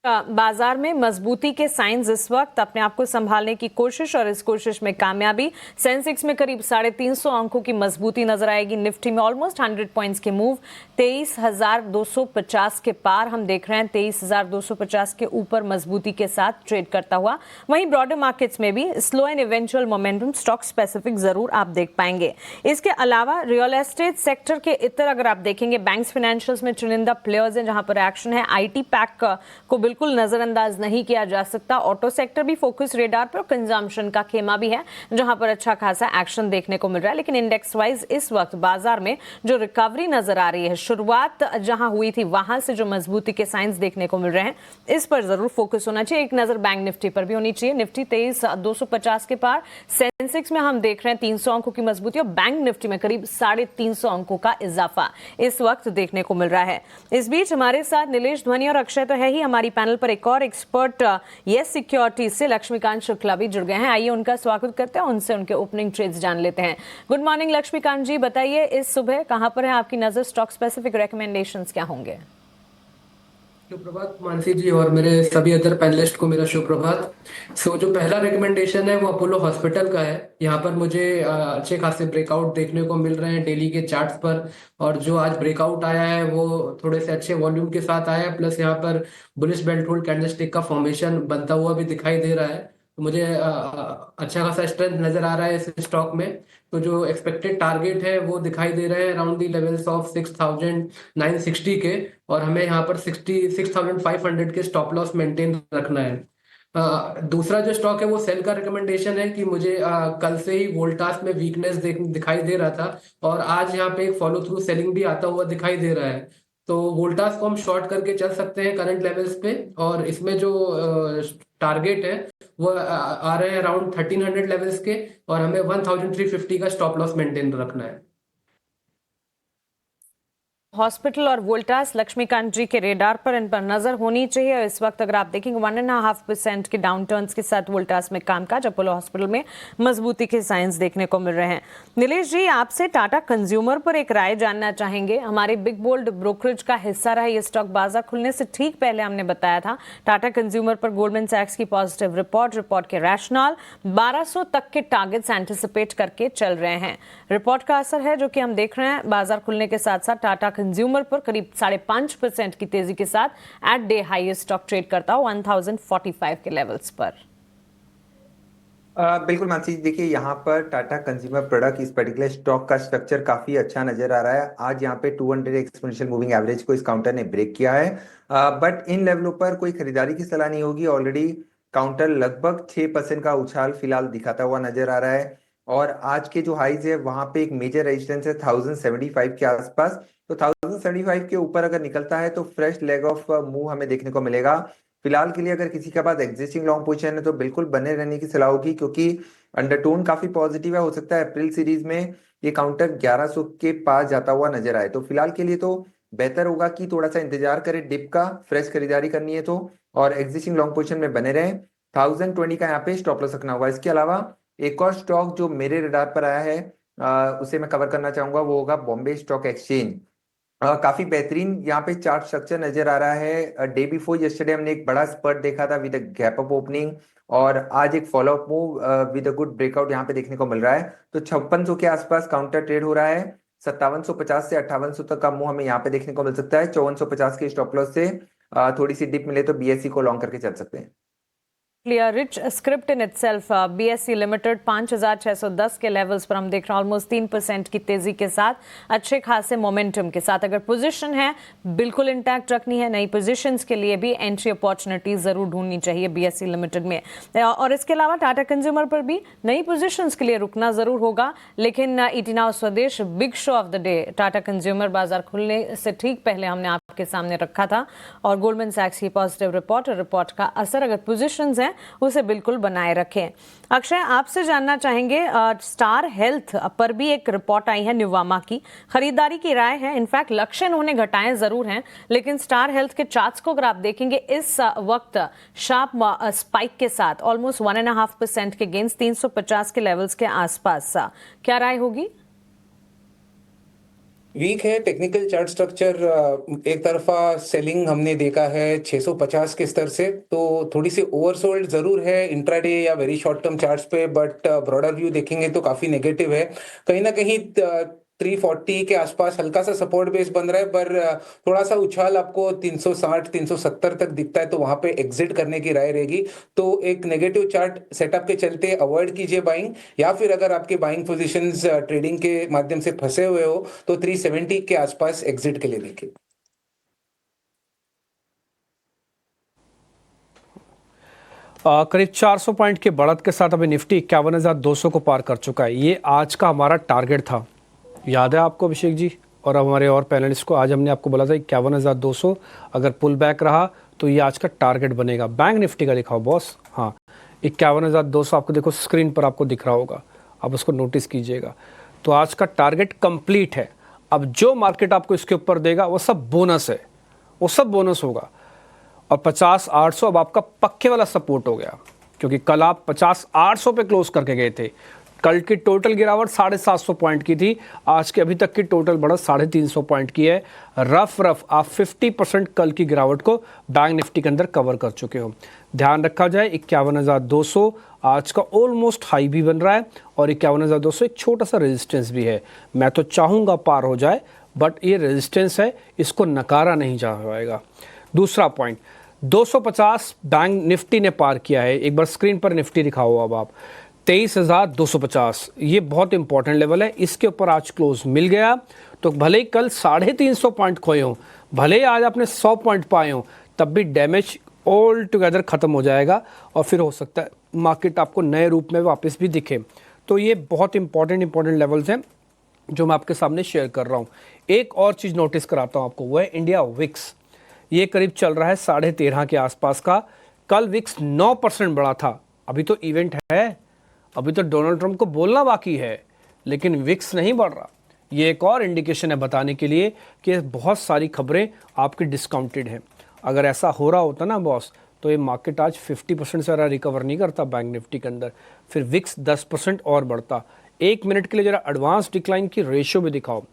बाजार में मजबूती के साइंस इस वक्त अपने आप को संभालने की कोशिश, और इस कोशिश में कामयाबी। सेंसेक्स में करीब 350 अंकों की मजबूती नजर आएगी। निफ्टी में ऑलमोस्ट 100 पॉइंट्स के मूव, 23,250 के पार हम देख रहे हैं, 23,250 के ऊपर मजबूती के साथ ट्रेड करता हुआ। वहीं ब्रॉडर मार्केट्स में भी slow and eventual momentum stock specific जरूर आप देख पाएंगे। इसके अलावा रियल एस्टेट सेक्टर के इतर अगर आप देखेंगे, बैंक्स फाइनेंशियल्स में चुनिंदा प्लेयर्स हैं जहां पर एक्शन है। आईटी पैक को बिल्कुल नजरअंदाज नहीं किया जा सकता। ऑटो सेक्टर भी फोकस रेडार पर, कंजम्पशन का खेमा भी है जहां पर अच्छा खासा एक्शन देखने को मिल रहा है। लेकिन इंडेक्स वाइज इस वक्त बाजार में जो रिकवरी नजर आ रही है, शुरुआत जहां हुई थी वहां से जो मजबूती के साइंस देखने को मिल रहे हैं, इस पर जरूर फोकस होना चाहिए। एक नजर बैंक निफ्टी पर भी होनी चाहिए। निफ्टी 23,250 के पार, सेंसेक्स में हम देख रहे हैं 300 अंकों की मजबूती, और बैंक निफ्टी में करीब 350 अंकों का इजाफा इस वक्त देखने को मिल रहा है। इस बीच हमारे साथ नीलेश ध्वनि और अक्षय तो है ही, हमारी पैनल पर एक और एक्सपर्ट यस सिक्योरिटीज से लक्ष्मीकांत शुक्ला भी जुड़ गए हैं। आइए उनका स्वागत करते हैं, उनसे उनके ओपनिंग ट्रेड्स जान लेते हैं। गुड मॉर्निंग लक्ष्मीकांत जी, बताइए इस सुबह कहां पर है आपकी नजर, स्टॉक स्पेसिफिक रिकमेंडेशंस क्या होंगे? सुप्रभात मानसी जी, और मेरे सभी अदर पैनलिस्ट को मेरा सुप्रभात। जो पहला रिकमेंडेशन है वो अपोलो हॉस्पिटल का है। यहाँ पर मुझे अच्छे खासे ब्रेकआउट देखने को मिल रहे हैं डेली के चार्ट्स पर, और जो आज ब्रेकआउट आया है वो थोड़े से अच्छे वॉल्यूम के साथ आया है, प्लस यहाँ पर बुलिश बेल्ट होल्ड कैंडलस्टिक का फॉर्मेशन बनता हुआ भी दिखाई दे रहा है। तो मुझे अच्छा खासा स्ट्रेंथ नजर आ रहा है इस स्टॉक में। तो जो एक्सपेक्टेड टारगेट है वो दिखाई दे रहे हैं अराउंड दी लेवल्स ऑफ 6,960 के, और हमें यहाँ पर 6,500 के स्टॉप लॉस मेंटेन रखना है। दूसरा जो स्टॉक है वो सेल का रिकमेंडेशन है कि मुझे कल से ही वोल्टास में वीकनेस दिखाई दे रहा था, और आज यहाँ पे एक फॉलो थ्रू सेलिंग भी आता हुआ दिखाई दे रहा है। तो वोल्टास को हम शॉर्ट करके चल सकते हैं करंट लेवल्स पे, और इसमें जो टारगेट है वो आ रहे हैं अराउंड 1300 लेवल्स के, और हमें 1350 का स्टॉप लॉस मेंटेन रखना है। हॉस्पिटल और वोल्टास लक्ष्मीकांत जी के रेडार पर, इन पर नजर होनी चाहिए। इस वक्त अगर आप देखेंगे 1.5% के डाउन टर्न्स के साथ वोल्टास में कामकाज, अपोलो हॉस्पिटल में मजबूती के साइंस देखने को मिल रहे हैं। नीलेश जी, आपसे टाटा कंज्यूमर पर एक राय जानना चाहेंगे। हमारे बिग बोल्ड ब्रोकरेज का हिस्सा रहा ये स्टॉक। बाजार खुलने से ठीक पहले हमने बताया था टाटा कंज्यूमर पर गोल्डमैन सैक्स की पॉजिटिव रिपोर्ट के रैशनल 1200 तक के टारगेट्स एंटिसिपेट करके चल रहे हैं। रिपोर्ट का असर है जो कि हम देख रहे हैं। बाजार खुलने के साथ साथ टाटा कंज्यूमर पर करीब 5.5% की तेजी के साथ at day highest stock trade करता हो 1045 के लेवल्स पर। बिल्कुल मानसी, देखिए यहाँ पर टाटा कंज्यूमर प्रोडक्ट इस पर्टिकुलर स्टॉक का स्ट्रक्चर काफी अच्छा नजर आ रहा है। आज यहाँ पे 200 एक्सपोनेंशियल मूविंग एवरेज को इस काउंटर ने ब्रेक किया है, बट इन लेवलों पर कोई खरीदारी की सलाह नहीं होगी। ऑलरेडी काउंटर लगभग 6% का उछाल फिलहाल दिखाता हुआ नजर आ रहा है, और आज के जो हाइज है वहां पे एक मेजर रेजिस्टेंस है 1075 के आसपास। तो 1075 के ऊपर अगर निकलता है तो फ्रेश लेग ऑफ मूव हमें देखने को मिलेगा। फिलहाल के लिए अगर किसी के पास एग्जिस्टिंग लॉन्ग पोजीशन है तो बिल्कुल बने रहने की सलाह होगी, क्योंकि अंडरटोन काफी पॉजिटिव है। हो सकता है अप्रैल सीरीज में ये काउंटर 1100 के पास जाता हुआ नजर आए। तो फिलहाल के लिए तो बेहतर होगा कि थोड़ा सा इंतजार करें डिप का, फ्रेश खरीदारी करनी है तो, और एग्जिस्टिंग लॉन्ग पोजीशन में बने रहें। 1020 का यहाँ पे स्टॉप लॉस रखना होगा। इसके अलावा एक और स्टॉक जो मेरे रडार पर आया है उसे मैं कवर करना चाहूंगा, वो होगा बॉम्बे स्टॉक एक्सचेंज। काफी बेहतरीन यहाँ पे चार्ट स्ट्रक्चर नजर आ रहा है। डे बिफोर यस्टरडे हमने एक बड़ा स्पर्ट देखा था विद गैप अप ओपनिंग, और आज एक follow up move with a good breakout यहाँ पे देखने को मिल रहा है। तो 5600 के आसपास काउंटर ट्रेड हो रहा है। 5750 से 5800 तक का मूव हमें यहाँ पे देखने को मिल सकता है। 5450 के स्टॉप लॉस से थोड़ी सी डिप मिले तो बीएससी को लॉन्ग करके चल सकते हैं। a rich script in itself. BSE Limited 5,610 के लेवल्स पर हम देख रहे हैं ऑलमोस्ट 3% की तेजी के साथ, अच्छे खासे मोमेंटम के साथ। अगर पोजीशन है बिल्कुल इंटैक्ट रखनी है, नई पोजीशंस के लिए भी एंट्री अपॉर्चुनिटीज जरूर ढूंढनी चाहिए BSE लिमिटेड में। और इसके अलावा टाटा कंज्यूमर पर भी नई पोजीशंस के लिए रुकना जरूर होगा। लेकिन ET Now स्वदेश big show off the day Tata consumer बाजार खुलने से ठीक पहले हमने आपके सामने रखा था, और गोल्डमैन सैक्स की पॉजिटिव रिपोर्ट और रिपोर्ट का असर अगर पोजीशंस हैं उसे बिल्कुल बनाए रखें। अक्षय, आपसे जानना चाहेंगे, स्टार हेल्थ पर भी एक रिपोर्ट आई है न्यूवामा की, खरीदारी की राय है, इनफैक्ट लक्ष्य उन्होंने घटाए जरूर हैं, लेकिन स्टार हेल्थ के चार्ट्स को अगर आप देखेंगे इस वक्त शार्प स्पाइक के साथ ऑलमोस्ट 1.5% के गेंस 350 के लेवल्स के आसपास, क्या राय होगी? वीक है टेक्निकल चार्ट स्ट्रक्चर। एक तरफा सेलिंग हमने देखा है 650 के स्तर से, तो थोड़ी सी ओवरसोल्ड जरूर है इंट्राडे या वेरी शॉर्ट टर्म चार्ट्स पे, बट ब्रॉडर व्यू देखेंगे तो काफी नेगेटिव है। कहीं ना कहीं 340 के आसपास हल्का सा सपोर्ट बेस बन रहा है, पर थोड़ा सा उछाल आपको 360 370 तक दिखता है, तो वहां पे एग्जिट करने की राय रहेगी। तो एक नेगेटिव चार्ट सेटअप के चलते अवॉइड कीजिए बाइंग, या फिर अगर आपके बाइंग पोजीशंस ट्रेडिंग के माध्यम से फंसे हुए हो तो 370 के आसपास एग्जिट के लिए देखिए। करीब 400 पॉइंट के बढ़त के साथ अभी निफ्टी 51,200 को पार कर चुका है। ये आज का हमारा टारगेट था, याद है आपको अभिषेक जी और हमारे और पैनलिस्ट को? आज हमने आपको बोला था 51,200 अगर पुल बैक रहा तो ये आज का टारगेट बनेगा। बैंक निफ्टी का लिखा हो बॉस, हाँ 51,200 आपको देखो स्क्रीन पर आपको दिख रहा होगा, आप उसको नोटिस कीजिएगा। तो आज का टारगेट कंप्लीट है। अब जो मार्केट आपको इसके ऊपर देगा वो सब बोनस है, वो सब बोनस होगा। और 50,800 अब आपका पक्के वाला सपोर्ट हो गया, क्योंकि कल आप 50,800 पे क्लोज करके गए थे। कल की टोटल गिरावट 750 पॉइंट की थी, आज के अभी तक की टोटल बढ़त 350 पॉइंट की है। रफ आप 50% कल की गिरावट को बैंक निफ्टी के अंदर कवर कर चुके हो। ध्यान रखा जाए 51,200 आज का ऑलमोस्ट हाई भी बन रहा है, और 51,200 एक छोटा सा रेजिस्टेंस भी है। मैं तो चाहूँगा पार हो जाए, बट ये रेजिस्टेंस है, इसको नकारा नहीं जा पाएगा। दूसरा पॉइंट 250 बैंक निफ्टी ने पार किया है। एक बार स्क्रीन पर निफ्टी दिखाओ अब आप, 23,250, ये बहुत इंपॉर्टेंट लेवल है। इसके ऊपर आज क्लोज मिल गया तो भले ही कल 350 पॉइंट खोए हों, भले ही आज आपने 100 पॉइंट पाए हों, तब भी डैमेज ऑल टुगेदर ख़त्म हो जाएगा, और फिर हो सकता है मार्केट आपको नए रूप में वापस भी दिखे। तो ये बहुत इंपॉर्टेंट लेवल्स हैं जो मैं आपके सामने शेयर कर रहा हूँ। एक और चीज़ नोटिस कराता हूँ आपको, वो है इंडिया विक्स। ये करीब चल रहा है 13.5 के आसपास का। कल विक्स 9% बढ़ा था। अभी तो इवेंट है, अभी तो डोनाल्ड ट्रंप को बोलना बाकी है, लेकिन विक्स नहीं बढ़ रहा। ये एक और इंडिकेशन है बताने के लिए कि बहुत सारी खबरें आपकी डिस्काउंटेड हैं। अगर ऐसा हो रहा होता ना बॉस, तो ये मार्केट आज 50% से ज़्यादा रिकवर नहीं करता बैंक निफ्टी के अंदर, फिर विक्स 10% और बढ़ता। 1 मिनट के लिए जरा एडवांस डिक्लाइन की रेशियो भी दिखाओ।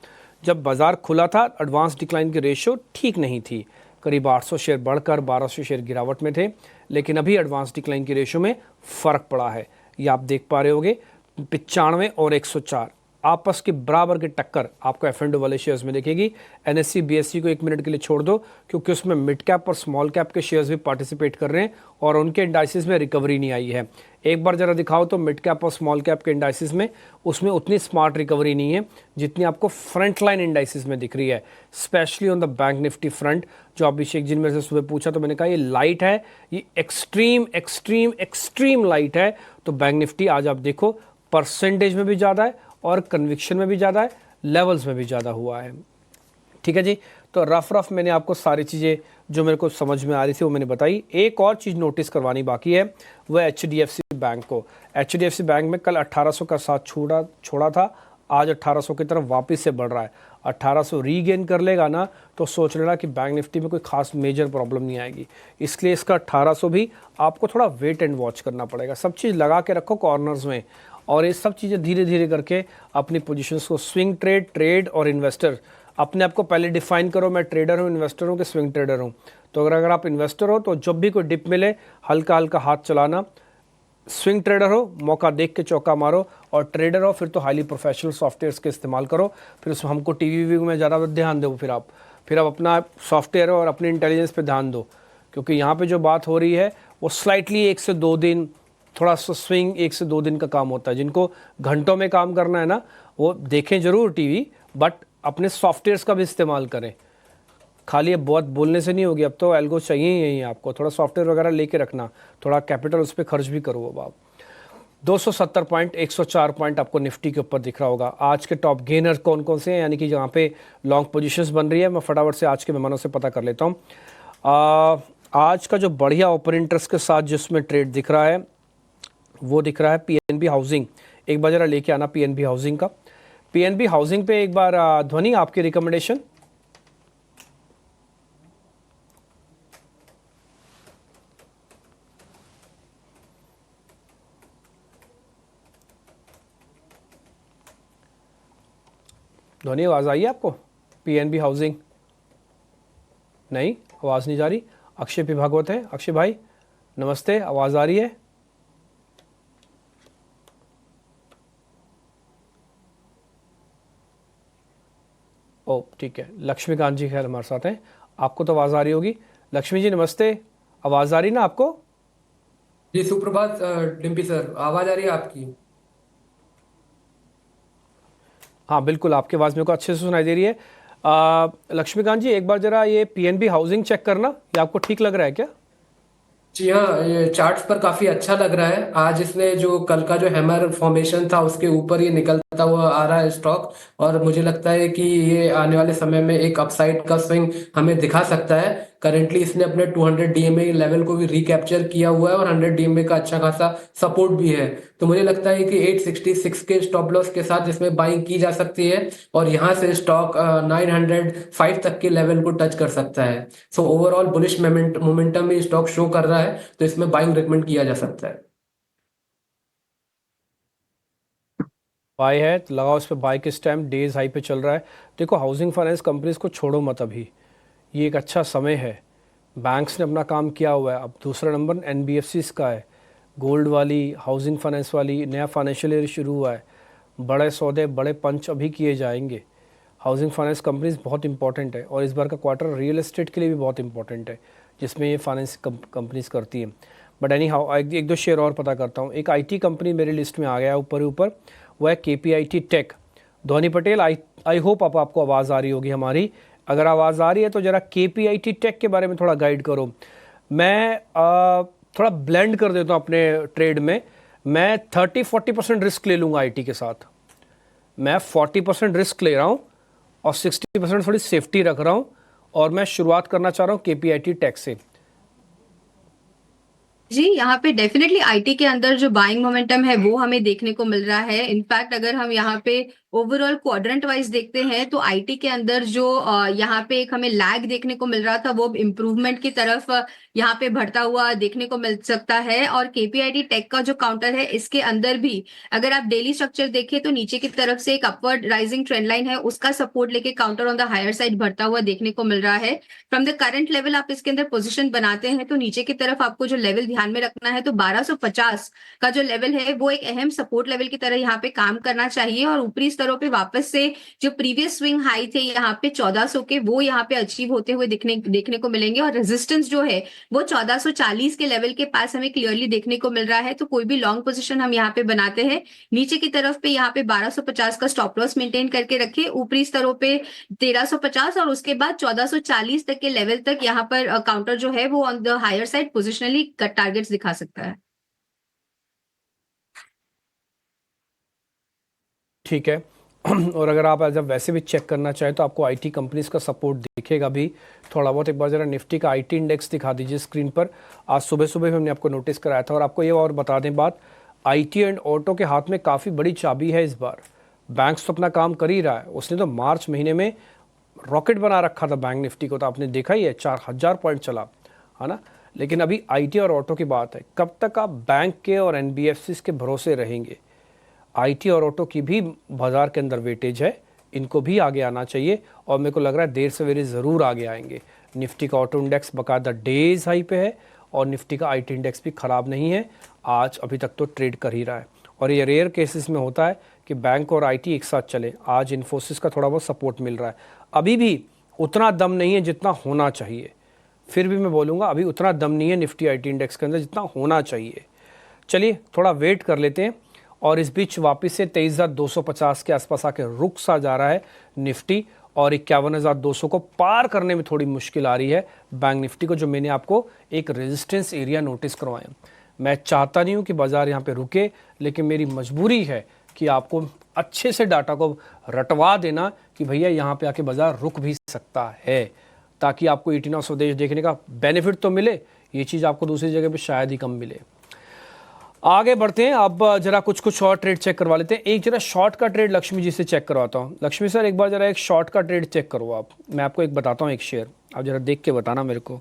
जब बाजार खुला था एडवांस डिक्लाइन की रेशियो ठीक नहीं थी, करीब 800 शेयर बढ़कर 1200 शेयर गिरावट में थे, लेकिन अभी एडवांस डिक्लाइन की रेशियो में फ़र्क पड़ा है। ये आप देख पा रहे होगे 95 और 104 आपस के बराबर की टक्कर आपको F&O वाले शेयर्स में दिखेगी। NSE BSE को 1 मिनट के लिए छोड़ दो, क्योंकि उसमें मिड कैप और स्मॉल कैप के शेयर्स भी पार्टिसिपेट कर रहे हैं और उनके इंडाइसिस में रिकवरी नहीं आई है। एक बार जरा दिखाओ तो मिड कैप और स्मॉल कैप के इंडाइसिस में, उसमें उतनी स्मार्ट रिकवरी नहीं है जितनी आपको फ्रंट लाइन इंडाइसिस में दिख रही है, specially on the bank Nifty front. जो अभिषेक जी ने मेरे से सुबह पूछा तो मैंने कहा ये लाइट है, ये एक्सट्रीम लाइट है। तो बैंक निफ्टी आज आप देखो परसेंटेज में भी ज़्यादा है और कन्विक्शन में भी ज़्यादा है, लेवल्स में भी ज़्यादा हुआ है। ठीक है जी, तो रफ मैंने आपको सारी चीज़ें जो मेरे को समझ में आ रही थी वो मैंने बताई। एक और चीज़ नोटिस करवानी बाकी है, वह HDFC बैंक को। HDFC बैंक में कल 1800 का साथ छोड़ा था, आज 1800 की तरफ वापस से बढ़ रहा है। 1800 रीगेन कर लेगा ना तो सोच लेना कि बैंक निफ्टी में कोई खास मेजर प्रॉब्लम नहीं आएगी। इसलिए इसका 1800 भी आपको थोड़ा वेट एंड वॉच करना पड़ेगा। सब चीज़ लगा के रखो कॉर्नर्स में, और ये सब चीज़ें धीरे धीरे करके अपनी पोजीशंस को स्विंग ट्रेड और इन्वेस्टर, अपने आप को पहले डिफाइन करो, मैं ट्रेडर हूँ, इन्वेस्टर हूँ कि स्विंग ट्रेडर हूँ। तो अगर आप इन्वेस्टर हो तो जब भी कोई डिप मिले हल्का हल्का हाथ चलाना। स्विंग ट्रेडर हो मौका देख के चौका मारो, और ट्रेडर हो फिर तो हाईली प्रोफेशनल सॉफ्टवेयर्स के इस्तेमाल करो। फिर उसमें हमको टीवी में ज़्यादा ध्यान दो, फिर आप अपना सॉफ्टवेयर और अपनी इंटेलिजेंस पे ध्यान दो, क्योंकि यहाँ पे जो बात हो रही है वो स्लाइटली 1 से 2 दिन, थोड़ा सा स्विंग 1 से 2 दिन का काम होता है। जिनको घंटों में काम करना है ना, वो देखें ज़रूर टीवी, बट अपने सॉफ्टवेयर्स का भी इस्तेमाल करें। खाली अब बहुत बोलने से नहीं होगी, अब तो एल्गो चाहिए ही आपको, थोड़ा सॉफ्टवेयर वगैरह लेके रखना, थोड़ा कैपिटल उस पर खर्च भी करो। अब आप 270 पॉइंट 104 पॉइंट आपको निफ्टी के ऊपर दिख रहा होगा। आज के टॉप गेनर कौन कौन से हैं, यानी कि जहाँ पे लॉन्ग पोजीशंस बन रही है, मैं फटाफट से आज के मेहमानों से पता कर लेता हूँ। आज का जो बढ़िया ओपन इंटरेस्ट के साथ जिसमें ट्रेड दिख रहा है वो दिख रहा है पीएनबी हाउसिंग। एक बार जरा लेके आना पीएनबी हाउसिंग का। पीएनबी हाउसिंग पे एक बार ध्वनि आपकी रिकमेंडेशन। ध्वनि आवाज़ आई है आपको? पीएनबी हाउसिंग नहीं, आवाज़ नहीं जा रही। अक्षय पी भागवत है, अक्षय भाई नमस्ते, आवाज़ आ रही है? ओ ठीक है, लक्ष्मीकांत जी खैर हमारे साथ हैं, आपको तो आवाज़ आ रही होगी। लक्ष्मी जी नमस्ते, आवाज़ आ रही ना आपको? जी सुप्रभात डिम्पी सर, आवाज़ आ रही है आपकी? हाँ बिल्कुल, आपकी आवाज़ मेरे को अच्छे से सुनाई दे रही है। लक्ष्मीकांत जी एक बार जरा ये पीएनबी हाउसिंग चेक करना, ये आपको ठीक लग रहा है क्या? जी हाँ, ये चार्ट्स पर काफी अच्छा लग रहा है। आज इसने जो कल का जो हैमर फॉर्मेशन था उसके ऊपर ये निकलता हुआ आ रहा है स्टॉक, और मुझे लगता है कि ये आने वाले समय में एक अपसाइड का स्विंग हमें दिखा सकता है। करंटली इसने अपने 200 डीएमए लेवल को भी रिकैप्चर किया हुआ है और 100 डीएमए का अच्छा खासा सपोर्ट भी है। तो मुझे लगता है कि 866 के स्टॉप लॉस के साथ इसमें बाइंग की जा सकती है और यहाँ से स्टॉक 905 तक के लेवल को टच कर सकता है। सो ओवरऑल बुलिश मोमेंटम में स्टॉक शो कर रहा है, तो इसमें बाइंग रिकमेंड किया जा सकता है। बाय है तो लगाओ इस पर बाय किस टाइम, डेज हाई पे चल रहा है। देखो हाउसिंग फाइनेंस कंपनीज को छोड़ो मत, अभी ये एक अच्छा समय है। बैंक्स ने अपना काम किया हुआ है, अब दूसरा नंबर एनबीएफसीज का है। गोल्ड वाली, हाउसिंग फाइनेंस वाली, नया फाइनेंशियल ईयर शुरू हुआ है, बड़े सौदे बड़े पंच अभी किए जाएंगे। हाउसिंग फाइनेंस कंपनीज बहुत इंपॉर्टेंट है और इस बार का क्वार्टर रियल एस्टेट के लिए भी बहुत इंपॉर्टेंट है जिसमें ये फाइनेंस कंपनीज करती हैं। बट एनी हाउ एक दो शेयर और पता करता हूँ। एक आईटी कंपनी मेरी लिस्ट में आ गया ऊपर ही ऊपर, वो है केपीआईटी टेक। ध्वनि पटेल आई होप आपको आवाज़ आ रही होगी हमारी। अगर आवाज़ आ रही है तो ज़रा केपीआईटी टेक के बारे में थोड़ा गाइड करो। मैं थोड़ा ब्लेंड कर देता हूँ अपने ट्रेड में। मैं 30-40% रिस्क ले लूँगा आईटी के साथ। मैं 40% रिस्क ले रहा हूँ और 60% थोड़ी सेफ्टी रख रहा हूँ, और मैं शुरुआत करना चाह रहा हूँ केपीआईटी टेक से। जी, यहाँ पे डेफिनेटली आईटी के अंदर जो बाइंग मोमेंटम है वो हमें देखने को मिल रहा है। इनफैक्ट अगर हम यहाँ पे ओवरऑल क्वाड्रेंट वाइज देखते हैं तो आईटी के अंदर जो यहाँ पे एक हमें लैग देखने को मिल रहा था वो इम्प्रूवमेंट की तरफ यहाँ पे बढ़ता हुआ देखने को मिल सकता है। और केपीआईटी टेक का जो काउंटर है इसके अंदर भी अगर आप डेली स्ट्रक्चर देखें तो नीचे की तरफ से एक अपवर्ड राइजिंग ट्रेंड लाइन है, उसका सपोर्ट लेके counter on the higher side बढ़ता हुआ देखने को मिल रहा है। फ्रॉम द करंट लेवल आप इसके अंदर पोजिशन बनाते हैं तो नीचे की तरफ आपको जो लेवल ध्यान में रखना है तो 1250 का जो लेवल है वो एक अहम सपोर्ट लेवल की तरह यहाँ पे काम करना चाहिए। और ऊपरी स्तरों पे वापस से जो प्रीवियस स्विंग हाई थे यहाँ पे 1400 के, वो यहाँ पे अचीव होते हुए देखने को मिलेंगे। और रेजिस्टेंस जो है वो 1440 के लेवल के पास हमें क्लियरली देखने को मिल रहा है। तो कोई भी लॉन्ग पोजीशन हम यहाँ पे बनाते हैं नीचे की तरफ पे यहाँ पे 1250 का स्टॉप लॉस मेंटेन करके रखे, ऊपरी स्तरों पे 1350 और उसके बाद 1440 तक के लेवल तक यहाँ पर काउंटर जो है वो on the higher side positionally targets दिखा सकता है। ठीक है। और अगर आप जब वैसे भी चेक करना चाहें तो आपको आईटी कंपनीज का सपोर्ट दिखेगा भी थोड़ा बहुत। एक बार जरा निफ्टी का आईटी इंडेक्स दिखा दीजिए स्क्रीन पर। आज सुबह सुबह हमने आपको नोटिस कराया था। और आपको ये और बता दें बात, आईटी एंड ऑटो के हाथ में काफ़ी बड़ी चाबी है इस बार। बैंक्स तो अपना काम कर ही रहा है, उसने तो मार्च महीने में रॉकेट बना रखा था बैंक निफ्टी को, तो आपने देखा ही है 4000 पॉइंट चला, है ना। लेकिन अभी आईटी और ऑटो की बात है, कब तक आप बैंक के और एनबीएफसीज के भरोसे रहेंगे। आईटी और ऑटो की भी बाजार के अंदर वेटेज है, इनको भी आगे आना चाहिए और मेरे को लग रहा है देर सवेरे ज़रूर आगे आएंगे। निफ्टी का ऑटो इंडेक्स बाकायदा डेज हाई पे है और निफ्टी का आईटी इंडेक्स भी ख़राब नहीं है, आज अभी तक तो ट्रेड कर ही रहा है। और ये रेयर केसेस में होता है कि बैंक और आईटी एक साथ चले। आज इन्फोसिस का थोड़ा बहुत सपोर्ट मिल रहा है, अभी भी उतना दम नहीं है जितना होना चाहिए। फिर भी मैं बोलूँगा अभी उतना दम नहीं है निफ्टी IT इंडेक्स के अंदर जितना होना चाहिए। चलिए थोड़ा वेट कर लेते हैं। और इस बीच वापस से 23,250 के आसपास आके रुक सा जा रहा है निफ्टी, और 51,200 को पार करने में थोड़ी मुश्किल आ रही है बैंक निफ्टी को, जो मैंने आपको एक रेजिस्टेंस एरिया नोटिस करवाया। मैं चाहता नहीं हूँ कि बाजार यहाँ पे रुके, लेकिन मेरी मजबूरी है कि आपको अच्छे से डाटा को रटवा देना कि भैया यहाँ पे आके बाजार रुक भी सकता है, ताकि आपको 18 स्वदेश देखने का बेनिफिट तो मिले। ये चीज़ आपको दूसरी जगह पे शायद ही कम मिले। आगे बढ़ते हैं, अब जरा कुछ और ट्रेड चेक करवा लेते हैं। एक जरा शॉर्ट का ट्रेड लक्ष्मी जी से चेक करवाता हूँ। लक्ष्मी सर एक बार जरा एक शॉर्ट का ट्रेड चेक करो आप। मैं आपको एक बताता हूँ एक शेयर, आप जरा देख के बताना मेरे को।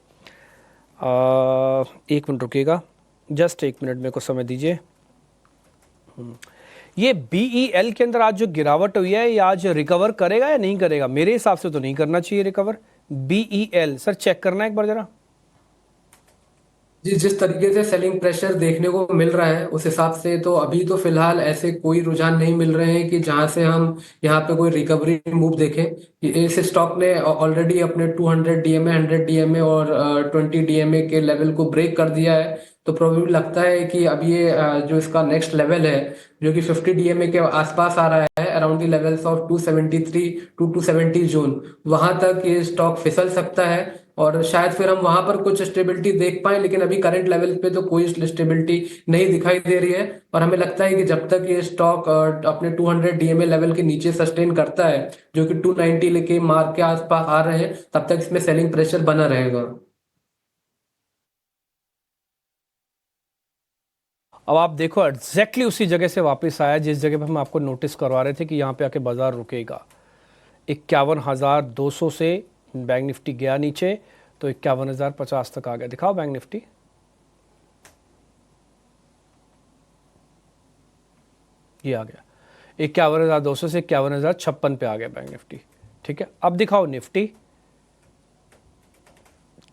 1 मिनट रुकिएगा, जस्ट 1 मिनट मेरे को समय दीजिए। ये BEL के अंदर आज जो गिरावट हुई है, ये आज रिकवर करेगा या नहीं करेगा? मेरे हिसाब से तो नहीं करना चाहिए रिकवर। BEL सर चेक करना एक बार जरा। जी, जिस तरीके से सेलिंग प्रेशर देखने को मिल रहा है उस हिसाब से तो अभी तो फिलहाल ऐसे कोई रुझान नहीं मिल रहे हैं कि जहां से हम यहाँ पे कोई रिकवरी मूव देखें। इस स्टॉक ने ऑलरेडी अपने 200 DMA, 100 DMA और 20 DMA के लेवल को ब्रेक कर दिया है। तो प्रोबेबली लगता है कि अब ये जो इसका नेक्स्ट लेवल है जो कि 50 DMA के आसपास आ रहा है, around the levels of 273 to 270 zone, वहां तक ये स्टॉक फिसल सकता है और शायद फिर हम वहां पर कुछ स्टेबिलिटी देख पाए। लेकिन अभी करंट लेवल पे तो कोई स्टेबिलिटी नहीं दिखाई दे रही है और हमें लगता है कि जब तक ये स्टॉक अपने 200 DMA लेवल के नीचे सस्टेन करता है, जो कि 290 लेके मार्क के आसपास आ रहे हैं, तब तक इसमें सेलिंग प्रेशर बना रहेगा। अब आप देखो एग्जैक्टली उसी जगह से वापस आया जिस जगह पे हम आपको नोटिस करवा रहे थे कि यहाँ पे आके बाजार रुकेगा। 51,200 से बैंक निफ्टी गया नीचे तो 51,050 तक आ गया। दिखाओ बैंक निफ्टी, ये आ गया 51,200 से 51,056 पे आ गया बैंक निफ्टी। ठीक है, अब दिखाओ निफ्टी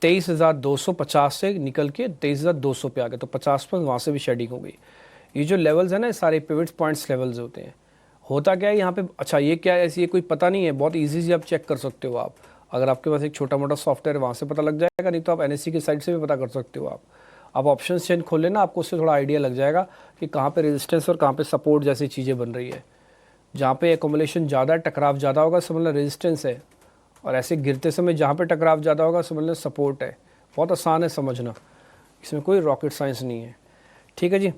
23,250 से निकल के 23,200 पे आ गया, तो 50 वहाँ से भी शेडिंग हो गई। ये जो लेवल्स है ना, सारे पिवट पॉइंट्स लेवल्स होते हैं। होता क्या है यहाँ पे, अच्छा ये क्या है, ऐसी ये कोई पता नहीं है, बहुत इजी से आप चेक कर सकते हो। आप अगर आपके पास एक छोटा मोटा सॉफ्टवेयर है वहाँ से पता लग जाएगा, नहीं तो आप NSE की साइट से भी पता कर सकते हो। आप ऑप्शन चेन खोल लेना, आपको उससे थोड़ा आइडिया लग जाएगा कि कहाँ पे रेजिस्टेंस और कहाँ पे सपोर्ट जैसी चीज़ें बन रही है। जहाँ पे एकोमुलेशन ज़्यादा, टकराव ज़्यादा होगा समझ लो रेजिस्टेंस है, और ऐसे गिरते समय जहाँ पे टकराव ज़्यादा होगा समझ लो सपोर्ट है। बहुत आसान है समझना, इसमें कोई रॉकेट साइंस नहीं है। ठीक है जी,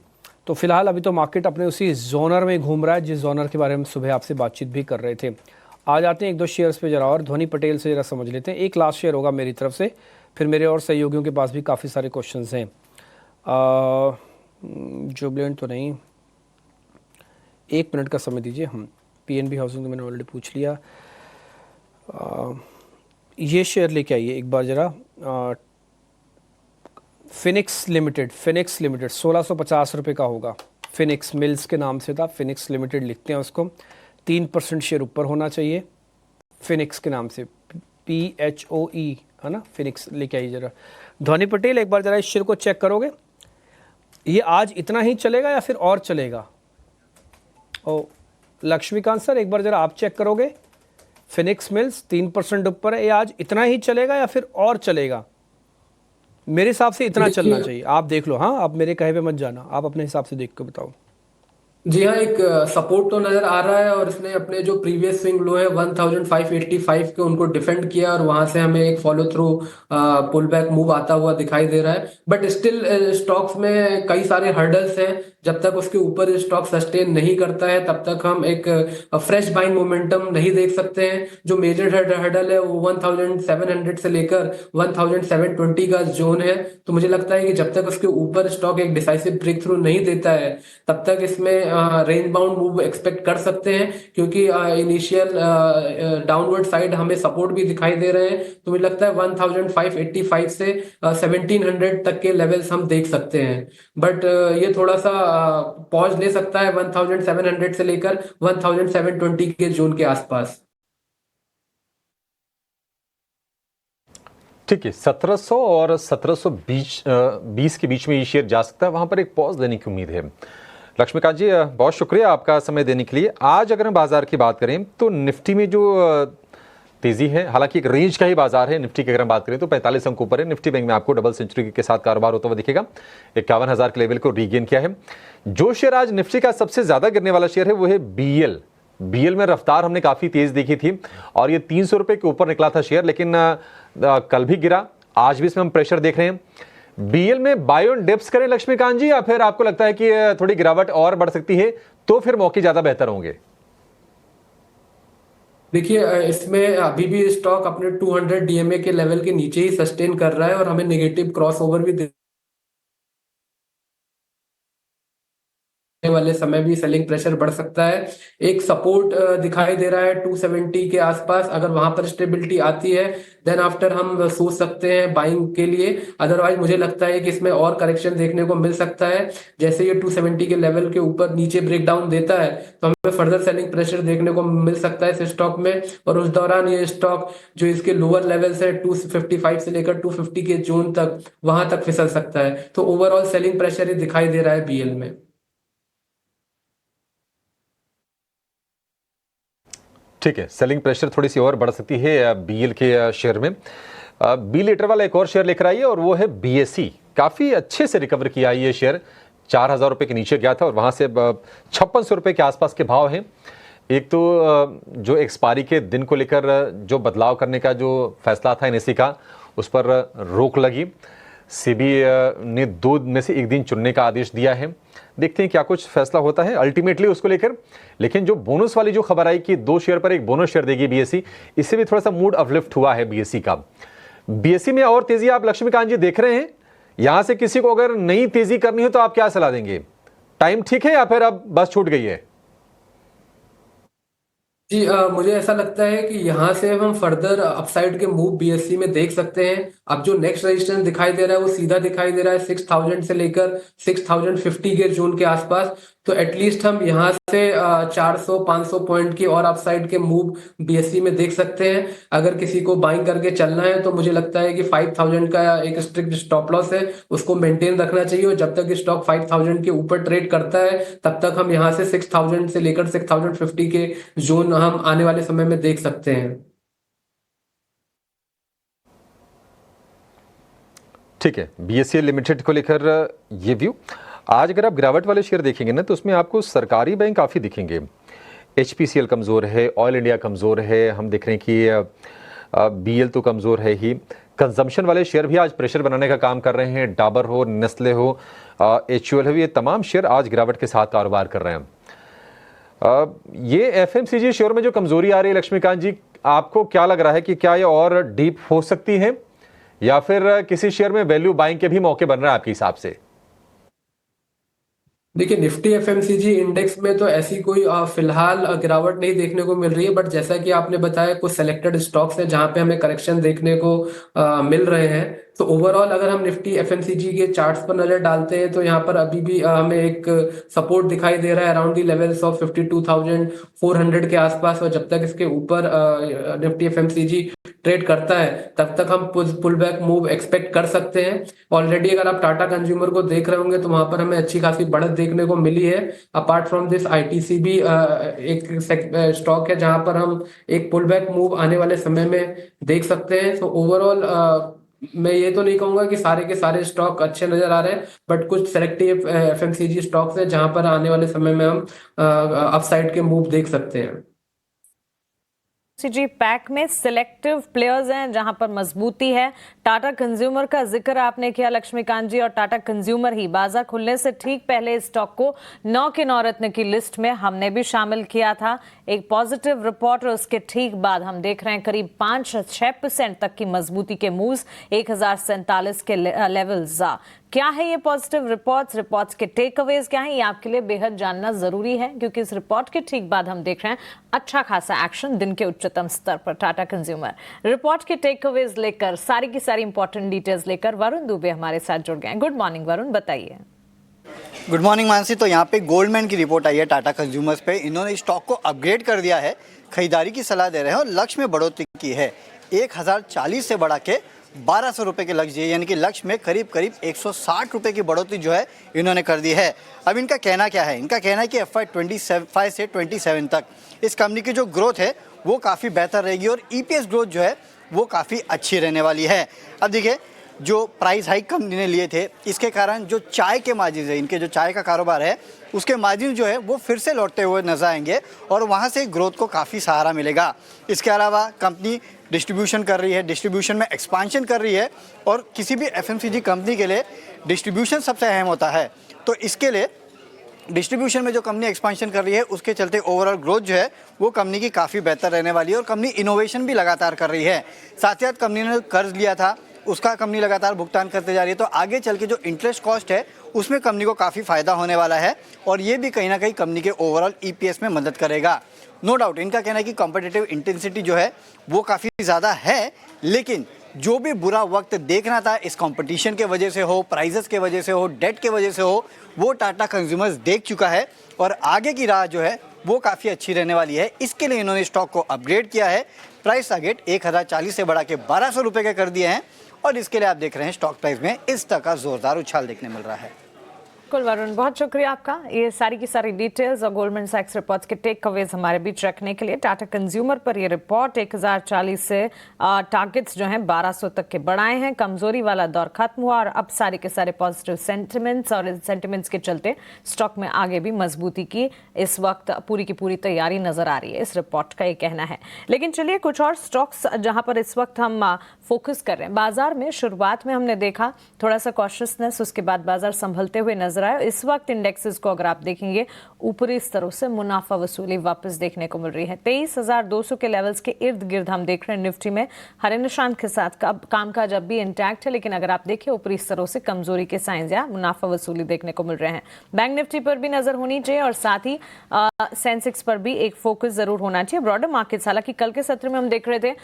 तो फिलहाल अभी तो मार्केट अपने उसी जोनर में घूम रहा है जिस जोनर के बारे में सुबह आपसे बातचीत भी कर रहे थे। आ जाते हैं 1-2 शेयर्स पे जरा, और ध्वनि पटेल से जरा समझ लेते हैं। एक लास्ट शेयर होगा मेरी तरफ से, फिर मेरे और सहयोगियों के पास भी काफ़ी सारे क्वेश्चंस हैं। जुबलेंट तो नहीं, 1 मिनट का समय दीजिए। हम PNB हाउसिंग तो मैंने ऑलरेडी पूछ लिया। ये शेयर लेके आइए एक बार जरा। फिनिक्स लिमिटेड 1650 रुपये का होगा। फिनिक्स मिल्स के नाम से था, फिनिक्स लिमिटेड लिखते हैं उसको। 3% शेयर ऊपर होना चाहिए फिनिक्स के नाम से, PHOE है ना, फिनिक्स लेके आइए जरा। ध्वनि पटेल एक बार जरा इस शेयर को चेक करोगे, ये आज इतना ही चलेगा या फिर और चलेगा? ओ लक्ष्मीकांत सर एक बार जरा आप चेक करोगे, फिनिक्स मिल्स 3% ऊपर है, ये आज इतना ही चलेगा या फिर और चलेगा? मेरे हिसाब से इतना चलना चाहिए, आप देख लो। हाँ, आप मेरे कहे पे मत जाना, आप अपने हिसाब से देख के बताओ। जी हाँ, एक सपोर्ट तो नजर आ रहा है और इसने अपने जो प्रीवियस स्विंग लो है 1585 के उनको डिफेंड किया और वहां से हमें एक follow through pull back move आता हुआ दिखाई दे रहा है। बट स्टिल स्टॉक्स में कई सारे हर्डल्स हैं, जब तक उसके ऊपर स्टॉक सस्टेन नहीं करता है तब तक हम एक फ्रेश बाइंग मोमेंटम नहीं देख सकते हैं। जो मेजर हर्डल है वो 1700 से लेकर 1720 का जोन है। तो मुझे लगता है कि जब तक उसके ऊपर स्टॉक एक डिसाइसिव ब्रेक थ्रू नहीं देता है तब तक इसमें रेंज बाउंड मूव एक्सपेक्ट कर सकते हैं, क्योंकि इनिशियल डाउनवर्ड साइड हमें सपोर्ट भी दिखाई दे रहे हैं। तो मुझे लगता है 1585 से 1700 तक के लेवल्स हम देख सकते हैं। बट ये थोड़ा सा पॉज ले सकता है 1700 से लेकर 1720 के जोन के आसपास। ठीक है, 1700 और 1720 के बीच में ये शेयर जा सकता है, वहां पर एक पॉज लेने की उम्मीद है। लक्ष्मीकांत जी बहुत शुक्रिया आपका समय देने के लिए। आज अगर हम बाजार की बात करें तो निफ्टी में जो तेजी है। हालांकि एक रेंज का ही बाजार है। निफ्टी की अगर हम बात करें तो 45 अंक ऊपर है। निफ्टी बैंक में आपको डबल सेंचुरी के साथ कारोबार होता हुआ दिखेगा। 51,000 के लेवल को रीगेन किया है। जो शेयर आज निफ्टी का सबसे ज्यादा गिरने वाला शेयर है वो है बीएल। बीएल में रफ्तार हमने काफी तेज देखी थी और ये 300 रुपए के ऊपर निकला था शेयर, लेकिन कल भी गिरा, आज भी इसमें हम प्रेशर देख रहे हैं। बीएल में बाय ऑन डिप्स करें लक्ष्मीकांत जी, या फिर आपको लगता है कि थोड़ी गिरावट और बढ़ सकती है तो फिर मौके ज्यादा बेहतर होंगे? देखिए इसमें अभी भी स्टॉक अपने 200 डीएमए के लेवल के नीचे ही सस्टेन कर रहा है और हमें नेगेटिव क्रॉसओवर भी वाले समय भी सेलिंग प्रेशर बढ़ सकता है। एक सपोर्ट दिखाई दे रहा है 270 के आसपास। अगर वहां पर स्टेबिलिटी आती है देन आफ्टर हम सोच सकते हैं बाइंग के लिए। अदरवाइज मुझे लगता है कि इसमें और करेक्शन देखने को मिल सकता है। जैसे ये 270 के लेवल के ऊपर नीचे ब्रेक डाउन देता है तो हमें फर्दर सेलिंग प्रेशर देखने को मिल सकता है इस स्टॉक में, और उस दौरान ये स्टॉक जो इसके लोअर लेवल्स है 255 से लेकर 250 के जोन तक, वहां तक फिसल सकता है। तो ओवरऑल सेलिंग प्रेशर ही दिखाई दे रहा है बीएल में। ठीक है, सेलिंग प्रेशर थोड़ी सी और बढ़ सकती है बीएल के शेयर में। बी लीटर वाला एक और शेयर लेकर आइए और वो है बीएसई। काफी अच्छे से रिकवर किया ये शेयर, 4,000 रुपए के नीचे गया था और वहां से 5600 रुपए के आसपास के भाव हैं। एक तो जो एक्सपायरी के दिन को लेकर जो बदलाव करने का जो फैसला था एनएसई का, उस पर रोक लगी। सेबी ने 2 में से 1 दिन चुनने का आदेश दिया है। देखते हैं क्या कुछ फैसला होता है अल्टीमेटली उसको लेकर। लेकिन जो बोनस वाली जो खबर आई कि 2 शेयर पर एक बोनस शेयर देगी बीएसई, इससे भी थोड़ा सा मूड अपलिफ्ट हुआ है बीएसई का। बीएसई में और तेजी आप लक्ष्मीकांत जी देख रहे हैं? यहां से किसी को अगर नई तेजी करनी हो तो आप क्या सलाह देंगे? टाइम ठीक है या फिर अब बस छूट गई है? जी मुझे ऐसा लगता है कि यहाँ से हम फर्दर अपसाइड के मूव बीएससी में देख सकते हैं। अब जो नेक्स्ट रेजिस्टेंस दिखाई दे रहा है वो सीधा दिखाई दे रहा है 6000 से लेकर 6050 के जोन के आसपास। तो एटलीस्ट हम यहाँ से 400-500 पॉइंट की और अपसाइड के मूव बीएससी में देख सकते हैं। अगर किसी को बाइंग करके चलना है तो मुझे लगता है कि 5000 का एक स्ट्रिक्ट स्टॉप लॉस है, उसको मेंटेन रखना चाहिए। और जब तक स्टॉक 5000 के ऊपर ट्रेड करता है तब तक हम यहाँ से 6000 से लेकर 6050 के जोन हम आने वाले समय में देख सकते हैं। ठीक है, बीएसई लिमिटेड को लेकर ये व्यू। आज अगर आप गिरावट वाले शेयर देखेंगे ना तो उसमें आपको सरकारी बैंक काफ़ी दिखेंगे। एचपीसीएल कमज़ोर है, ऑयल इंडिया कमज़ोर है, हम देख रहे हैं कि बीएल तो कमज़ोर है ही। कंजम्पशन वाले शेयर भी आज प्रेशर बनाने का काम कर रहे हैं। डाबर हो, नेस्ले हो, एचयूएल हो, ये तमाम शेयर आज गिरावट के साथ कारोबार कर रहे हैं। ये एफएमसीजी शेयर में जो कमजोरी आ रही है लक्ष्मीकांत जी, आपको क्या लग रहा है कि क्या ये और डीप हो सकती है या फिर किसी शेयर में वैल्यू बाइंग के भी मौके बन रहा है आपके हिसाब से? देखिए निफ्टी एफएमसीजी इंडेक्स में तो ऐसी कोई फिलहाल गिरावट नहीं देखने को मिल रही है। बट जैसा कि आपने बताया कुछ सेलेक्टेड स्टॉक्स हैं जहां पे हमें करेक्शन देखने को मिल रहे हैं। तो ओवरऑल अगर हम निफ्टी एफएमसीजी के चार्ट्स पर नजर डालते हैं तो यहाँ पर अभी भी हमें एक सपोर्ट दिखाई दे रहा है अराउंड दी लेवल्स ऑफ 52,400 के आसपास। और जब तक इसके ऊपर निफ्टी एफएमसीजी ट्रेड करता है तब तक हम पुल बैक मूव एक्सपेक्ट कर सकते हैं। ऑलरेडी अगर आप टाटा कंज्यूमर को देख रहे होंगे तो वहां पर हमें अच्छी खासी बढ़त देखने को मिली है। अपार्ट फ्रॉम दिस आईटीसी भी एक स्टॉक है जहां पर हम एक पुल बैक मूव आने वाले समय में देख सकते हैं। तो ओवरऑल मैं ये तो नहीं कहूंगा कि सारे के सारे स्टॉक अच्छे नजर आ रहे हैं, बट कुछ सेलेक्टिव एफएमसीजी स्टॉक्स हैं जहां पर आने वाले समय में हम अपसाइड के मूव देख सकते हैं। जी पैक में सिलेक्टिव प्लेयर्स हैं जहां पर मजबूती है। टाटा कंज्यूमर का जिक्र आपने किया लक्ष्मीकांत जी, और टाटा कंज्यूमर ही बाजार खुलने से ठीक पहले इस स्टॉक को 9 के 9 रत्न की लिस्ट में हमने भी शामिल किया था। एक पॉजिटिव रिपोर्ट और उसके ठीक बाद हम देख रहे हैं करीब 5-6% तक की मजबूती के मूव्स, 1047 के लेवल्स। क्या है ये पॉजिटिव रिपोर्ट्स के टेक अवेज क्या है, ये आपके लिए बेहद जानना जरूरी है क्योंकि इस रिपोर्ट के ठीक बाद हम देख रहे हैं अच्छा खासा एक्शन दिन के उच्चतम स्तर पर टाटा कंज्यूमर। रिपोर्ट के टेक अवेज लेकर सारी की सारी इंपॉर्टेंट डिटेल्स लेकर वरुण दुबे हमारे साथ जुड़ गए। गुड मॉर्निंग वरुण, बताइए। Good morning Mansi. तो यहाँ पे गोल्डमैन की रिपोर्ट आई है टाटा कंज्यूमर्स पे। इन्होंने स्टॉक को अपग्रेड कर दिया है, खरीदारी की सलाह दे रहे हैं और लक्ष्य में बढ़ोतरी की है। 1040 से बढ़ा के 1200 रुपये के लक्ष्य, यानी कि लक्ष्य में करीब 160 रुपये की बढ़ोतरी जो है इन्होंने कर दी है। अब इनका कहना क्या है? इनका कहना है कि FY 25 से 27 तक इस कंपनी की जो ग्रोथ है वो काफ़ी बेहतर रहेगी और ईपीएस ग्रोथ जो है वो काफ़ी अच्छी रहने वाली है। अब देखिए, जो प्राइस हाइक कंपनी ने लिए थे, इसके कारण जो चाय के मार्जिन है, इनके जो चाय का कारोबार है उसके मार्जिन जो है वो फिर से लौटते हुए नजर आएंगे और वहाँ से ग्रोथ को काफ़ी सहारा मिलेगा। इसके अलावा कंपनी डिस्ट्रीब्यूशन कर रही है, डिस्ट्रीब्यूशन में एक्सपांशन कर रही है और किसी भी एफएमसीजी कंपनी के लिए डिस्ट्रीब्यूशन सबसे अहम होता है। तो इसके लिए डिस्ट्रीब्यूशन में जो कंपनी एक्सपांशन कर रही है उसके चलते ओवरऑल ग्रोथ जो है वो कंपनी की काफ़ी बेहतर रहने वाली है और कंपनी इनोवेशन भी लगातार कर रही है। साथ ही साथ कंपनी ने कर्ज लिया था उसका कंपनी लगातार भुगतान करते जा रही है, तो आगे चल के जो इंटरेस्ट कॉस्ट है उसमें कंपनी को काफ़ी फायदा होने वाला है और ये भी कहीं ना कहीं कंपनी के ओवरऑल ईपीएस में मदद करेगा। नो डाउट इनका कहना है कि कॉम्पिटिटिव इंटेंसिटी जो है वो काफ़ी ज़्यादा है, लेकिन जो भी बुरा वक्त देखना था इस कंपटीशन के वजह से हो, प्राइजेस के वजह से हो, डेट के वजह से हो, वो टाटा कंज्यूमर्स देख चुका है और आगे की राह जो है वो काफ़ी अच्छी रहने वाली है। इसके लिए इन्होंने स्टॉक को अपग्रेड किया है, प्राइस टारगेट 1040 से बढ़ा के 1200 रुपये के कर दिए हैं और इसके लिए आप देख रहे हैं स्टॉक प्राइस में इस तरह का जोरदार उछाल देखने मिल रहा है। बिल्कुल वरुण, बहुत शुक्रिया आपका ये सारी की सारी डिटेल्स और गोल्डमैन सैक्स रिपोर्ट्स के टेक अवेज हमारे बीच रखने के लिए। टाटा कंज्यूमर पर ये रिपोर्ट 1040 से टारगेट्स जो हैं 1200 तक के बढ़ाए हैं। कमजोरी वाला दौर खत्म हुआ और अब सारे के सारे पॉजिटिव सेंटिमेंट्स और सेंटिमेंट्स के चलते स्टॉक में आगे भी मजबूती की इस वक्त पूरी की पूरी तैयारी नजर आ रही है, इस रिपोर्ट का ये कहना है। लेकिन चलिए कुछ और स्टॉक्स जहां पर इस वक्त हम फोकस कर रहे हैं। बाजार में शुरुआत में हमने देखा थोड़ा सा कॉशियसनेस, उसके बाद बाजार संभलते हुए नजर आया। इस वक्त इंडेक्सेस को अगर आप देखेंगे ऊपरी स्तरों से मुनाफा वसूली वापस देखने को मिल रही है। 23,200 के लेवल्स के इर्द गिर्द हम देख रहे हैं। निफ्टी में हरे निशान के साथ कामकाज अब भी इंटैक्ट है, लेकिन अगर आप देखें ऊपरी स्तरों से कमजोरी के साइंस या मुनाफा वसूली देखने को मिल रहे हैं। बैंक निफ्टी पर भी नजर होनी चाहिए और साथ ही सेंसेक्स पर भी एक फोकस जरूर होना चाहिए। ब्रॉडर मार्केट्स, हालांकि कल के सत्र में हम देख रहे थे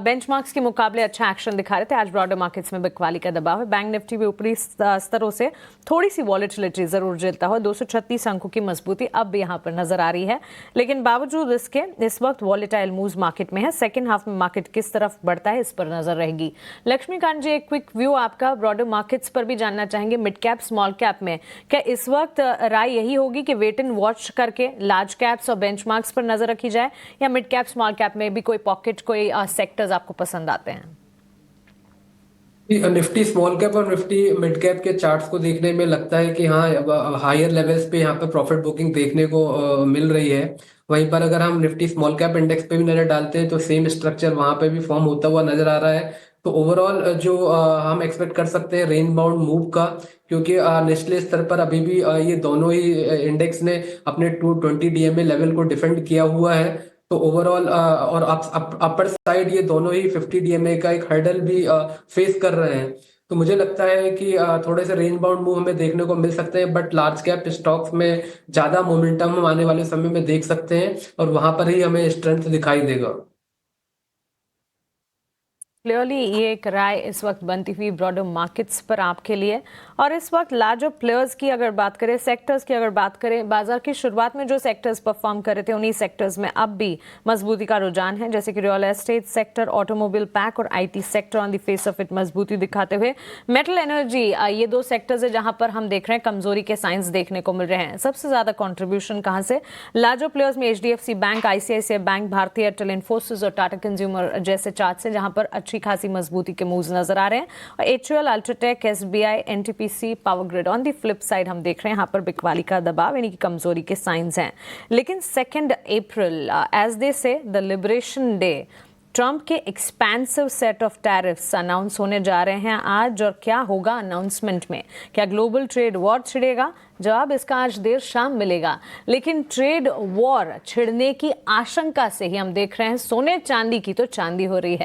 बेंचमार्क्स के मुकाबले अच्छा एक्शन दिखा रहे थे, आज ब्रॉडर मार्केट्स में बिकवाली का दबाव है। बैंक निफ्टी भी ऊपरी स्तरों से थोड़ी सी वॉलेटिलिटी जरूर झेलता हुआ 236 अंकों की मजबूती अब भी यहां पर नजर आ रही है, लेकिन बावजूद इसके इस वक्त वॉलेटाइल मूव्स मार्केट में है। सेकंड हाफ में मार्केट किस तरफ बढ़ता है इस पर नजर रहेगी। लक्ष्मीकांत जी, एक क्विक व्यू आपका ब्रॉडर मार्केट्स पर भी जानना चाहेंगे। मिड कैप स्मॉल कैप में क्या इस वक्त राय यही होगी कि वेट एंड वॉच करके लार्ज कैप्स और बेंचमार्क्स पर नजर रखी जाए, या मिड कैप स्मॉल कैप में भी कोई पॉकेट, कोई सेक्टर्स आपको पसंद आते हैं? निफ्टी स्मॉल कैप और निफ्टी मिड कैप के चार्ट्स को देखने में लगता है कि हाँ हायर लेवल्स पे यहाँ पे प्रॉफिट बुकिंग देखने को मिल रही है। वहीं पर अगर हम निफ्टी स्मॉल कैप इंडेक्स पे भी नजर डालते हैं तो सेम स्ट्रक्चर वहां पे भी फॉर्म होता हुआ नजर आ रहा है। तो ओवरऑल जो हम एक्सपेक्ट कर सकते हैं रेंज बाउंड मूव का, क्योंकि निचले स्तर पर अभी भी ये दोनों ही इंडेक्स ने अपने 220 डीएमए लेवल को डिफेंड किया हुआ है। तो ओवरऑल और अपर साइड ये दोनों ही 50 डीएमए का एक हर्डल भी फेस कर रहे हैं। तो मुझे लगता है कि थोड़े से रेंज बाउंड मूव हमें देखने को मिल सकते हैं, बट लार्ज कैप स्टॉक्स में ज्यादा मोमेंटम हम आने वाले समय में देख सकते हैं और वहां पर ही हमें स्ट्रेंथ दिखाई देगा। क्लियरली ये एक राय इस वक्त बनती हुई ब्रॉडर मार्केट्स पर आपके लिए। और इस वक्त लार्जर प्लेयर्स की अगर बात करें, सेक्टर्स की अगर बात करें, बाजार की शुरुआत में जो सेक्टर्स परफॉर्म कर रहे थे उन्हीं सेक्टर्स में अब भी मजबूती का रुझान है, जैसे कि real estate sector, automobile pack और IT sector on the face of it मजबूती दिखाते हुए। मेटल एनर्जी, ये दो सेक्टर्स है जहां पर हम देख रहे हैं कमजोरी के साइंस देखने को मिल रहे हैं। सबसे ज्यादा कॉन्ट्रीब्यूशन कहां से? लार्जर प्लेयर्स में एचडीएफसी बैंक, आईसीआईसीआई बैंक, भारतीय एयरटेल, इन्फोसिस और टाटा कंज्यूमर जैसे चार्ट से जहां पर अच्छी खासी मजबूती के मूव्स नजर आ रहे हैं। और HUL, UltraTech, SBI, NTPC, power grid on the flip side हम देख रहे हैं यहाँ पर बिकवाली का दबाव, यानी कि कमजोरी के साइंस हैं। लेकिन 2 अप्रैल एज दे से द लिबरेशन डे, ट्रंप के expensive set of tariffs announce होने जा रहे हैं आज। और क्या होगा अनाउंसमेंट में? क्या ग्लोबल ट्रेड वॉर छिड़ेगा? जवाब इसका आज देर शाम मिलेगा। लेकिन ट्रेड वॉर छिड़ने की आशंका से ही हम देख रहे हैं सोने चांदी की तो चांदी हो रही है।